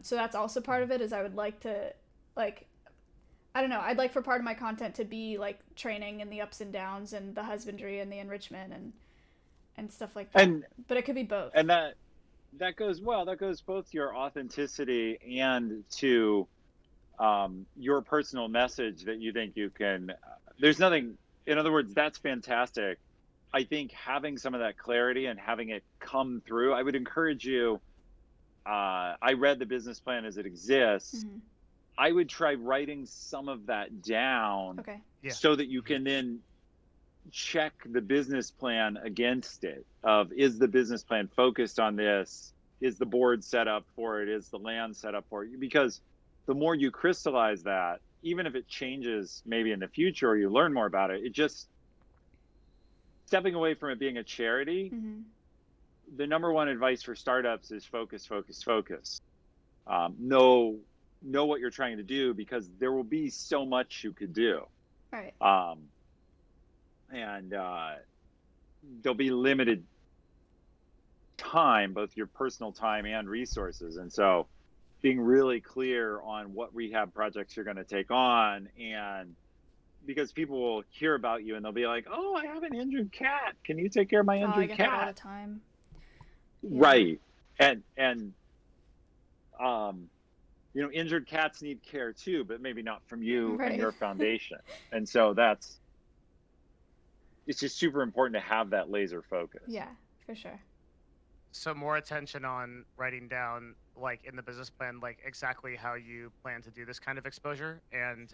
So that's also part of it, is I would like to, like, I don't know, I'd like for part of my content to be like training and the ups and downs and the husbandry and the enrichment and stuff like that. But it could be both. And that goes both to your authenticity and to your personal message that you think you can. There's nothing, in other words, that's fantastic. I think having some of that clarity and having it come through, I would encourage you. I read the business plan as it exists. I would try writing some of that down, so that you can then check the business plan against it. Is the business plan focused on this? Is the board set up for it? Is the land set up for it? Because the more you crystallize that, even if it changes maybe in the future or you learn more about it, it just, stepping away from it being a charity, the number one advice for startups is focus, focus, focus. Know what you're trying to do, because there will be so much you could do. Right. And there'll be limited time, both your personal time and resources. And so being really clear on what rehab projects you're going to take on, and because people will hear about you and they'll be like, oh, I have an injured cat. Can you take care of my injured I get cat? that all the time. Yeah. Right. And you know, injured cats need care too, but maybe not from you and your foundation. And so it's just super important to have that laser focus. Yeah, for sure. So more attention on writing down, like in the business plan, like exactly how you plan to do this kind of exposure and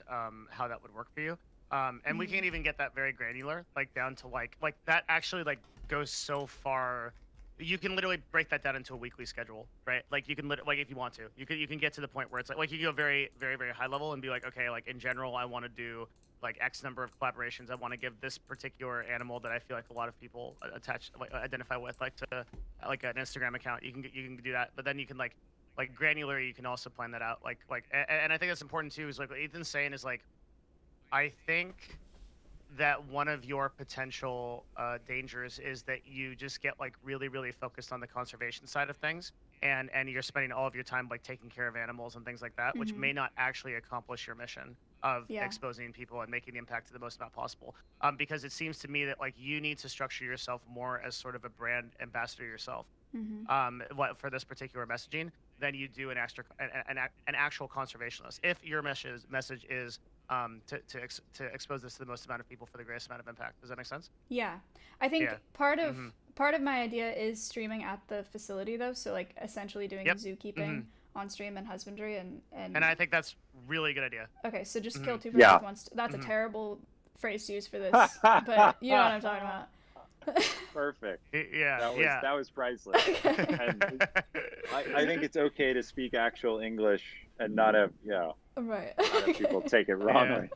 how that would work for you. And we can't even get that very granular, like down to like that actually like goes so far. You can literally break that down into a weekly schedule, right? Like you can like if you want to, you can get to the point where it's like you go very, very, very high level and be like, okay, like in general, I want to do like X number of collaborations. I want to give this particular animal that I feel like a lot of people identify with, like to like an Instagram account. You can do that, but then you can like granular. You can also plan that out. And I think that's important too. Is like what Ethan's saying is like, I think that one of your potential dangers is that you just get like really, really focused on the conservation side of things, and you're spending all of your time like taking care of animals and things like that, which may not actually accomplish your mission of exposing people and making the impact to the most amount possible. Because it seems to me that like you need to structure yourself more as sort of a brand ambassador yourself, for this particular messaging, than you do an actual conservationist. If your message is to expose this to the most amount of people for the greatest amount of impact. Does that make sense? Yeah, I think part of part of my idea is streaming at the facility though, so like essentially doing Yep. zookeeping on stream and husbandry and I think that's really good idea. okay, so just kill two birds Yeah. with one that's a terrible phrase to use for this, but you know what I'm talking about. Perfect. Yeah. That was priceless. And I think it's okay to speak actual English and not have Right. not have people take it wrongly.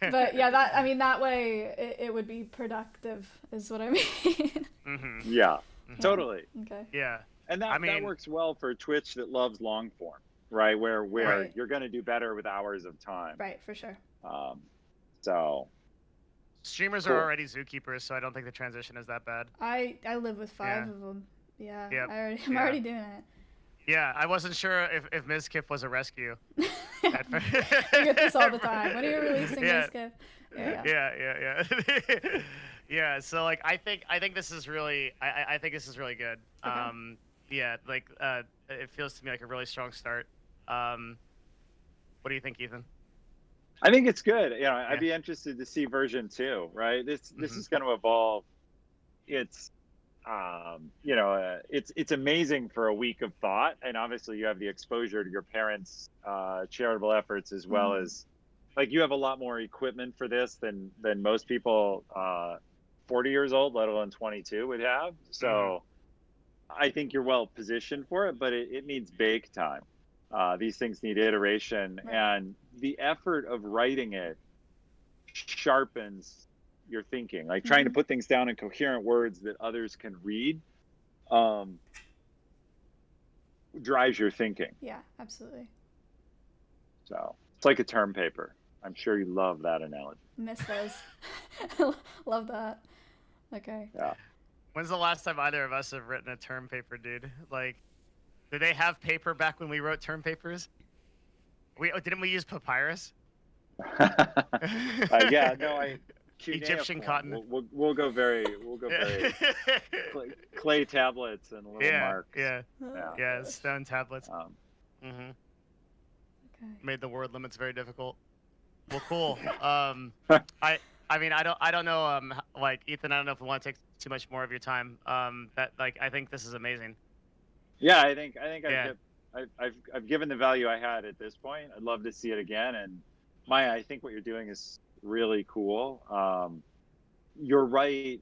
But yeah, that way it would be productive is what I mean. Yeah, totally. Okay. Yeah. And that works well for Twitch that loves long form, right? Where Right. you're going to do better with hours of time. Right, for sure. So Streamers Cool. are already zookeepers, so I don't think the transition is that bad. I live with 5 Yeah. of them. Yeah. Yep. I'm Yeah. already doing it. Yeah, I wasn't sure if Ms. Kip was a rescue. You get this all the time. When are you releasing Yeah. this gift? Yeah. Yeah. Yeah, so like I think this is really I think this is really good. Okay. Yeah, like it feels to me like a really strong start. What do you think, Ethan? I think it's good. I'd be interested to see version 2, right? This is going to evolve. It's it's amazing for a week of thought, and obviously you have the exposure to your parents' charitable efforts as well as like you have a lot more equipment for this than most people 40 years old, let alone 22 would have. So I think you're well positioned for it, but it needs bake time. These things need iteration, and the effort of writing it sharpens your thinking, like trying to put things down in coherent words that others can read drives your thinking. Yeah, absolutely. So it's like a term paper. I'm sure you love that analogy. Miss those. Love that. Okay. Yeah. When's the last time either of us have written a term paper, dude? Like, did they have paper back when we wrote term papers? Didn't we use papyrus? Yeah, no, Egyptian cuneiform. cotton. We'll go very clay tablets and little marks. Yeah, stone tablets. Okay. Made the word limits very difficult. Well, cool. I mean, I don't know. Like Ethan, I don't know if we want to take too much more of your time. I think this is amazing. Yeah, I think I've given the value I had at this point. I'd love to see it again. And Maya, I think what you're doing is really cool. You're right.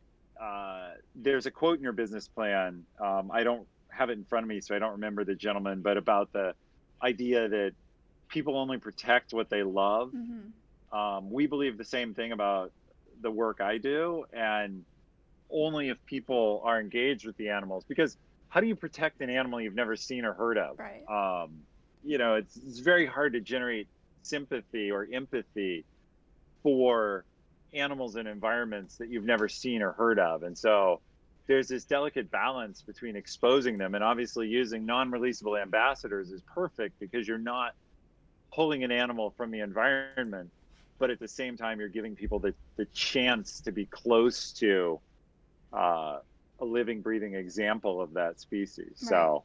There's a quote in your business plan. I don't have it in front of me, so I don't remember the gentleman, but about the idea that people only protect what they love. We believe the same thing about the work I do, and only if people are engaged with the animals, because how do you protect an animal you've never seen or heard of? Right. It's very hard to generate sympathy or empathy for animals and environments that you've never seen or heard of. And so there's this delicate balance between exposing them, and obviously using non-releasable ambassadors is perfect because you're not pulling an animal from the environment, but at the same time you're giving people the chance to be close to a living, breathing example of that species. Right.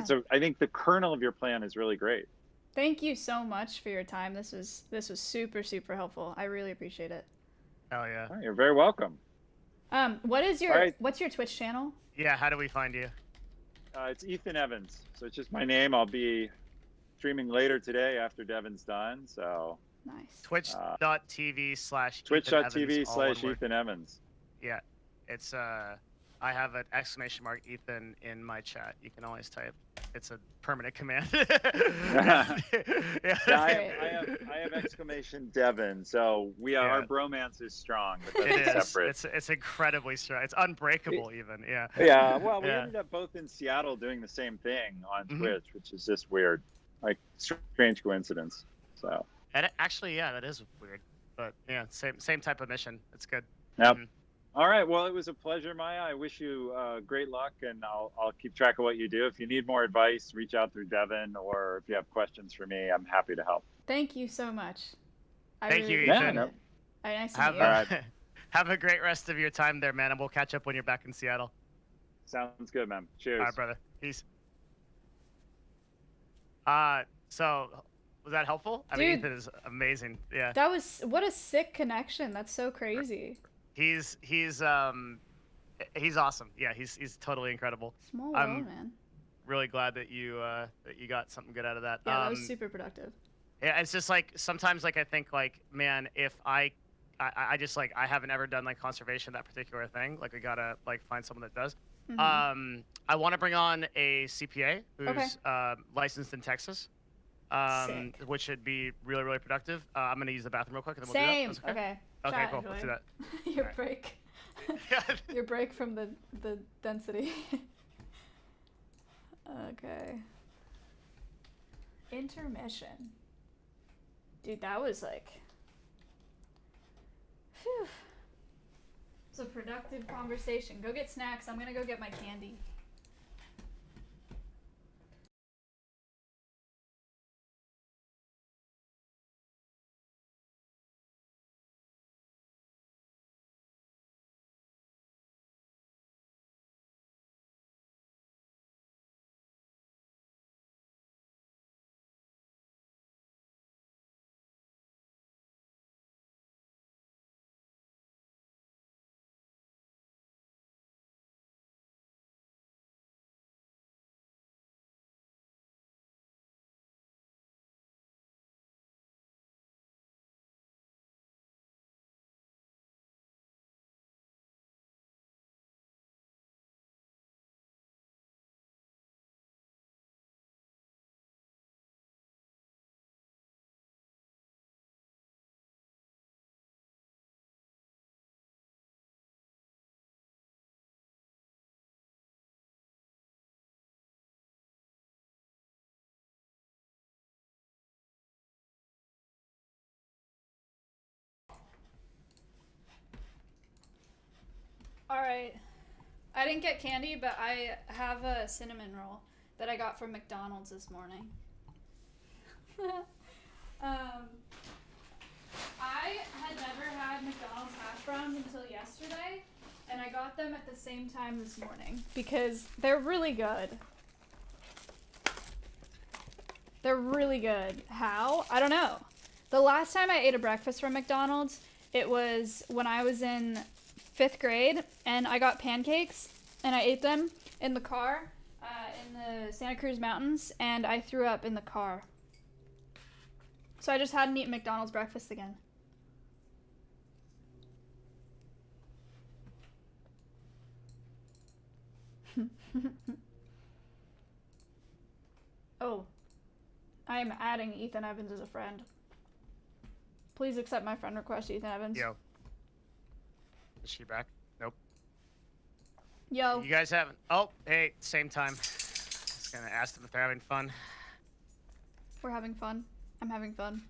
So I think the kernel of your plan is really great. Thank you so much for your time. This was super, super helpful. I really appreciate it. Hell yeah. Oh, you're very welcome. What's your Twitch channel? Yeah, how do we find you? It's Ethan Evans. So it's just my name. I'll be streaming later today after Devin's done. So nice. Twitch.tv/Ethan Evans. Yeah. It's I have an exclamation mark Ethan in my chat. You can always type. It's a permanent command. I have exclamation Devin. So our bromance is strong. But that's separate. It's incredibly strong. It's unbreakable even. Yeah. Yeah. Well, we ended up both in Seattle doing the same thing on Twitch, which is just weird. Like strange coincidence. So. And actually, yeah, that is weird. But yeah, same type of mission. It's good. Yep. All right. Well, it was a pleasure, Maya. I wish you great luck, and I'll keep track of what you do. If you need more advice, reach out through Devin, or if you have questions for me, I'm happy to help. Thank you so much. Thank you, Ethan. Nice to meet you. Have a great rest of your time there, man, and we'll catch up when you're back in Seattle. Sounds good, man. Cheers. All right, brother. Peace. So was that helpful? I mean, Ethan is amazing. Yeah. What a sick connection. That's so crazy. He's He's awesome. Yeah, he's totally incredible. Small I'm world, man. really glad that you got something good out of that. Yeah, that was super productive. Yeah, it's just like sometimes like I think like, man, if I just like I haven't ever done like conservation, that particular thing. Like I gotta like find someone that does. I want to bring on a CPA who's licensed in Texas, Sick. which should be really, really productive. I'm gonna use the bathroom real quick, and then we'll Same. do that. That's Okay. Okay, Chat, cool. enjoy. Let's do that. Your Alright. break. Yeah. Your break from the density. Okay. Intermission. Dude, that was like. Phew. It was a productive conversation. Go get snacks. I'm gonna go get my candy. Alright. I didn't get candy, but I have a cinnamon roll that I got from McDonald's this morning. I had never had McDonald's hash browns until yesterday, and I got them at the same time this morning because they're really good. They're really good. How? I don't know. The last time I ate a breakfast from McDonald's, it was when I was in 5th grade, and I got pancakes, and I ate them in the car in the Santa Cruz Mountains, and I threw up in the car. So I just hadn't eaten McDonald's breakfast again. Oh, I am adding Ethan Evans as a friend. Please accept my friend request, Ethan Evans. Yo. Is she back? Nope. Yo. You guys haven't. Oh, hey, same time. Just gonna ask them if they're having fun. We're having fun. I'm having fun.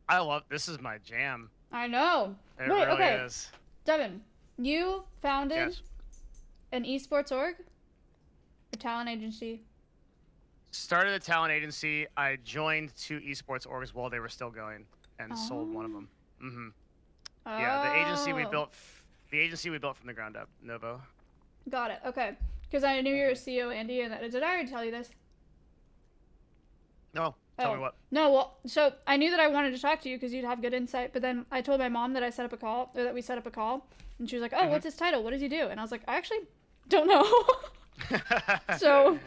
I love this. Is my jam. I know. It Wait, really okay. is. Devin, you founded Yes. an esports org? A talent agency? Started a talent agency. I joined 2 esports orgs while they were still going, and sold one of them. Yeah, the agency we built. The agency we built from the ground up, Novo. Got it. Okay. Because I knew you were CEO, Andy, and did I already tell you this? No, tell me what. No, well, so I knew that I wanted to talk to you because you'd have good insight, but then I told my mom that I set up a call, or that we set up a call, and she was like, oh, what's his title? What does he do? And I was like, I actually don't know. So,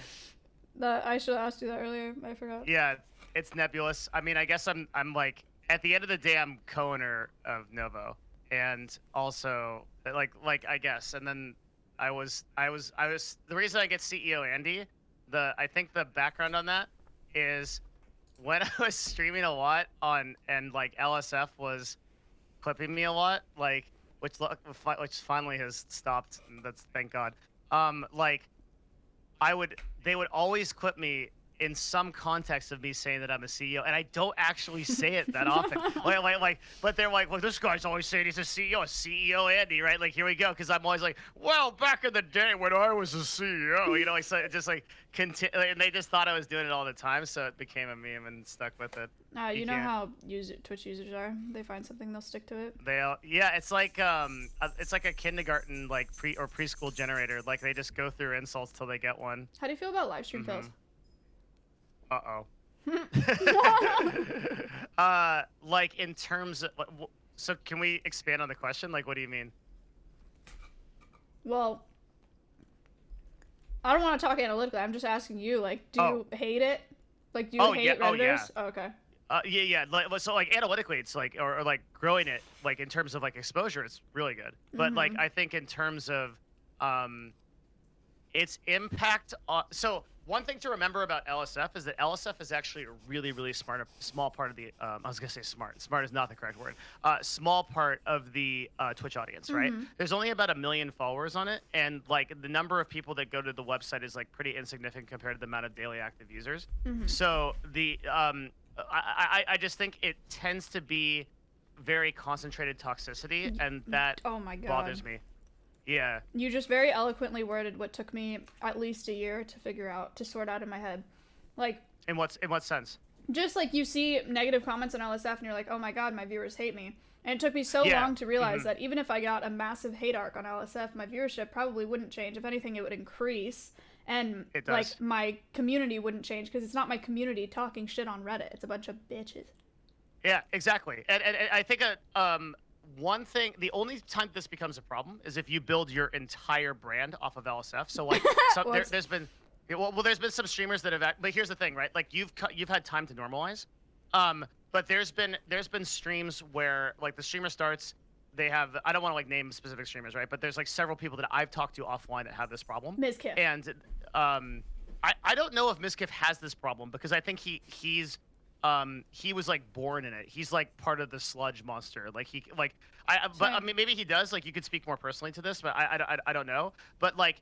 I should have asked you that earlier. I forgot. Yeah, it's nebulous. I mean, I guess I'm like, at the end of the day, I'm co-owner of Novo, and also like I guess, and then I was the reason I get CEO Andy, I think the background on that is when I was streaming a lot on, and like LSF was clipping me a lot, like which finally has stopped. And that's, thank God. Like they would always clip me in some context of me saying that I'm a CEO, and I don't actually say it that often. But they're like, well, this guy's always saying he's a CEO Andy, right? Like, here we go, because I'm always like, well, back in the day when I was a CEO, you know, like, so it just like and they just thought I was doing it all the time, so it became a meme and stuck with it. You know how Twitch users are. They find something, they'll stick to it. Yeah, it's like a kindergarten like preschool generator. Like they just go through insults till they get one. How do you feel about live stream fails? Like in terms of, so can we expand on the question? Like, what do you mean? Well, I don't want to talk analytically. I'm just asking you, like, do you hate it? Like, do you hate Redditors? Yeah. Oh, okay. Yeah. So like analytically, it's like or like growing it like in terms of like exposure, it's really good. But like I think in terms of its impact on one thing to remember about LSF is that LSF is actually a really, really small part of the. I was gonna say smart. Smart is not the correct word. Small part of the Twitch audience, right? There's only about 1 million followers on it, and like the number of people that go to the website is like pretty insignificant compared to the amount of daily active users. So the I just think it tends to be very concentrated toxicity, and that Oh my God. bothers me. Yeah. You just very eloquently worded what took me at least a year to sort out in my head. Like, In what sense? just like you see negative comments on LSF and you're like, oh my God, my viewers hate me. And it took me so long to realize that even if I got a massive hate arc on LSF, my viewership probably wouldn't change. If anything, it would increase. And like my community wouldn't change because it's not my community talking shit on Reddit. It's a bunch of bitches. Yeah, exactly. And I think one thing, the only time this becomes a problem is if you build your entire brand off of LSF. So like, there's been, there's been some streamers that have. But here's the thing, right? Like you've had time to normalize, but there's been streams where like the streamer starts, they have. I don't want to like name specific streamers, right? But there's like several people that I've talked to offline that have this problem. Mizkif. And I don't know if Mizkif has this problem because I think he was like born in it. He's like part of the sludge monster. Like I mean maybe he does. Like you could speak more personally to this, but I don't know. But like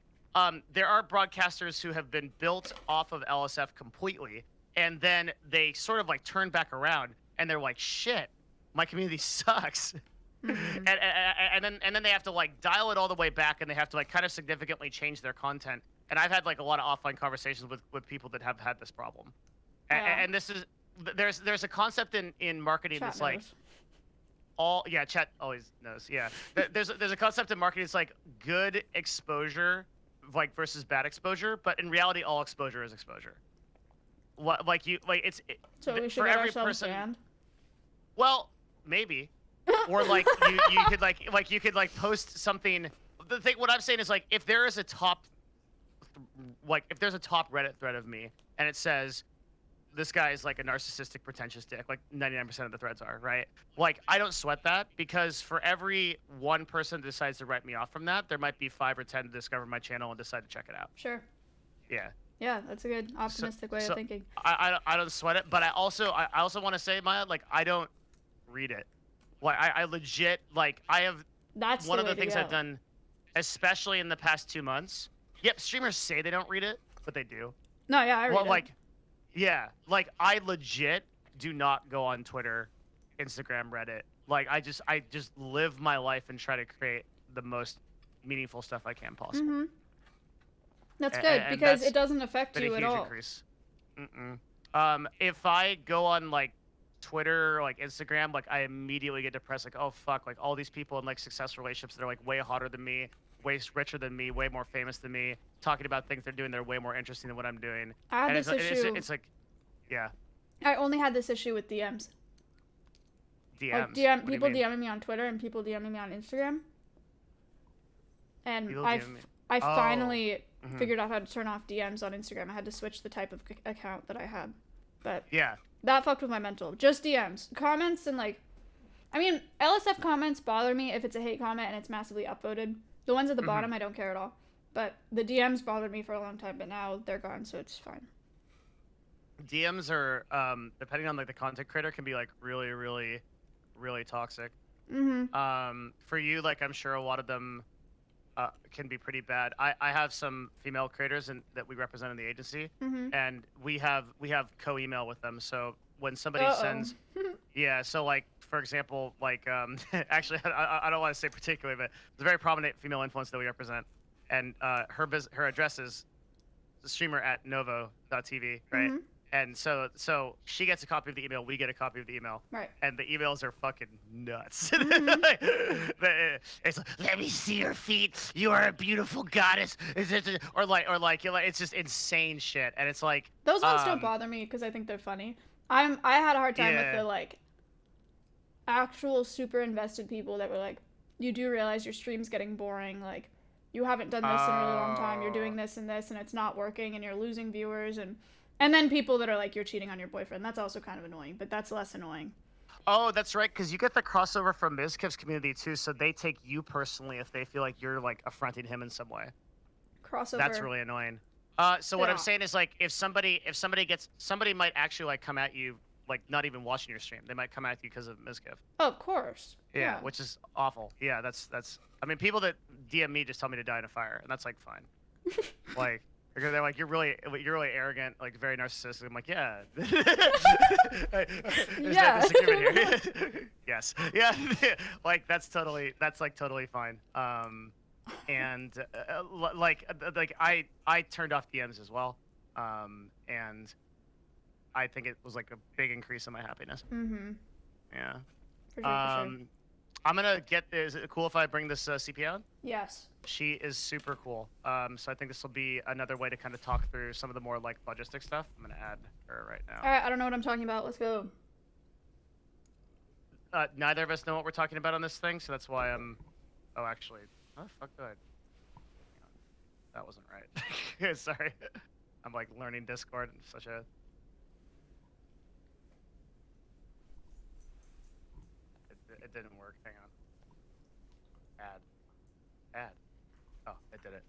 there are broadcasters who have been built off of LSF completely, and then they sort of like turn back around and they're like, shit, my community sucks. And then they have to like dial it all the way back, and they have to like kind of significantly change their content. And I've had like a lot of offline conversations with people that have had this problem. And this is there's a concept in marketing Chat that's like knows. chat always knows. Yeah. There's a concept in marketing that's like good exposure like versus bad exposure, but in reality all exposure is exposure. Like So we should for get every ourselves person banned? Well, maybe. Or like you could like post something. The thing what I'm saying is like if there's a top Reddit thread of me and it says this guy is like a narcissistic, pretentious dick, like 99% of the threads are, right? Like I don't sweat that because for every one person that decides to write me off from that, there might be 5 or 10 to discover my channel and decide to check it out. Sure. Yeah. Yeah, that's a good optimistic way of thinking. I don't sweat it, but I also want to say, Maya, like I don't read it. Like I legit like I have. That's one the of the way to things go. I've done, especially in the past 2 months. Yep, streamers say they don't read it, but they do. No, yeah, I read it. Yeah, like I legit do not go on Twitter, Instagram, Reddit. Like I just live my life and try to create the most meaningful stuff I can possible. That's good because it doesn't affect been you a at huge all. increase. If I go on like Twitter or like Instagram, like I immediately get depressed. Like, oh fuck, like all these people in like successful relationships that are like way hotter than me, way richer than me, way more famous than me, talking about things they're doing that are way more interesting than what I'm doing. I had this issue. It's like, yeah. I only had this issue with DMs. DMs. Like What do you people mean? DMing me on Twitter and people DMing me on Instagram. And People I DMing me. finally figured out how to turn off DMs on Instagram. I had to switch the type of account that I had. But Yeah. that fucked with my mental. Just DMs. Comments and like... I mean, LSF comments bother me if it's a hate comment and it's massively upvoted. The ones at the bottom, I don't care at all. But the DMs bothered me for a long time, but now they're gone, so it's fine. DMs are, depending on like the content creator, can be like really, really, really toxic. For you, like I'm sure a lot of them can be pretty bad. I have some female creators that we represent in the agency, and we have co-email with them. So when somebody sends, yeah. So like for example, like actually I don't want to say particularly, but it's a very prominent female influencer that we represent, and her address is streamer@novo.tv, right? And so she gets a copy of the email, we get a copy of the email. Right. And the emails are fucking nuts. It's like, let me see your feet. You are a beautiful goddess. Or like it's just insane shit. And it's like Those ones don't bother me because I think they're funny. I had a hard time with Yeah. the like actual super invested people that were like, you do realize your stream's getting boring, like you haven't done this in a really long time. You're doing this and it's not working, and you're losing viewers, and then people that are like, you're cheating on your boyfriend. That's also kind of annoying, but that's less annoying. Oh, that's right, because you get the crossover from Mizkif's community too, so they take you personally if they feel like you're like affronting him in some way. Crossover. That's really annoying. So what I'm saying is, like, if somebody might actually like come at you, like not even watching your stream. They might come at you because of Mizkif. Oh, of course. Yeah, which is awful. Yeah, that's. I mean, people that DM me just tell me to die in a fire, and that's like fine. Like they're like, you're really arrogant, like very narcissistic. I'm like, yeah. There's no disagreement here. Yes. Yeah. Like that's totally fine. And like I turned off DMs as well, and I think it was like a big increase in my happiness. Mm-hmm. Yeah. For sure. I'm gonna get. Is it cool if I bring this CP on? Yes. She is super cool. So I think this will be another way to kind of talk through some of the more like logistic stuff. I'm gonna add her right now. All right. I don't know what I'm talking about. Let's go. Neither of us know what we're talking about on this thing, so that's why I'm. Oh, actually. Oh, fuck that. That wasn't right. Sorry. I'm like learning Discord and such a. It didn't work. Hang on. Add. Oh, it did it.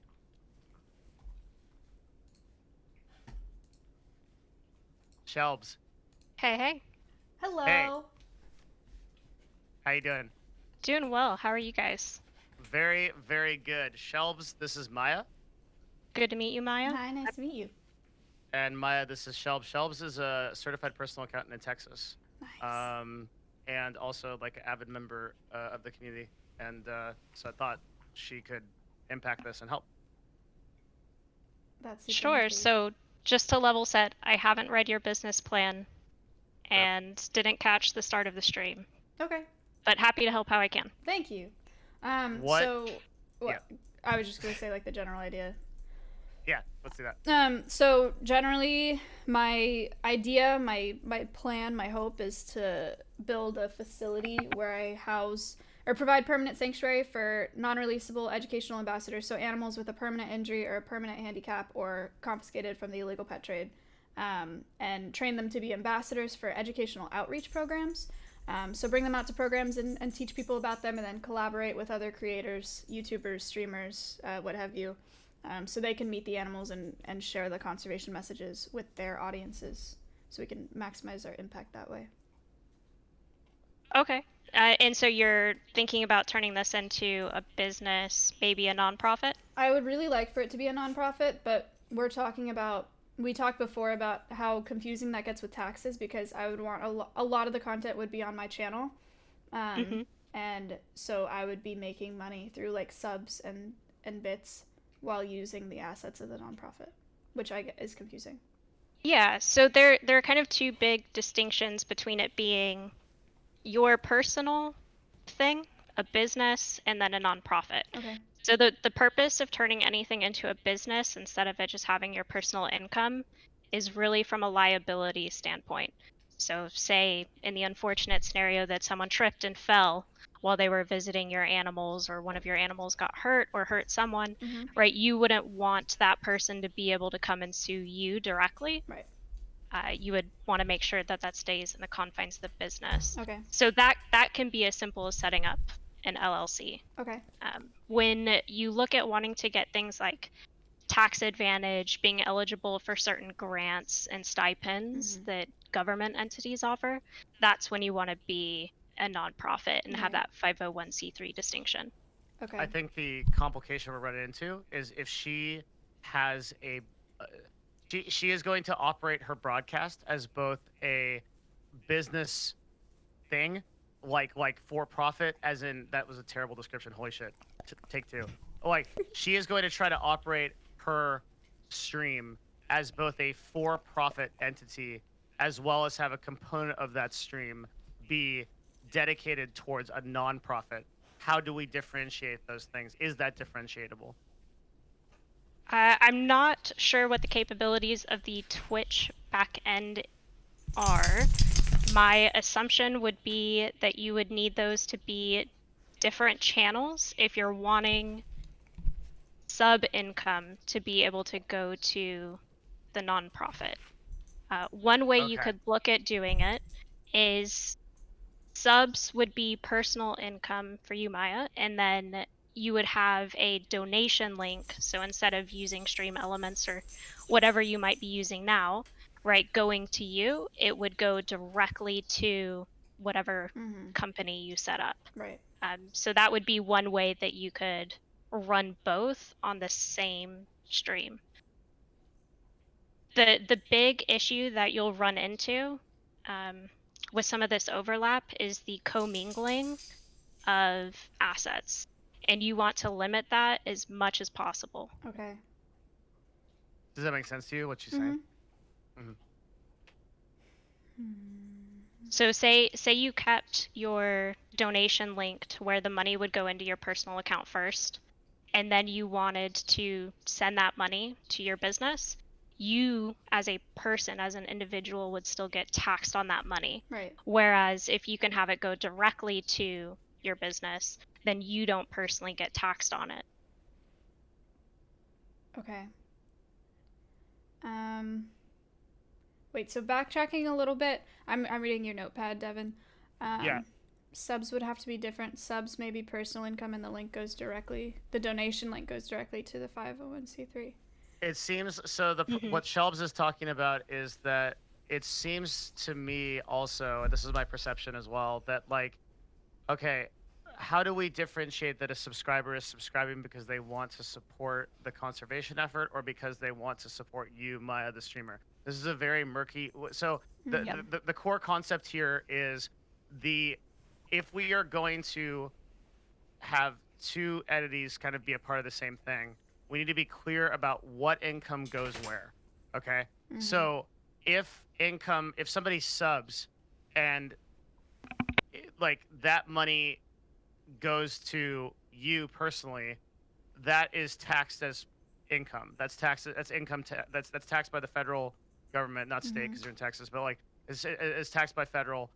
Shelbs. Hey. Hello. Hey. How you doing? Doing well. How are you guys? Very, very good. Shelbs, this is Maya. Good to meet you, Maya. Hi, nice to meet you. And Maya, this is Shelbs. Shelbs is a certified personal accountant in Texas. Nice. And also like an avid member of the community. And so I thought she could impact this and help. That's super Sure. easy. So just to level set, I haven't read your business plan and didn't catch the start of the stream. Okay. But happy to help how I can. Thank you. What? So, Yeah. I was just gonna say like the general idea. Yeah, let's do that. So generally, my idea, my plan, my hope is to build a facility where I house or provide permanent sanctuary for non-releasable educational ambassadors, so animals with a permanent injury or a permanent handicap or confiscated from the illegal pet trade, and train them to be ambassadors for educational outreach programs. So bring them out to programs and teach people about them, and then collaborate with other creators, YouTubers, streamers, what have you, so they can meet the animals and share the conservation messages with their audiences, so we can maximize our impact that way. Okay. And so you're thinking about turning this into a business, maybe a nonprofit? I would really like for it to be a nonprofit, but we talked before about how confusing that gets with taxes, because I would want a lot of the content would be on my channel. And so I would be making money through like subs and bits while using the assets of the nonprofit, which is confusing. Yeah, so there are kind of two big distinctions between it being your personal thing, a business, and then a nonprofit. Okay. So the purpose of turning anything into a business instead of it just having your personal income is really from a liability standpoint. So say in the unfortunate scenario that someone tripped and fell while they were visiting your animals, or one of your animals got hurt or hurt someone, right? You wouldn't want that person to be able to come and sue you directly. Right. You would want to make sure that that stays in the confines of the business. Okay. So that can be as simple as setting up an LLC. Okay. When you look at wanting to get things like tax advantage, being eligible for certain grants and stipends that government entities offer, that's when you want to be a nonprofit and have that 501c3 distinction. Okay. I think the complication we're running into is if she has a she is going to operate her broadcast as both a business thing, like for profit, as in, that was a terrible description. Holy shit. Take two. Like, she is going to try to operate her stream as both a for-profit entity, as well as have a component of that stream be dedicated towards a non-profit. How do we differentiate those things? Is that differentiatable? I'm not sure what the capabilities of the Twitch backend are. My assumption would be that you would need those to be different channels if you're wanting sub income to be able to go to the nonprofit. One way you Okay. could look at doing it is subs would be personal income for you, Maya, and then you would have a donation link. So instead of using Stream Elements or whatever you might be using now, right, going to you, it would go directly to whatever company you set up. Right. So that would be one way that you could run both on the same stream. The big issue that you'll run into with some of this overlap is the commingling of assets, and you want to limit that as much as possible. Okay. Does that make sense to you? What you're saying? So say you kept your donation link to where the money would go into your personal account first, and then you wanted to send that money to your business. You, as a person, as an individual, would still get taxed on that money. Right. Whereas if you can have it go directly to your business, then you don't personally get taxed on it. Okay. Wait, so backtracking a little bit, I'm reading your notepad, Devin. Yeah. Subs would have to be different. Subs may be personal income, and the donation link goes directly to the 501c3. It seems so. What Shelbs is talking about is that it seems to me also, and this is my perception as well, that like, okay, how do we differentiate that a subscriber is subscribing because they want to support the conservation effort or because they want to support you, Maya, the streamer? This is a very murky. So the core concept here is if we are going to have two entities kind of be a part of the same thing, we need to be clear about what income goes where. Okay. So if somebody subs and like that money goes to you personally, that is taxed as income. That's income. That's taxed by the federal government, not state, because you're in Texas, but like it's taxed by federal.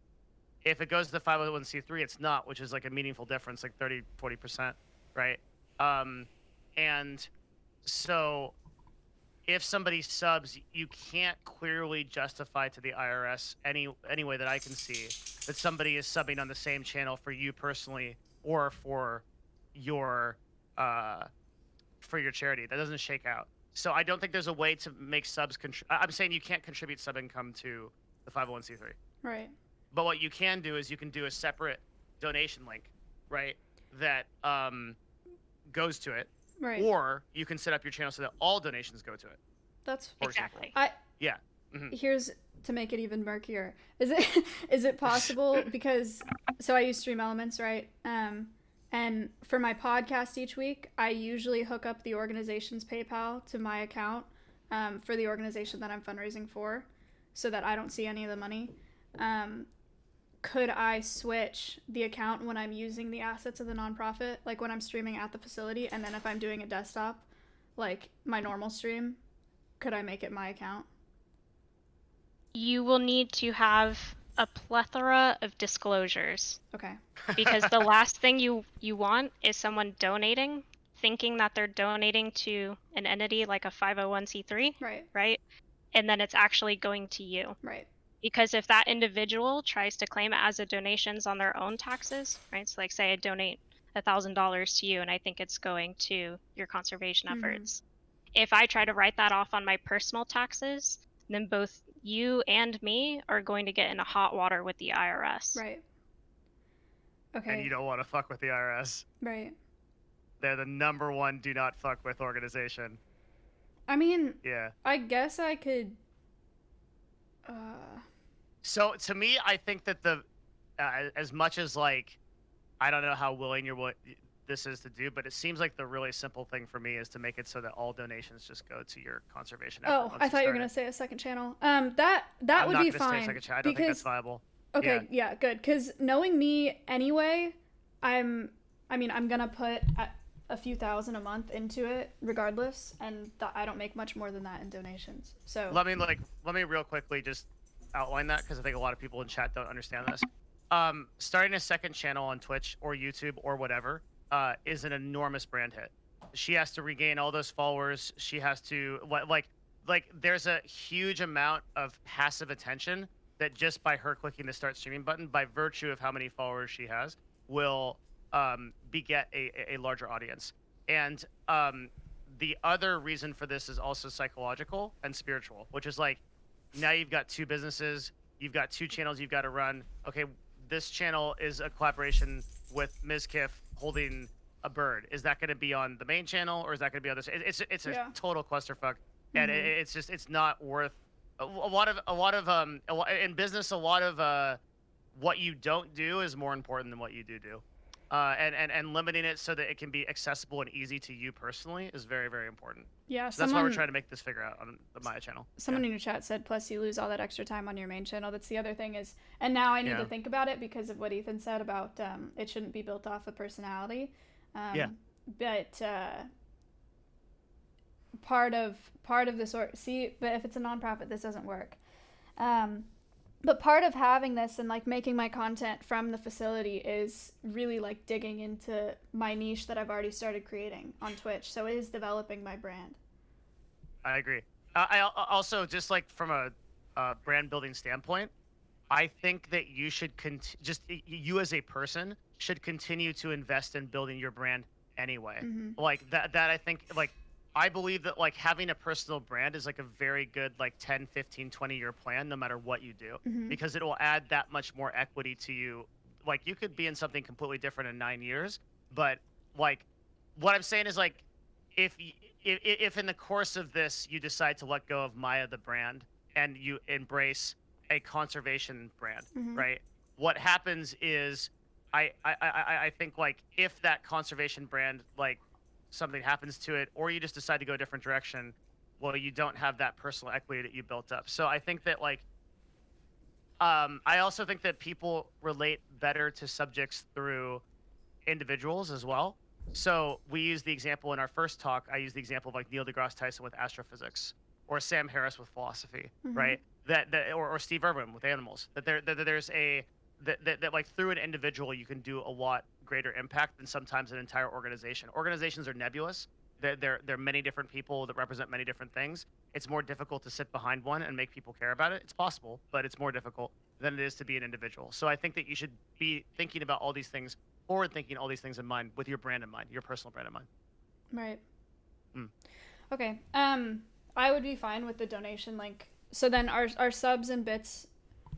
If it goes to the 501c3, it's not, which is like a meaningful difference, like 30-40%, right? And so if somebody subs, you can't clearly justify to the IRS any way that I can see that somebody is subbing on the same channel for you personally or for your charity. That doesn't shake out. So I don't think there's a way to make subs I'm saying you can't contribute sub income to the 501c3. Right. But what you can do is you can do a separate donation link, right? That goes to it. Right. Or you can set up your channel so that all donations go to it. That's exactly. Yeah. Here's to make it even murkier. Is it possible because so I use Stream Elements, right? And for my podcast each week, I usually hook up the organization's PayPal to my account for the organization that I'm fundraising for, so that I don't see any of the money. Could I switch the account when I'm using the assets of the nonprofit, like when I'm streaming at the facility, and then if I'm doing a desktop, like my normal stream, could I make it my account? You will need to have a plethora of disclosures. Okay. Because the last thing you want is someone donating, thinking that they're donating to an entity like a 501c3, right? And then it's actually going to you. Right. Because if that individual tries to claim it as a donations on their own taxes, right? So like say I donate $1,000 to you and I think it's going to your conservation efforts. If I try to write that off on my personal taxes, then both you and me are going to get into hot water with the IRS. Right. Okay. And you don't want to fuck with the IRS. Right. They're the number one do not fuck with organization. I mean, yeah. I guess I could. So to me, I think that as much as like, I don't know how willing this is to do, but it seems like the really simple thing for me is to make it so that all donations just go to your conservation effort. Oh, I thought you were gonna say a second channel. That would be fine. Say a second channel. I don't think that's viable. Okay, yeah, good. Because knowing me anyway, I'm gonna put a few thousand a month into it regardless, and I don't make much more than that in donations. So let me real quickly just outline that, because I think a lot of people in chat don't understand this. Starting a second channel on Twitch or YouTube or whatever is an enormous brand hit. she has to regain all those followers. She has to there's a huge amount of passive attention that just by her clicking the start streaming button, by virtue of how many followers she has, will beget a larger audience. And the other reason for this is also psychological and spiritual, which is like, now you've got two businesses, you've got two channels you've got to run. Okay, this channel is a collaboration with Ms. Kiff holding a bird. Is that going to be on the main channel, or is that going to be on this? It's a total clusterfuck, and it's not worth a lot of in business. A lot of what you don't do is more important than what you do. And limiting it so that it can be accessible and easy to you personally is very, very important. Yeah, so that's why we're trying to make this figure out on the Maya channel. Someone in your chat said, plus you lose all that extra time on your main channel. That's the other thing is, and now I need to think about it because of what Ethan said about it shouldn't be built off of personality. But part of this, but if it's a nonprofit, this doesn't work. But part of having this and like making my content from the facility is really like digging into my niche that I've already started creating on Twitch. So it is developing my brand. I agree. I also, just like from a brand building standpoint, I think that you should you as a person should continue to invest in building your brand anyway. Like that I think, like, I believe that like having a personal brand is like a very good like 10, 15, 20-year plan no matter what you do, because it will add that much more equity to you. Like, you could be in something completely different in 9 years, but like what I'm saying is, like, if in the course of this you decide to let go of Maya the brand and you embrace a conservation brand, right? What happens is I think, like, if that conservation brand, like, something happens to it, or you just decide to go a different direction, well, you don't have that personal equity that you built up. So I think that, like, I also think that people relate better to subjects through individuals as well. So we use the example in our first talk, I used the example of like Neil deGrasse Tyson with astrophysics, or Sam Harris with philosophy, right? Or Steve Irwin with animals. That like through an individual you can do a lot greater impact than sometimes an entire organization. Organizations are nebulous. They're many different people that represent many different things. It's more difficult to sit behind one and make people care about it. It's possible, but it's more difficult than it is to be an individual. So I think that you should be thinking about all these things, forward thinking all these things in mind, with your brand in mind, your personal brand in mind. Right. Okay. I would be fine with the donation link. So then are subs and bits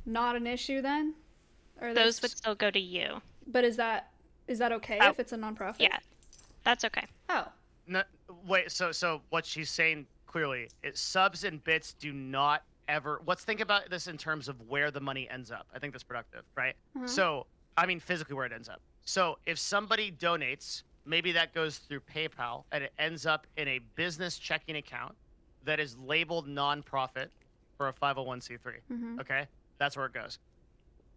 not an issue then? Or Those would still go to you. But is that okay if it's a nonprofit? Yeah, that's okay. Oh. No, wait. So what she's saying clearly is subs and bits do not ever. Let's think about this in terms of where the money ends up. I think that's productive, right? So I mean, physically where it ends up. So if somebody donates, maybe that goes through PayPal and it ends up in a business checking account that is labeled nonprofit for a 501c3. Okay, that's where it goes.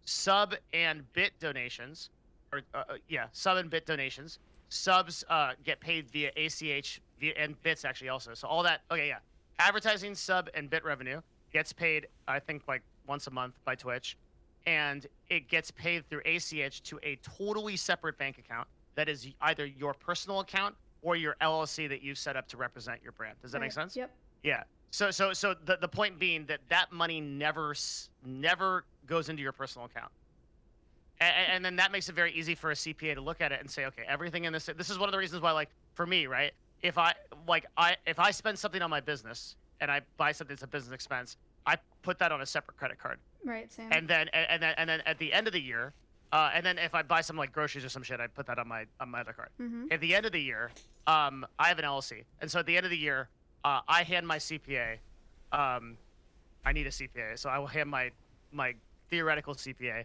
Sub and bit donations, sub and bit donations. Subs get paid via ACH and bits actually also. So all that, advertising, sub, and bit revenue gets paid, I think, like once a month by Twitch, and it gets paid through ACH to a totally separate bank account that is either your personal account or your LLC that you've set up to represent your brand. Does that make sense? Yep. Yeah. So the point being that money never goes into your personal account. And then that makes it very easy for a CPA to look at it and say, okay, everything in this is one of the reasons why, like, for me, right? If I spend something on my business and I buy something that's a business expense, I put that on a separate credit card. Right, Sam. And then at the end of the year, and then if I buy some like groceries or some shit, I put that on my other card. At the end of the year, I have an LLC, and so at the end of the year, I hand my CPA. I need a CPA, so I will hand my theoretical CPA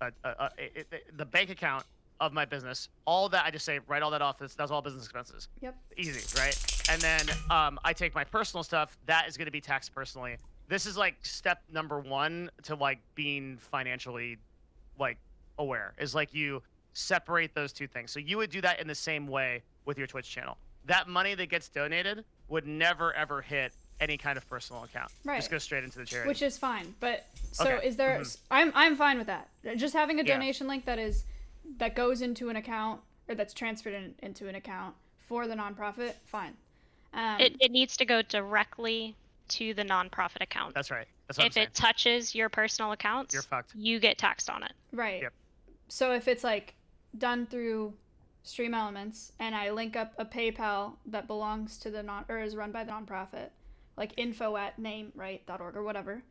the bank account of my business. All that, I just say, write all that off. That's all business expenses. Yep. Easy, right? And then I take my personal stuff. That is going to be taxed personally. This is like step number 1 to like being financially like aware, is like you separate those two things. So you would do that in the same way with your Twitch channel. That money that gets donated would never ever hit any kind of personal account. Right. Just go straight into the charity. Which is fine. But so Okay. is there I'm fine with that. Just having a donation link that goes into an account or that's transferred into an account for the nonprofit, fine. It needs to go directly to the nonprofit account. That's right. That's what I'm If saying. it touches your personal accounts, You're fucked. you get taxed on it. Right. Yep. So if it's like done through Stream Elements and I link up a PayPal that belongs to the or is run by the nonprofit, like info@name.org or whatever,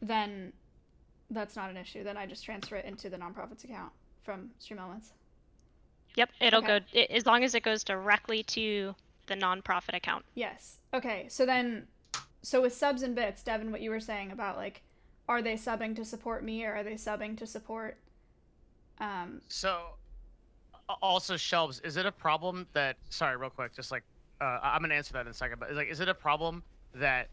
then that's not an issue. Then I just transfer it into the nonprofit's account from Stream Elements. Yep, it'll Okay. go as long as it goes directly to the nonprofit account. Yes. Okay. So with subs and bits, Devin, what you were saying about like, are they subbing to support me or are they subbing to support? So, also shelves. Is it a problem that? Sorry, real quick. Just like, I'm gonna answer that in a second. But is it a problem that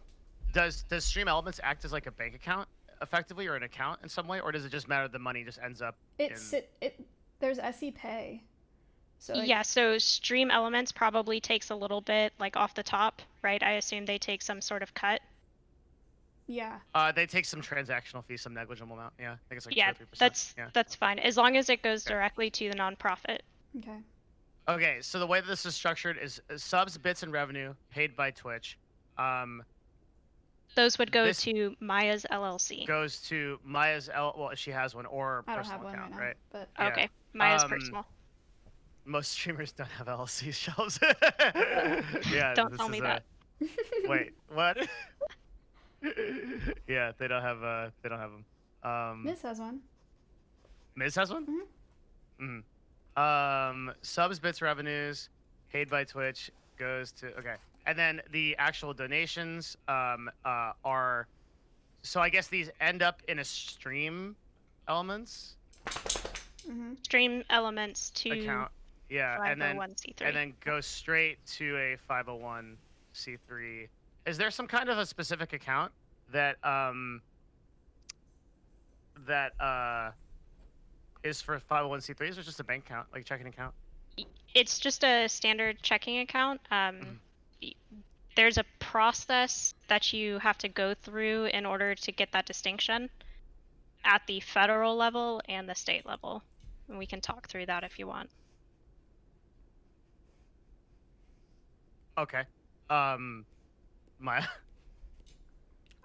does Stream Elements act as like a bank account effectively or an account in some way, or does it just matter the money just ends up? There's SE Pay. So Yeah, so Stream Elements probably takes a little bit like off the top, right? I assume they take some sort of cut. Yeah. They take some transactional fees, some negligible amount. Yeah, I think it's like 2 Yeah, or 3%. that's fine as long as it goes directly to the nonprofit. Okay. Okay, so the way that this is structured is subs, bits, and revenue paid by Twitch. Those would go This- to Maya's LLC. Goes to Maya's well, if she has one, or I don't personal have one account, right now, right? but Yeah. Okay, Maya's personal. Most streamers don't have LLC shelves. Yeah. Don't this tell me is that. Wait, what? Yeah, they don't have them. Miss has one. Miz has one? Subs, bits, revenues paid by Twitch goes to and then the actual donations are, so I guess these end up in a Stream Elements Stream Elements to account. Yeah, and then 501c3. go straight to a 501c3. Is there some kind of a specific account that is for 501c3s, or just a bank account, like checking account? It's just a standard checking account. There's a process that you have to go through in order to get that distinction at the federal level and the state level. And we can talk through that if you want. Okay. Maya.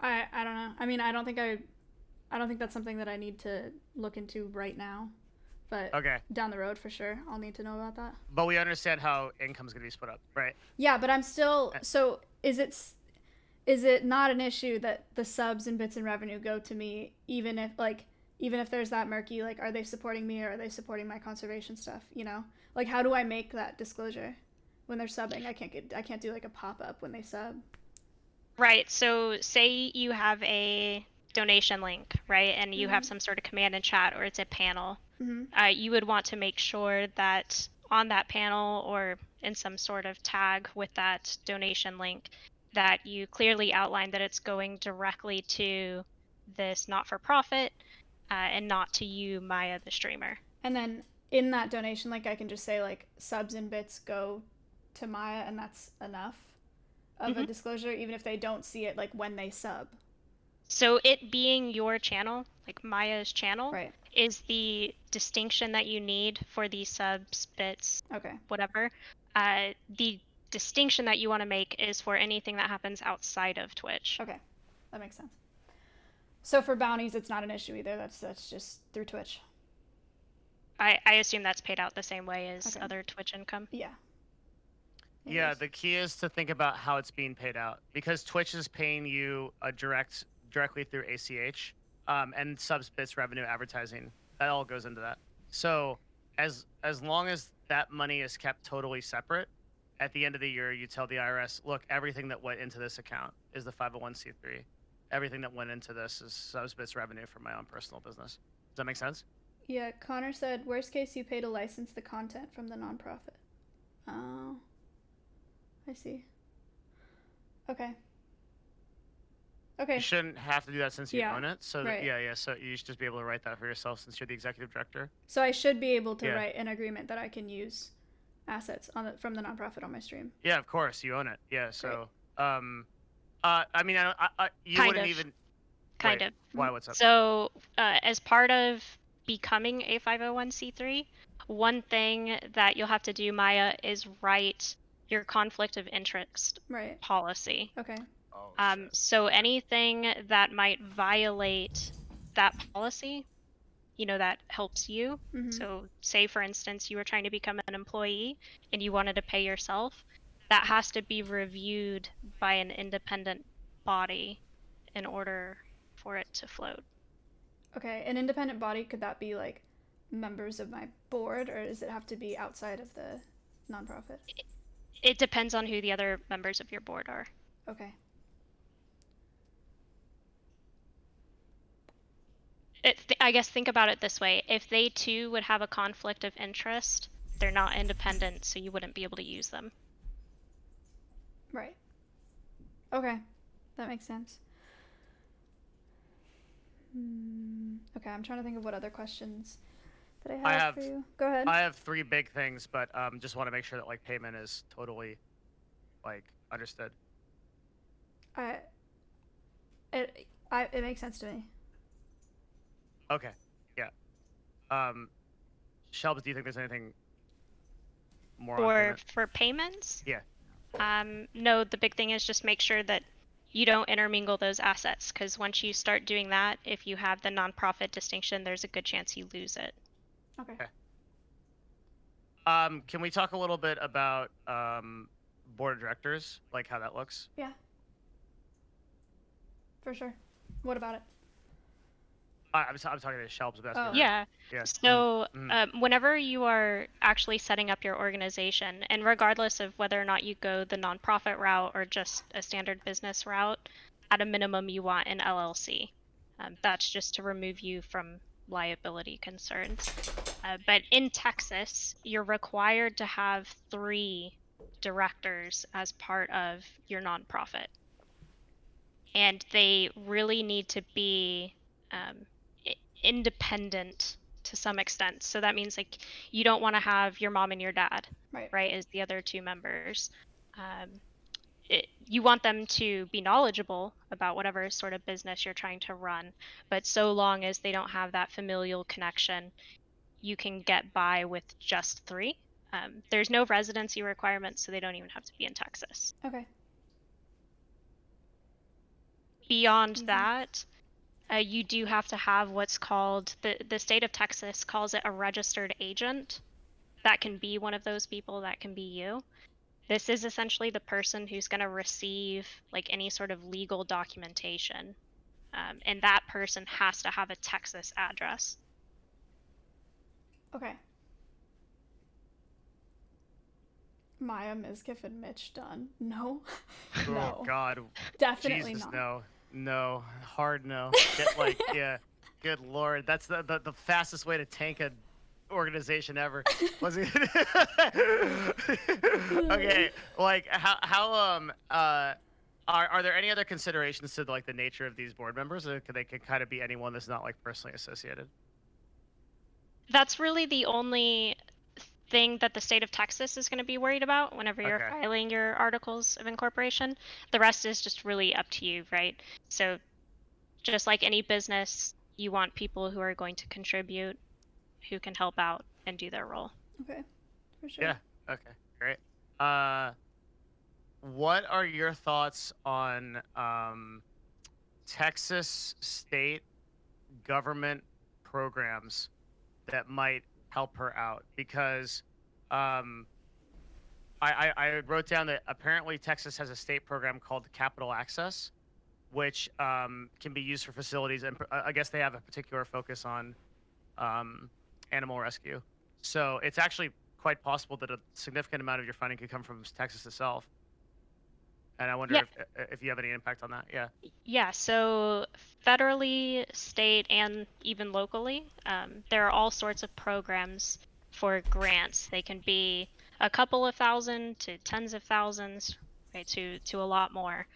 I don't know. I mean, I don't think that's something that I need to look into right now. But down the road for sure, I'll need to know about that. But we understand how income's gonna be split up, right? Yeah, but I'm still. So is it not an issue that the subs and bits and revenue go to me, even if there's that murky, like, are they supporting me or are they supporting my conservation stuff? You know, like, how do I make that disclosure when they're subbing? I can't do like a pop up when they sub. Right. So say you have a donation link, right, and you have some sort of command in chat, or it's a panel. You would want to make sure that on that panel or in some sort of tag with that donation link that you clearly outline that it's going directly to this not-for-profit and not to you, Maya, the streamer. And then in that donation link, I can just say like subs and bits go to Maya, and that's enough of a disclosure, even if they don't see it like when they sub. So it being your channel, like Maya's channel, Right. is the distinction that you need for the subs, bits, whatever. The distinction that you want to make is for anything that happens outside of Twitch. Okay, that makes sense. So for bounties, it's not an issue either. That's just through Twitch. I assume that's paid out the same way as other Twitch income. Yeah. Yeah, the key is to think about how it's being paid out, because Twitch is paying you directly through ACH, and subs, bits, revenue, advertising. That all goes into that. So as long as that money is kept totally separate, at the end of the year, you tell the IRS, look, everything that went into this account is the 501c3. Everything that went into this is subs, bits, revenue for my own personal business. Does that make sense? Yeah, Connor said, worst case, you pay to license the content from the nonprofit. Oh, I see. Okay. You shouldn't have to do that since you own it. So right. So you should just be able to write that for yourself since you're the executive director. So I should be able to write an agreement that I can use assets from the nonprofit on my stream. Yeah, of course, you own it. Yeah, so I mean, you Kind wouldn't of. even. Kind Wait, of. Why? What's up? So as part of becoming a 501c3, one thing that you'll have to do, Maya, is write your conflict of interest Right. policy. Okay. Oh, So anything that might violate that policy, that helps you. Mhm. So say, for instance, you were trying to become an employee and you wanted to pay yourself, that has to be reviewed by an independent body in order for it to float. Okay. An independent body, could that be like members of my board, or does it have to be outside of the nonprofit? It depends on who the other members of your board are. Okay. I guess think about it this way. If they too would have a conflict of interest, they're not independent, so you wouldn't be able to use them. Right. Okay. That makes sense. Okay, I'm trying to think of what other questions that I have for you. Go ahead. I have 3 big things, but just want to make sure that like payment is totally like understood. It makes sense to me. Okay. Yeah. Shelby, do you think there's anything more on payment? For payments? Yeah. No, the big thing is just make sure that you don't intermingle those assets, because once you start doing that, if you have the nonprofit distinction, there's a good chance you lose it. Okay. Can we talk a little bit about board of directors, like how that looks? Yeah. For sure. What about it? I'm talking to Shelby. Oh. Yeah. Yeah. So whenever you are actually setting up your organization, and regardless of whether or not you go the nonprofit route or just a standard business route, at a minimum you want an LLC. That's just to remove you from liability concerns. But in Texas, you're required to have 3 directors as part of your nonprofit. And they really need to be independent to some extent. So that means like you don't want to have your mom and your dad, right, as the other 2 members. You want them to be knowledgeable about whatever sort of business you're trying to run, but so long as they don't have that familial connection, you can get by with just 3. There's no residency requirements, so they don't even have to be in Texas. Okay. Beyond that, you do have to have what's called, the state of Texas calls it a registered agent. That can be one of those people, that can be you. This is essentially the person who's going to receive like any sort of legal documentation. And that person has to have a Texas address. Okay. Maya, Mizkif, and Mitch done. No. No. Oh God. Definitely Jesus, not. No. Hard no. Yeah. Good Lord. That's the fastest way to tank a organization ever. Was it? Okay. Like how are there any other considerations to like the nature of these board members? Or they could kind of be anyone that's not like personally associated? That's really the only thing that the state of Texas is going to be worried about whenever you're filing your articles of incorporation. The rest is just really up to you, right? So just like any business, you want people who are going to contribute, who can help out and do their role. Okay, for sure. Yeah. Okay. Great. What are your thoughts on Texas state government programs that might help her out? Because I wrote down that apparently Texas has a state program called Capital Access, which can be used for facilities, and I guess they have a particular focus on animal rescue. So it's actually quite possible that a significant amount of your funding could come from Texas itself. And I wonder if you have any impact on that. Yeah. Yeah, so federally, state, and even locally, there are all sorts of programs for grants. They can be a couple of thousand to tens of thousands, right, to a lot more.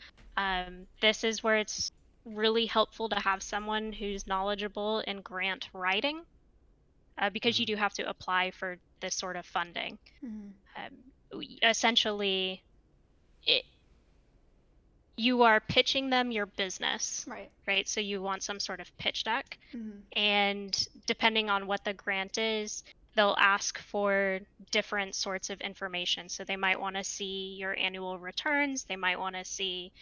This is where it's really helpful to have someone who's knowledgeable in grant writing, because you do have to apply for this sort of funding. Essentially, you are pitching them your business, right? So you want some sort of pitch deck, and depending on what the grant is, they'll ask for different sorts of information. So they might want to see your annual returns. They might want to see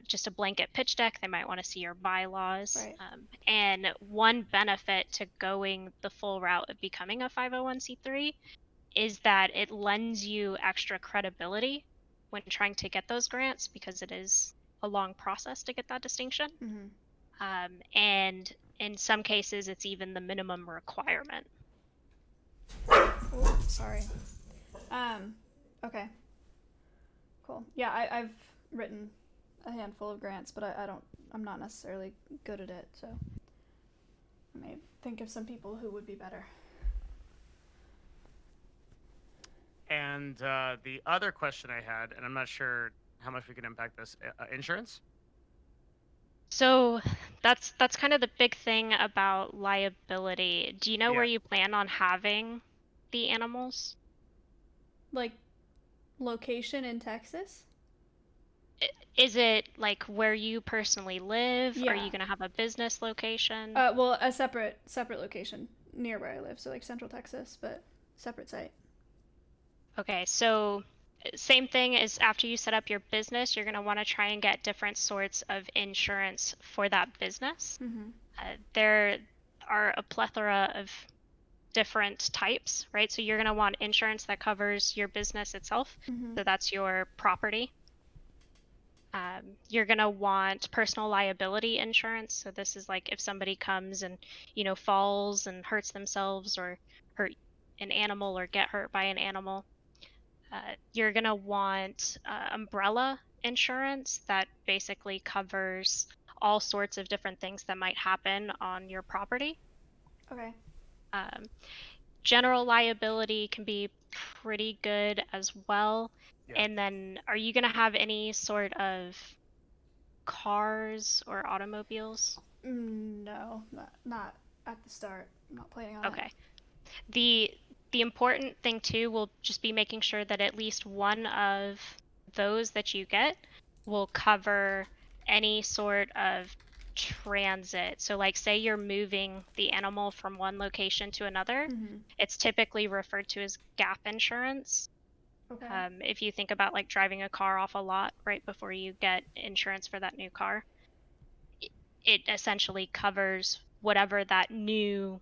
just a blanket pitch deck. They might want to see your bylaws. Right. And one benefit to going the full route of becoming a 501c3 is that it lends you extra credibility when trying to get those grants, because it is a long process to get that distinction. And in some cases, it's even the minimum requirement. Oh, sorry. Okay. Cool. Yeah, I've written a handful of grants, but I'm not necessarily good at it, so I may think of some people who would be better. And the other question I had, and I'm not sure how much we can impact this, insurance? So that's kind of the big thing about liability. Do you know where Yeah. you plan on having the animals? Like, location in Texas? Is it like where you personally live? Are Yeah. you going to have a business location? Well, a separate location near where I live, so like Central Texas, but separate site. Okay, so same thing as after you set up your business, you're going to want to try and get different sorts of insurance for that business. There are a plethora of different types, right? So you're going to want insurance that covers your business itself. So that's your property. You're going to want personal liability insurance. So this is like if somebody comes and, falls and hurts themselves or hurt an animal or get hurt by an animal. You're going to want umbrella insurance that basically covers all sorts of different things that might happen on your property. Okay. General liability can be pretty good as well. Yeah. And then are you going to have any sort of cars or automobiles? No, not at the start. I'm not planning on it. Okay. The important thing too will just be making sure that at least one of those that you get will cover any sort of transit. So like say you're moving the animal from one location to another, it's typically referred to as gap insurance. Okay. If you think about like driving a car off a lot right before you get insurance for that new car, it essentially covers whatever the new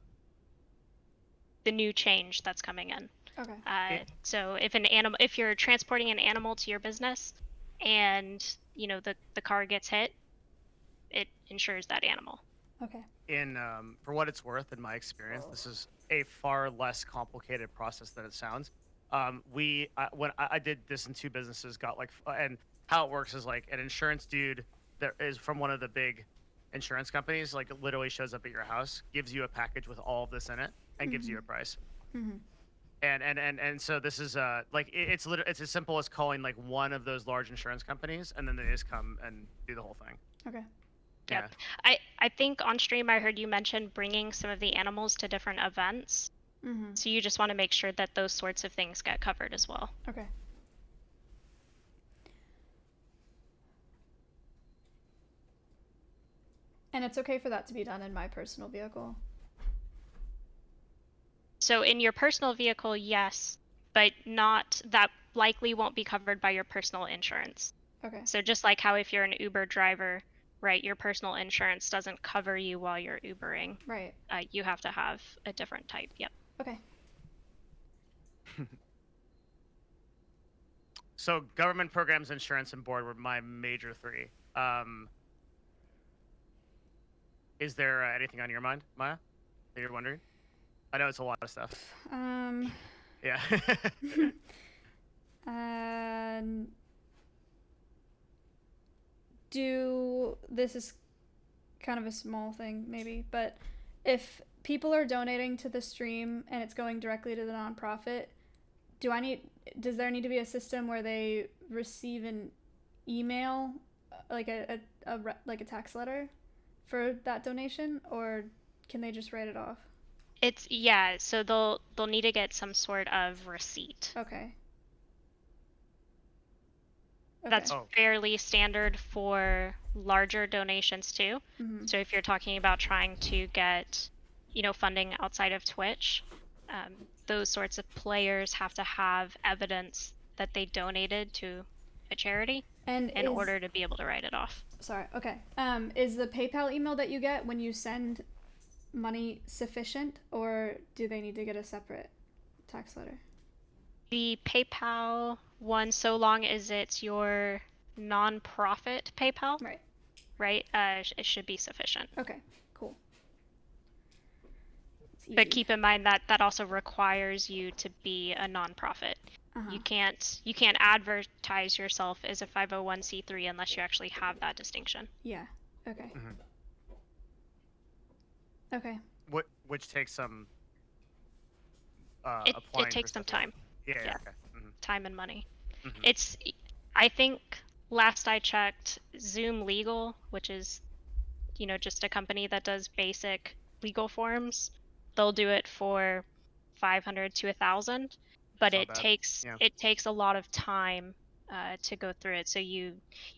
change that's coming in. Okay. So if you're transporting an animal to your business and the car gets hit, it insures that animal. Okay. For what it's worth, in my experience, this is a far less complicated process than it sounds. When I did this in 2 businesses, and how it works is like an insurance dude that is from one of the big insurance companies, like literally shows up at your house, gives you a package with all of this in it, and gives you a price. And so this is it's as simple as calling like one of those large insurance companies, and then they just come and do the whole thing. Okay. Yep. I think on stream I heard you mention bringing some of the animals to different events. So you just want to make sure that those sorts of things get covered as well. Okay. And it's okay for that to be done in my personal vehicle? So in your personal vehicle, yes, but that likely won't be covered by your personal insurance. Okay. So just like how if you're an Uber driver, right, your personal insurance doesn't cover you while you're Ubering. Right. You have to have a different type. Yep. Okay. So government programs, insurance, and board were my major 3. Is there anything on your mind, Maya, that you're wondering? I know it's a lot of stuff. Yeah. This is kind of a small thing maybe, but if people are donating to the stream and it's going directly to the nonprofit, does there need to be a system where they receive an email, like a tax letter for that donation, or can they just write it off? So they'll need to get some sort of receipt. Okay. That's fairly standard for larger donations too. So if you're talking about trying to get, funding outside of Twitch, those sorts of players have to have evidence that they donated to a charity And in order to be able to write it off. Sorry. Okay. Is the PayPal email that you get when you send money sufficient, or do they need to get a separate tax letter? The PayPal one, so long as it's your non-profit PayPal, Right. it should be sufficient. Okay. Cool. But keep in mind that that also requires you to be a nonprofit. Uh-huh. You can't advertise yourself as a 501c3 unless you actually have that distinction. Yeah. Okay. Okay. Which takes some. It applying takes for some stuff, time. Yeah. Yeah. Okay. Time and money. It's, I think last I checked, Zoom Legal, which is, just a company that does basic legal forms, they'll do it for 500 to 1,000, but It's not bad. it takes a lot of time to go through it. So you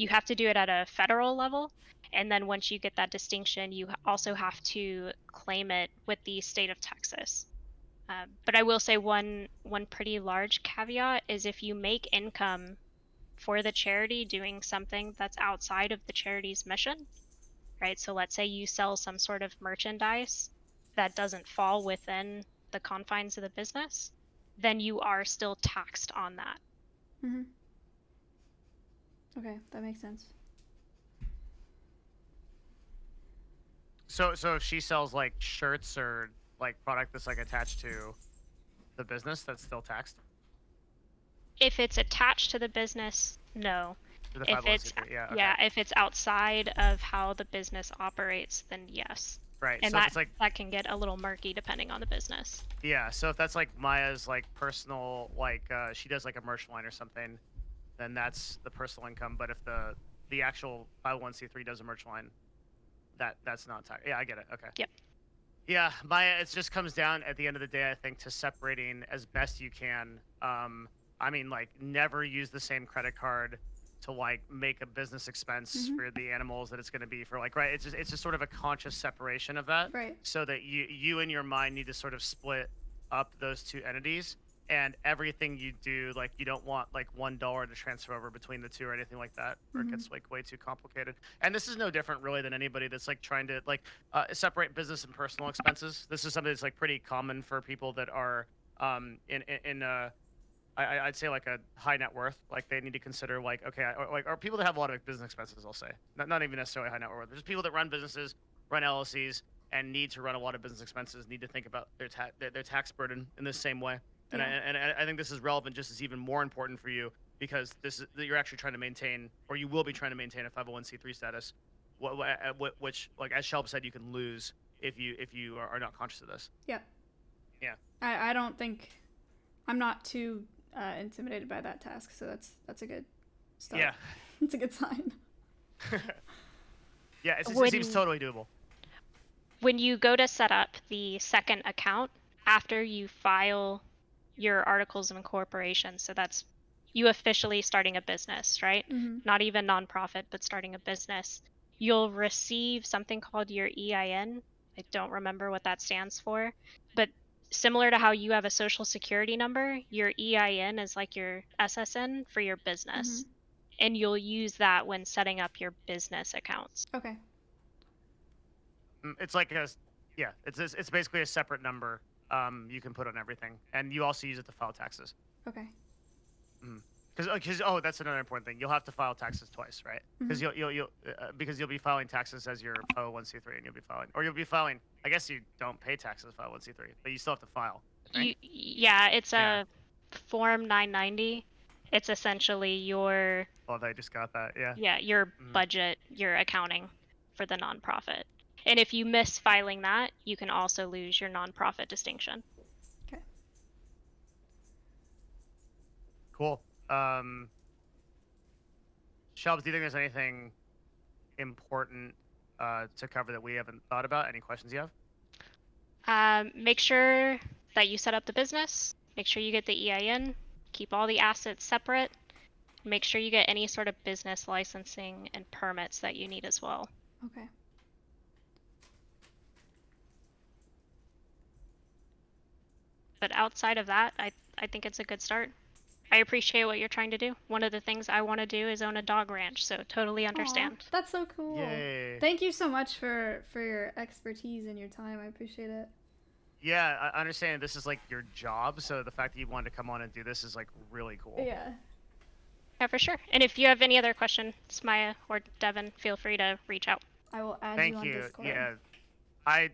have to do it at a federal level, and then once you get that distinction, you also have to claim it with the state of Texas. But I will say one pretty large caveat is if you make income for the charity doing something that's outside of the charity's mission, right? So let's say you sell some sort of merchandise that doesn't fall within the confines of the business, then you are still taxed on that. Mm-hmm. Okay, that makes sense. So if she sells like shirts or like product that's like attached to the business, that's still taxed? If it's attached to the business, no. To the If it's 501c3, yeah, okay. yeah, if it's outside of how the business operates, then yes. Right. And So if that it's like that can get a little murky depending on the business. yeah, so if that's like Maya's like personal, like she does like a merch line or something, then that's the personal income. But if the actual 501c3 does a merch line, that's not tax. Yeah, I get it. Okay. Yep. Yeah, Maya, it just comes down at the end of the day, I think, to separating as best you can. I mean, like, never use the same credit card to like make a business expense for the animals that it's going to be for, like, right? It's just sort of a conscious separation of that, Right. so that you in your mind need to sort of split up those two entities, and everything you do, like, you don't want like $1 to transfer over between the two or anything like that, or it gets like way too complicated. And this is no different really than anybody that's like trying to like separate business and personal expenses. This is something that's like pretty common for people that are I'd say like a high net worth. Like they need to consider like, okay, or people that have a lot of business expenses, I'll say, not even necessarily high net worth. There's people that run businesses, run LLCs, and need to run a lot of business expenses, need to think about their tax burden in the same way. And I think this is relevant, just as even more important for you, because you're actually trying to maintain, or you will be trying to maintain, a 501c3 status, which, like as Shelb said, you can lose if you are not conscious of this. Yep. Yeah. I don't think I'm not too intimidated by that task, so that's a good start. Yeah. It's a good sign. Yeah, it seems totally doable. When you go to set up the second account after you file your articles of incorporation, so that's you officially starting a business, right? Not even nonprofit, but starting a business, you'll receive something called your EIN. I don't remember what that stands for, but similar to how you have a social security number, your EIN is like your SSN for your business. And you'll use that when setting up your business accounts. Okay. It's like it's basically a separate number you can put on everything, and you also use it to file taxes. Okay. Because that's another important thing. You'll have to file taxes twice, right? Because you'll be filing taxes as your 501c3, and you'll be filing. I guess you don't pay taxes 501c3, but you still have to file. Right? It's a Form 990. It's essentially your. Well, I just got that. Yeah. Yeah, your budget, your accounting for the nonprofit. And if you miss filing that, you can also lose your nonprofit distinction. Okay. Cool. Shelbs, do you think there's anything important to cover that we haven't thought about? Any questions you have? Make sure that you set up the business. Make sure you get the EIN. Keep all the assets separate. Make sure you get any sort of business licensing and permits that you need as well. Okay. But outside of that, I think it's a good start. I appreciate what you're trying to do. One of the things I want to do is own a dog ranch, so totally understand. Aw, that's so cool. Yay. Thank you so much for your expertise and your time. I appreciate it. Yeah, I understand this is like your job, so the fact that you wanted to come on and do this is like really cool. Yeah. Yeah, for sure. And if you have any other questions, Maya or Devin, feel free to reach out. I will add Thank you on you. Discord. Yeah.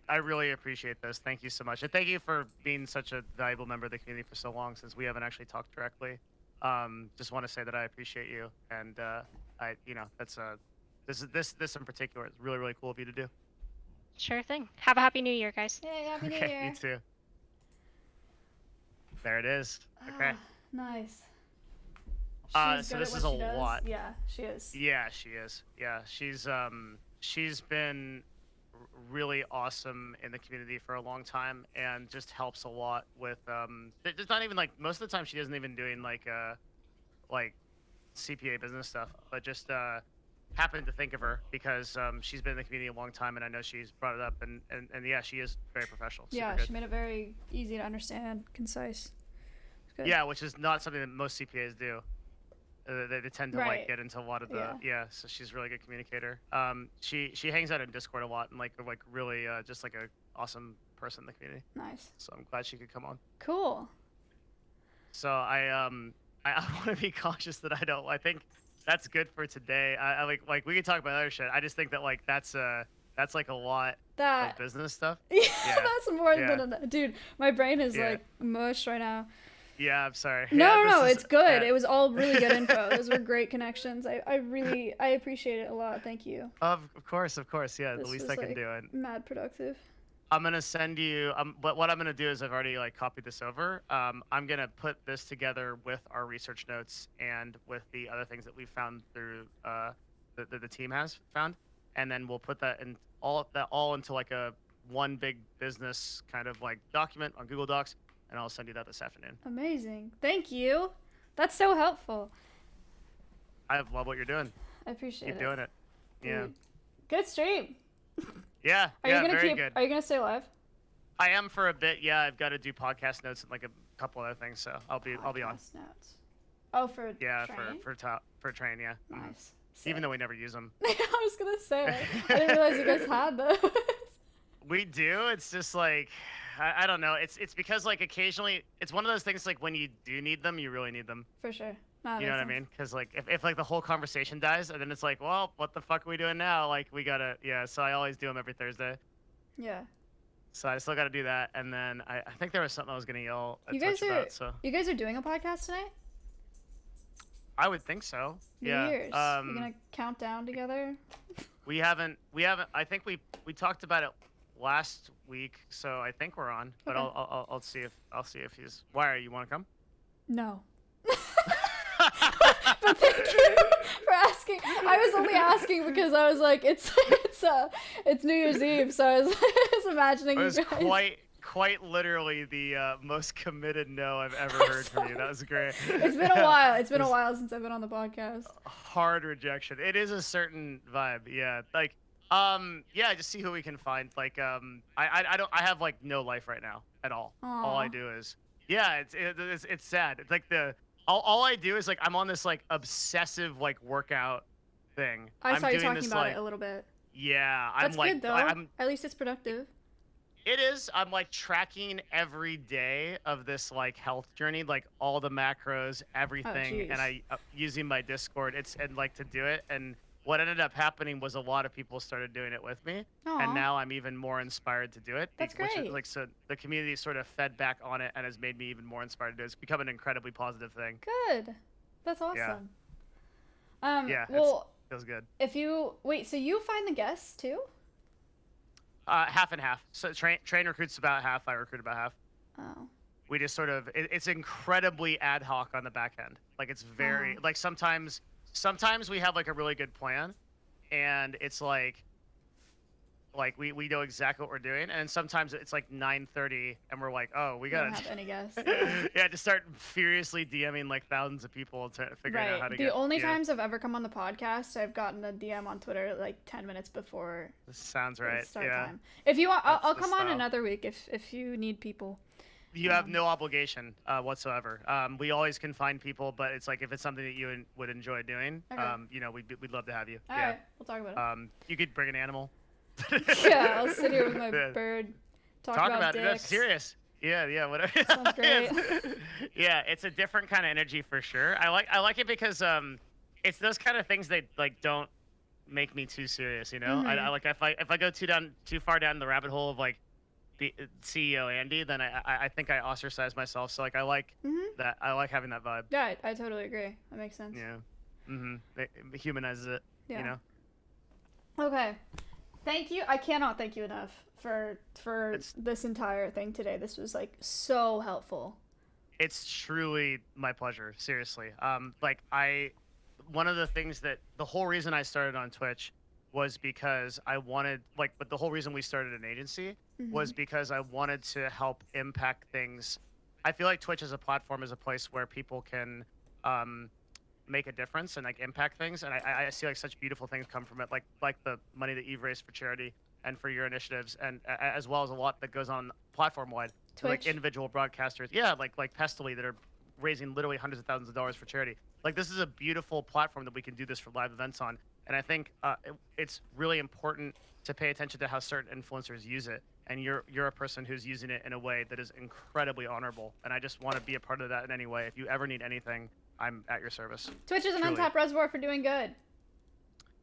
I really appreciate this. Thank you so much. And thank you for being such a valuable member of the community for so long since we haven't actually talked directly. Just want to say that I appreciate you, and that's this in particular is really, really cool of you to do. Sure thing. Have a happy new year, guys. Hey, happy new Okay, year. you too. There it is. Okay. Nice. So She's good this at is what a she does. lot. Yeah, she is. Yeah, she is. Yeah, she's been really awesome in the community for a long time, and just helps a lot with It's not even like most of the time she isn't even doing like CPA business stuff, but just happened to think of her because she's been in the community a long time, and I know she's brought it up, and yeah, she is very professional. Super Yeah, good. she made it very easy to understand, concise. It's good. Yeah, which is not something that most CPAs do. They tend to like Right. get into a lot of the so she's a really good communicator. She hangs out in Discord a lot, and like really just like a awesome person in the community. Nice. So I'm glad she could come on. Cool. So I want to be cautious that I think that's good for today. I like we can talk about other shit. I just think that like that's like a lot of business stuff. Yeah, Yeah. that's more Yeah. than enough. Dude, my brain is Yeah. like mush right now. Yeah, I'm sorry. No, Yeah, no, this is- it's good. yeah. It was all really good info. Those were great connections. I really appreciate it a lot. Thank you. Of course. Yeah, This the least was, I can like, do. And mad productive. I'm gonna send you. But what I'm gonna do is I've already like copied this over. I'm gonna put this together with our research notes and with the other things that we found through the team has found, and then we'll put that in all into like a one big business kind of like document on Google Docs, and I'll send you that this afternoon. Amazing. Thank you. That's so helpful. I love what you're doing. I appreciate Keep it. doing it. Yeah. Dude. Good stream. Yeah. Are yeah. you gonna Very keep? good. Are you gonna stay live? I am for a bit. Yeah, I've got to do podcast notes and like a couple other things, so I'll be on. Podcast notes. Oh, for Yeah, train? for train, yeah. Nice. Even though we never use them. I was gonna say. I didn't realize you guys had those. We do. It's just like I don't know. It's because like occasionally it's one of those things like when you do need them, you really need them. For sure. No, You know what I mean? Because like if like the whole conversation dies, and then it's like, well, what the fuck are we doing now? Like we gotta So I always do them every Thursday. Yeah. So I still gotta do that, and then I think there was something I was gonna yell at You guys Twitch are about. So you guys are doing a podcast tonight? I would think so. New Yeah. Year's. You're gonna count down together? We haven't. I think we talked about it last week, so I think we're on. But Okay. I'll see if he's. Why are you want to come? No. But thank you for asking. I was only asking because I was like, it's New Year's Eve, so I was imagining It you was guys. quite literally the most committed no I've ever heard from you. That was great. It's been a while. It's been a while since I've been on the podcast. Hard rejection. It is a certain vibe. Yeah. Like yeah. Just see who we can find. Like I have like no life right now at all. All I Aw. do is it's sad. It's like all I do is like I'm on this like obsessive like workout thing. I I'm saw you doing talking this, about like, it a little bit. Yeah, I'm That's like good though. I'm At least it's productive. It is. I'm like tracking every day of this like health journey, like all the macros, everything, and jeez. I using my Discord. And like to do it. And what ended up happening was a lot of people started doing it with me, Aw. and now I'm even more inspired to do it. That's which is, great. like so, the community sort of fed back on it and has made me even more inspired to do it. It's become an incredibly positive thing. Good. That's awesome. Yeah. Well, Feels good. if you wait, so you find the guests too? Half and half. So train recruits about half. I recruit about half. Oh. We just sort of it's incredibly ad hoc on the back end. Like it's very like sometimes we have like a really good plan, and it's like we know exactly what we're doing, and sometimes it's like 9:30 and we're like, oh, we You don't gotta have any guests. yeah, just start furiously DMing like thousands of people to figure out how Right. to The get only times I've ever come on the podcast, I've gotten a DM on Twitter like 10 minutes before This sounds the right. start Yeah. time. If you want, I'll That's the come on style. another week if you need people. You have no obligation whatsoever. We always can find people, but it's like if it's something that you would enjoy doing, Okay. you know, we'd love to have you. All right, we'll talk about it. You could bring an animal. Yeah, I'll sit here with my Yeah. bird, talk Talk about about it. No, dicks. serious. Yeah, whatever. Sounds great. Yeah, it's a different kind of energy for sure. I like it because it's those kind of things that like don't make me too serious. You know, I like if I go too far down the rabbit hole of like the CEO Andy, then I think I ostracize myself. So like I like that. I like having that vibe. Yeah, I totally agree. That makes sense. Yeah. It humanizes it. Yeah. You know. Okay. Thank you. I cannot thank you enough for this entire thing today. This was like so helpful. It's truly my pleasure. Seriously. One of the things that the whole reason I started on Twitch was because I wanted but the whole reason we started an agency was because I wanted to help impact things. I feel like Twitch as a platform is a place where people can make a difference and like impact things, and I see like such beautiful things come from it, like the money that you've raised for charity and for your initiatives, and as well as a lot that goes on platform wide, like individual broadcasters, like Pestily, that are raising literally hundreds of thousands of dollars for charity. Like this is a beautiful platform that we can do this for live events on, and I think it's really important to pay attention to how certain influencers use it, and you're a person who's using it in a way that is incredibly honorable, and I just want to be a part of that in any way. If you ever need anything, I'm at your service. Twitch is an Truly. untapped reservoir for doing good.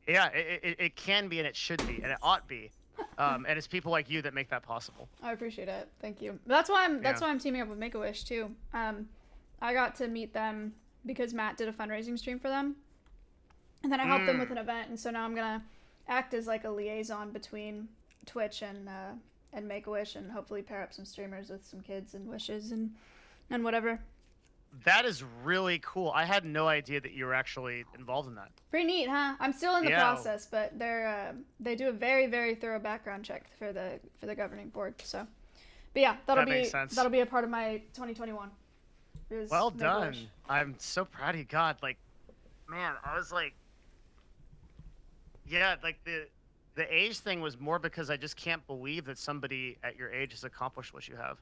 Yeah, it can be, and it should be, and it ought be. And it's people like you that make that possible. I appreciate it. Thank you. That's why I'm teaming up with Make-A-Wish too. I got to meet them because Matt did a fundraising stream for them, and then I helped them with an event, and so now I'm gonna act as like a liaison between Twitch and Make-A-Wish, and hopefully pair up some streamers with some kids and wishes and whatever. That is really cool. I had no idea that you were actually involved in that. Pretty neat, huh? I'm still in the process, but they do a very, very thorough background check for the governing board. So, but yeah, that'll be a part of my 2021. Well done. I'm so proud of you. God, like, man, I was like, yeah, like the age thing was more because I just can't believe that somebody at your age has accomplished what you have.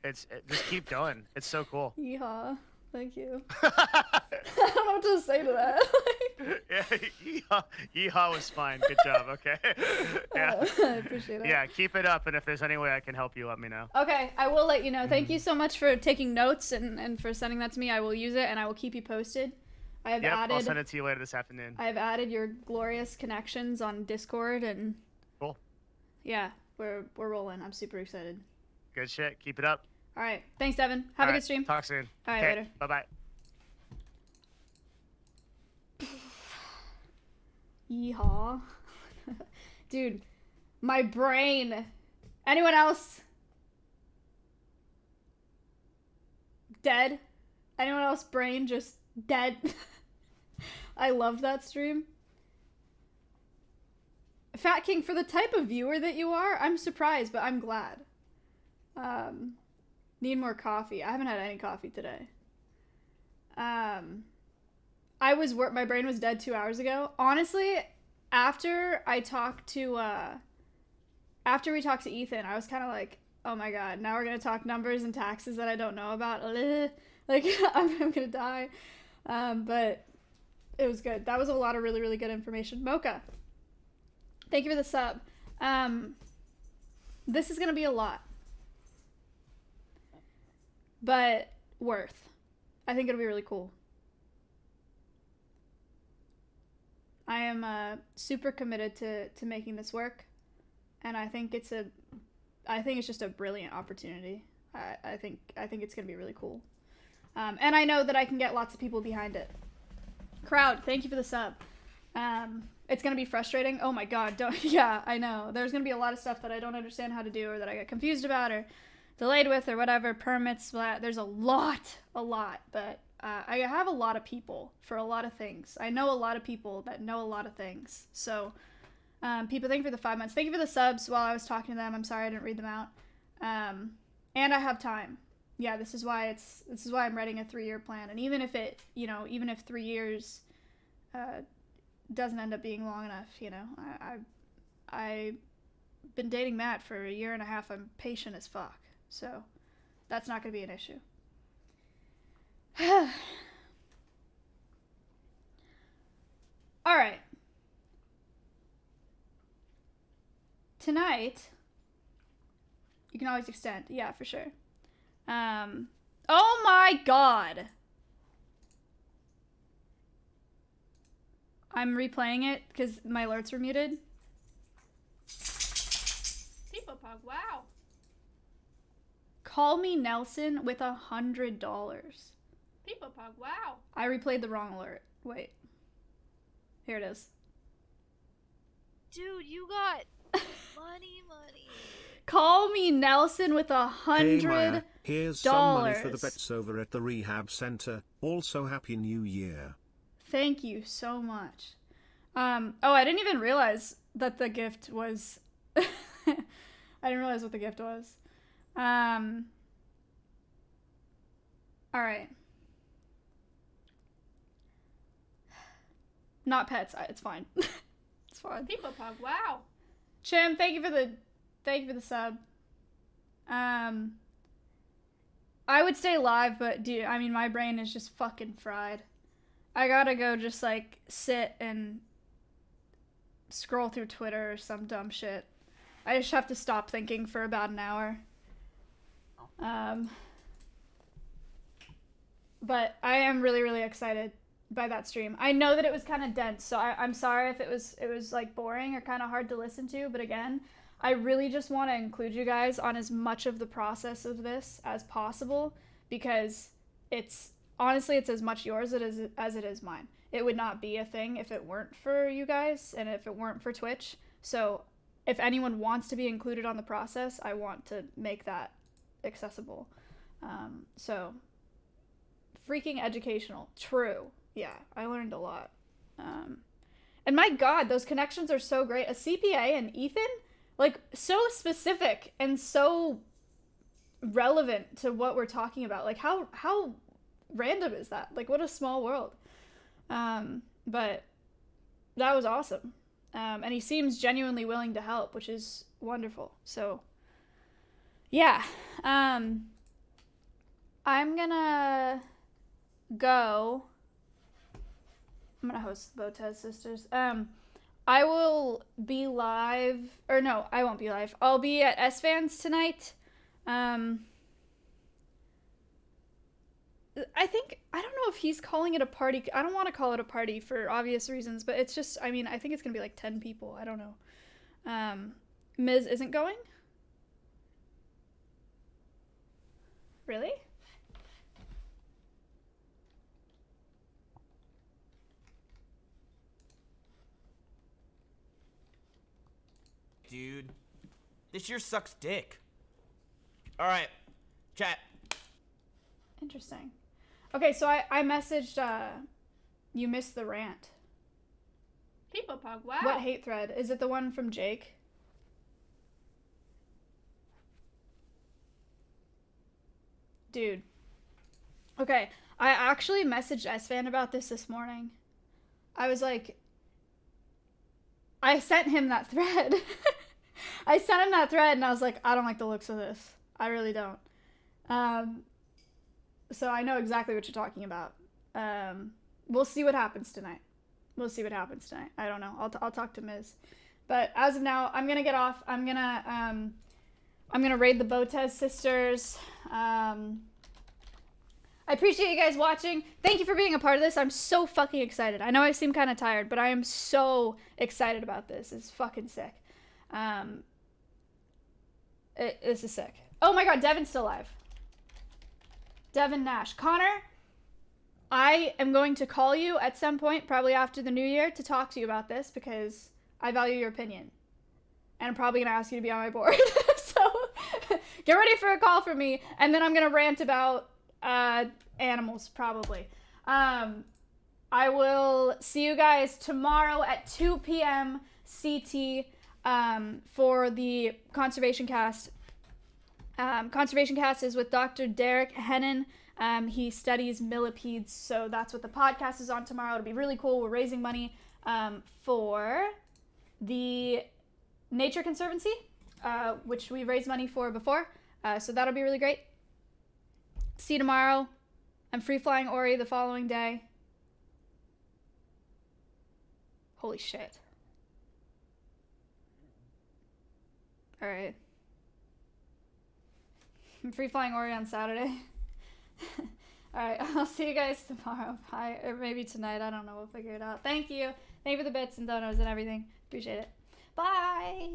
Just keep going. It's so cool. Yeehaw. Thank you. I don't know what to say to that. Yeah, yeehaw was fine. Good job. Okay. Yeah. I appreciate it. Yeah, keep it up, and if there's any way I can help you, let me know. Okay, I will let you know. Thank you so much for taking notes and for sending that to me. I will use it, and I will keep you posted. I'll send it to you later this afternoon. I have added your glorious connections on Discord, and cool. Yeah, we're rolling. I'm super excited. Good shit. Keep it up. All right. Thanks, Devin. Have a good stream. Talk soon. All right, later. Bye-bye. Yeehaw. Dude, my brain. Anyone else? Dead? Anyone else brain just dead? I love that stream. Fat King, for the type of viewer that you are, I'm surprised, but I'm glad. Need more coffee. I haven't had any coffee today. My brain was dead 2 hours ago. Honestly, after we talked to Ethan, I was kind of like, oh my god, now we're gonna talk numbers and taxes that I don't know about. Like, I'm gonna die. But it was good. That was a lot of really, really good information. Mocha, thank you for the sub. This is gonna be a lot, but worth. I think it'll be really cool. I am super committed to making this work, and I think it's just a brilliant opportunity. I think it's gonna be really cool, and I know that I can get lots of people behind it. Crowd, thank you for the sub. It's gonna be frustrating. Oh my god, yeah, I know. There's gonna be a lot of stuff that I don't understand how to do, or that I get confused about, or delayed with, or whatever. Permits, blah. There's a lot, but I have a lot of people for a lot of things. I know a lot of people that know a lot of things. So, people, thank you for the 5 months. Thank you for the subs while I was talking to them. I'm sorry I didn't read them out. And I have time. Yeah, this is why I'm writing a 3-year plan. And even if 3 years doesn't end up being long enough, I've been dating Matt for 1.5 years. I'm patient as fuck. So That's not going to be an issue. All right. Tonight, you can always extend. Yeah, for sure. Oh my god. I'm replaying it because my alerts were muted. People Pug, wow. Call me Nelson with $100. People Pug, wow. I replayed the wrong alert. Wait. Here it is. Dude, you got money. Call me Nelson with Hey Maya, $100. here's some money for the vets over at the rehab center. Also Happy New Year. Thank you so much. Oh, I didn't even realize that the gift was... I didn't realize what the gift was. Alright. Not pets. It's fine. It's fine. People Pug, wow. Chim, thank you for the sub. I would stay live, but dude, I mean, my brain is just fucking fried. I gotta go just like sit and scroll through Twitter or some dumb shit. I just have to stop thinking for about an hour. But I am really, really excited by that stream. I know that it was kind of dense, so I'm sorry if it was like boring or kind of hard to listen to, but again, I really just want to include you guys on as much of the process of this as possible, because honestly it's as much yours as it is mine. It would not be a thing if it weren't for you guys and if it weren't for Twitch. So if anyone wants to be included on the process, I want to make that accessible. So freaking educational. True. Yeah, I learned a lot. And my god, those connections are so great. A CPA and Ethan, like, so specific and so relevant to what we're talking about. Like, how random is that? Like, what a small world. But that was awesome. And he seems genuinely willing to help, which is wonderful. So, yeah. I'm gonna go. I'm gonna host the Botez Sisters. I will be live, or no, I won't be live. I'll be at S-Fans tonight. I don't know if he's calling it a party. I don't want to call it a party for obvious reasons, but it's just, I mean, I think it's gonna be like 10 people. I don't know. Miz isn't going? Really? Dude, this year sucks dick. Alright, chat. Interesting. Okay, so I messaged, you missed the rant. People Pug, wow. What hate thread? Is it the one from Jake? Dude. Okay, I actually messaged S-Fan about this morning. I was like, I sent him that thread. I sent him that thread and I was like, I don't like the looks of this. I really don't. So I know exactly what you're talking about. We'll see what happens tonight. I don't know. I'll talk to Miz. But as of now, I'm gonna get off. I'm gonna raid the Botez Sisters. I appreciate you guys watching. Thank you for being a part of this. I'm so fucking excited. I know I seem kind of tired, but I am so excited about this. It's fucking sick. This is sick. Oh my god, Devin's still alive. Devin Nash. Connor, I am going to call you at some point, probably after the new year, to talk to you about this because I value your opinion. And I'm probably going to ask you to be on my board. So get ready for a call from me, and then I'm going to rant about animals, probably. I will see you guys tomorrow at 2 p.m. CT for the Conservation Cast. Conservation Cast is with Dr. Derek Hennon. He studies millipedes, so that's what the podcast is on tomorrow. It'll be really cool. We're raising money for the Nature Conservancy, which we raised money for before. So that'll be really great. See you tomorrow. I'm free flying Ori the following day. Holy shit. Alright. I'm free flying Ori on Saturday. Alright, I'll see you guys tomorrow. Bye. Or maybe tonight. I don't know. We'll figure it out. Thank you. Thank you for the bits and donos and everything. Appreciate it. Bye.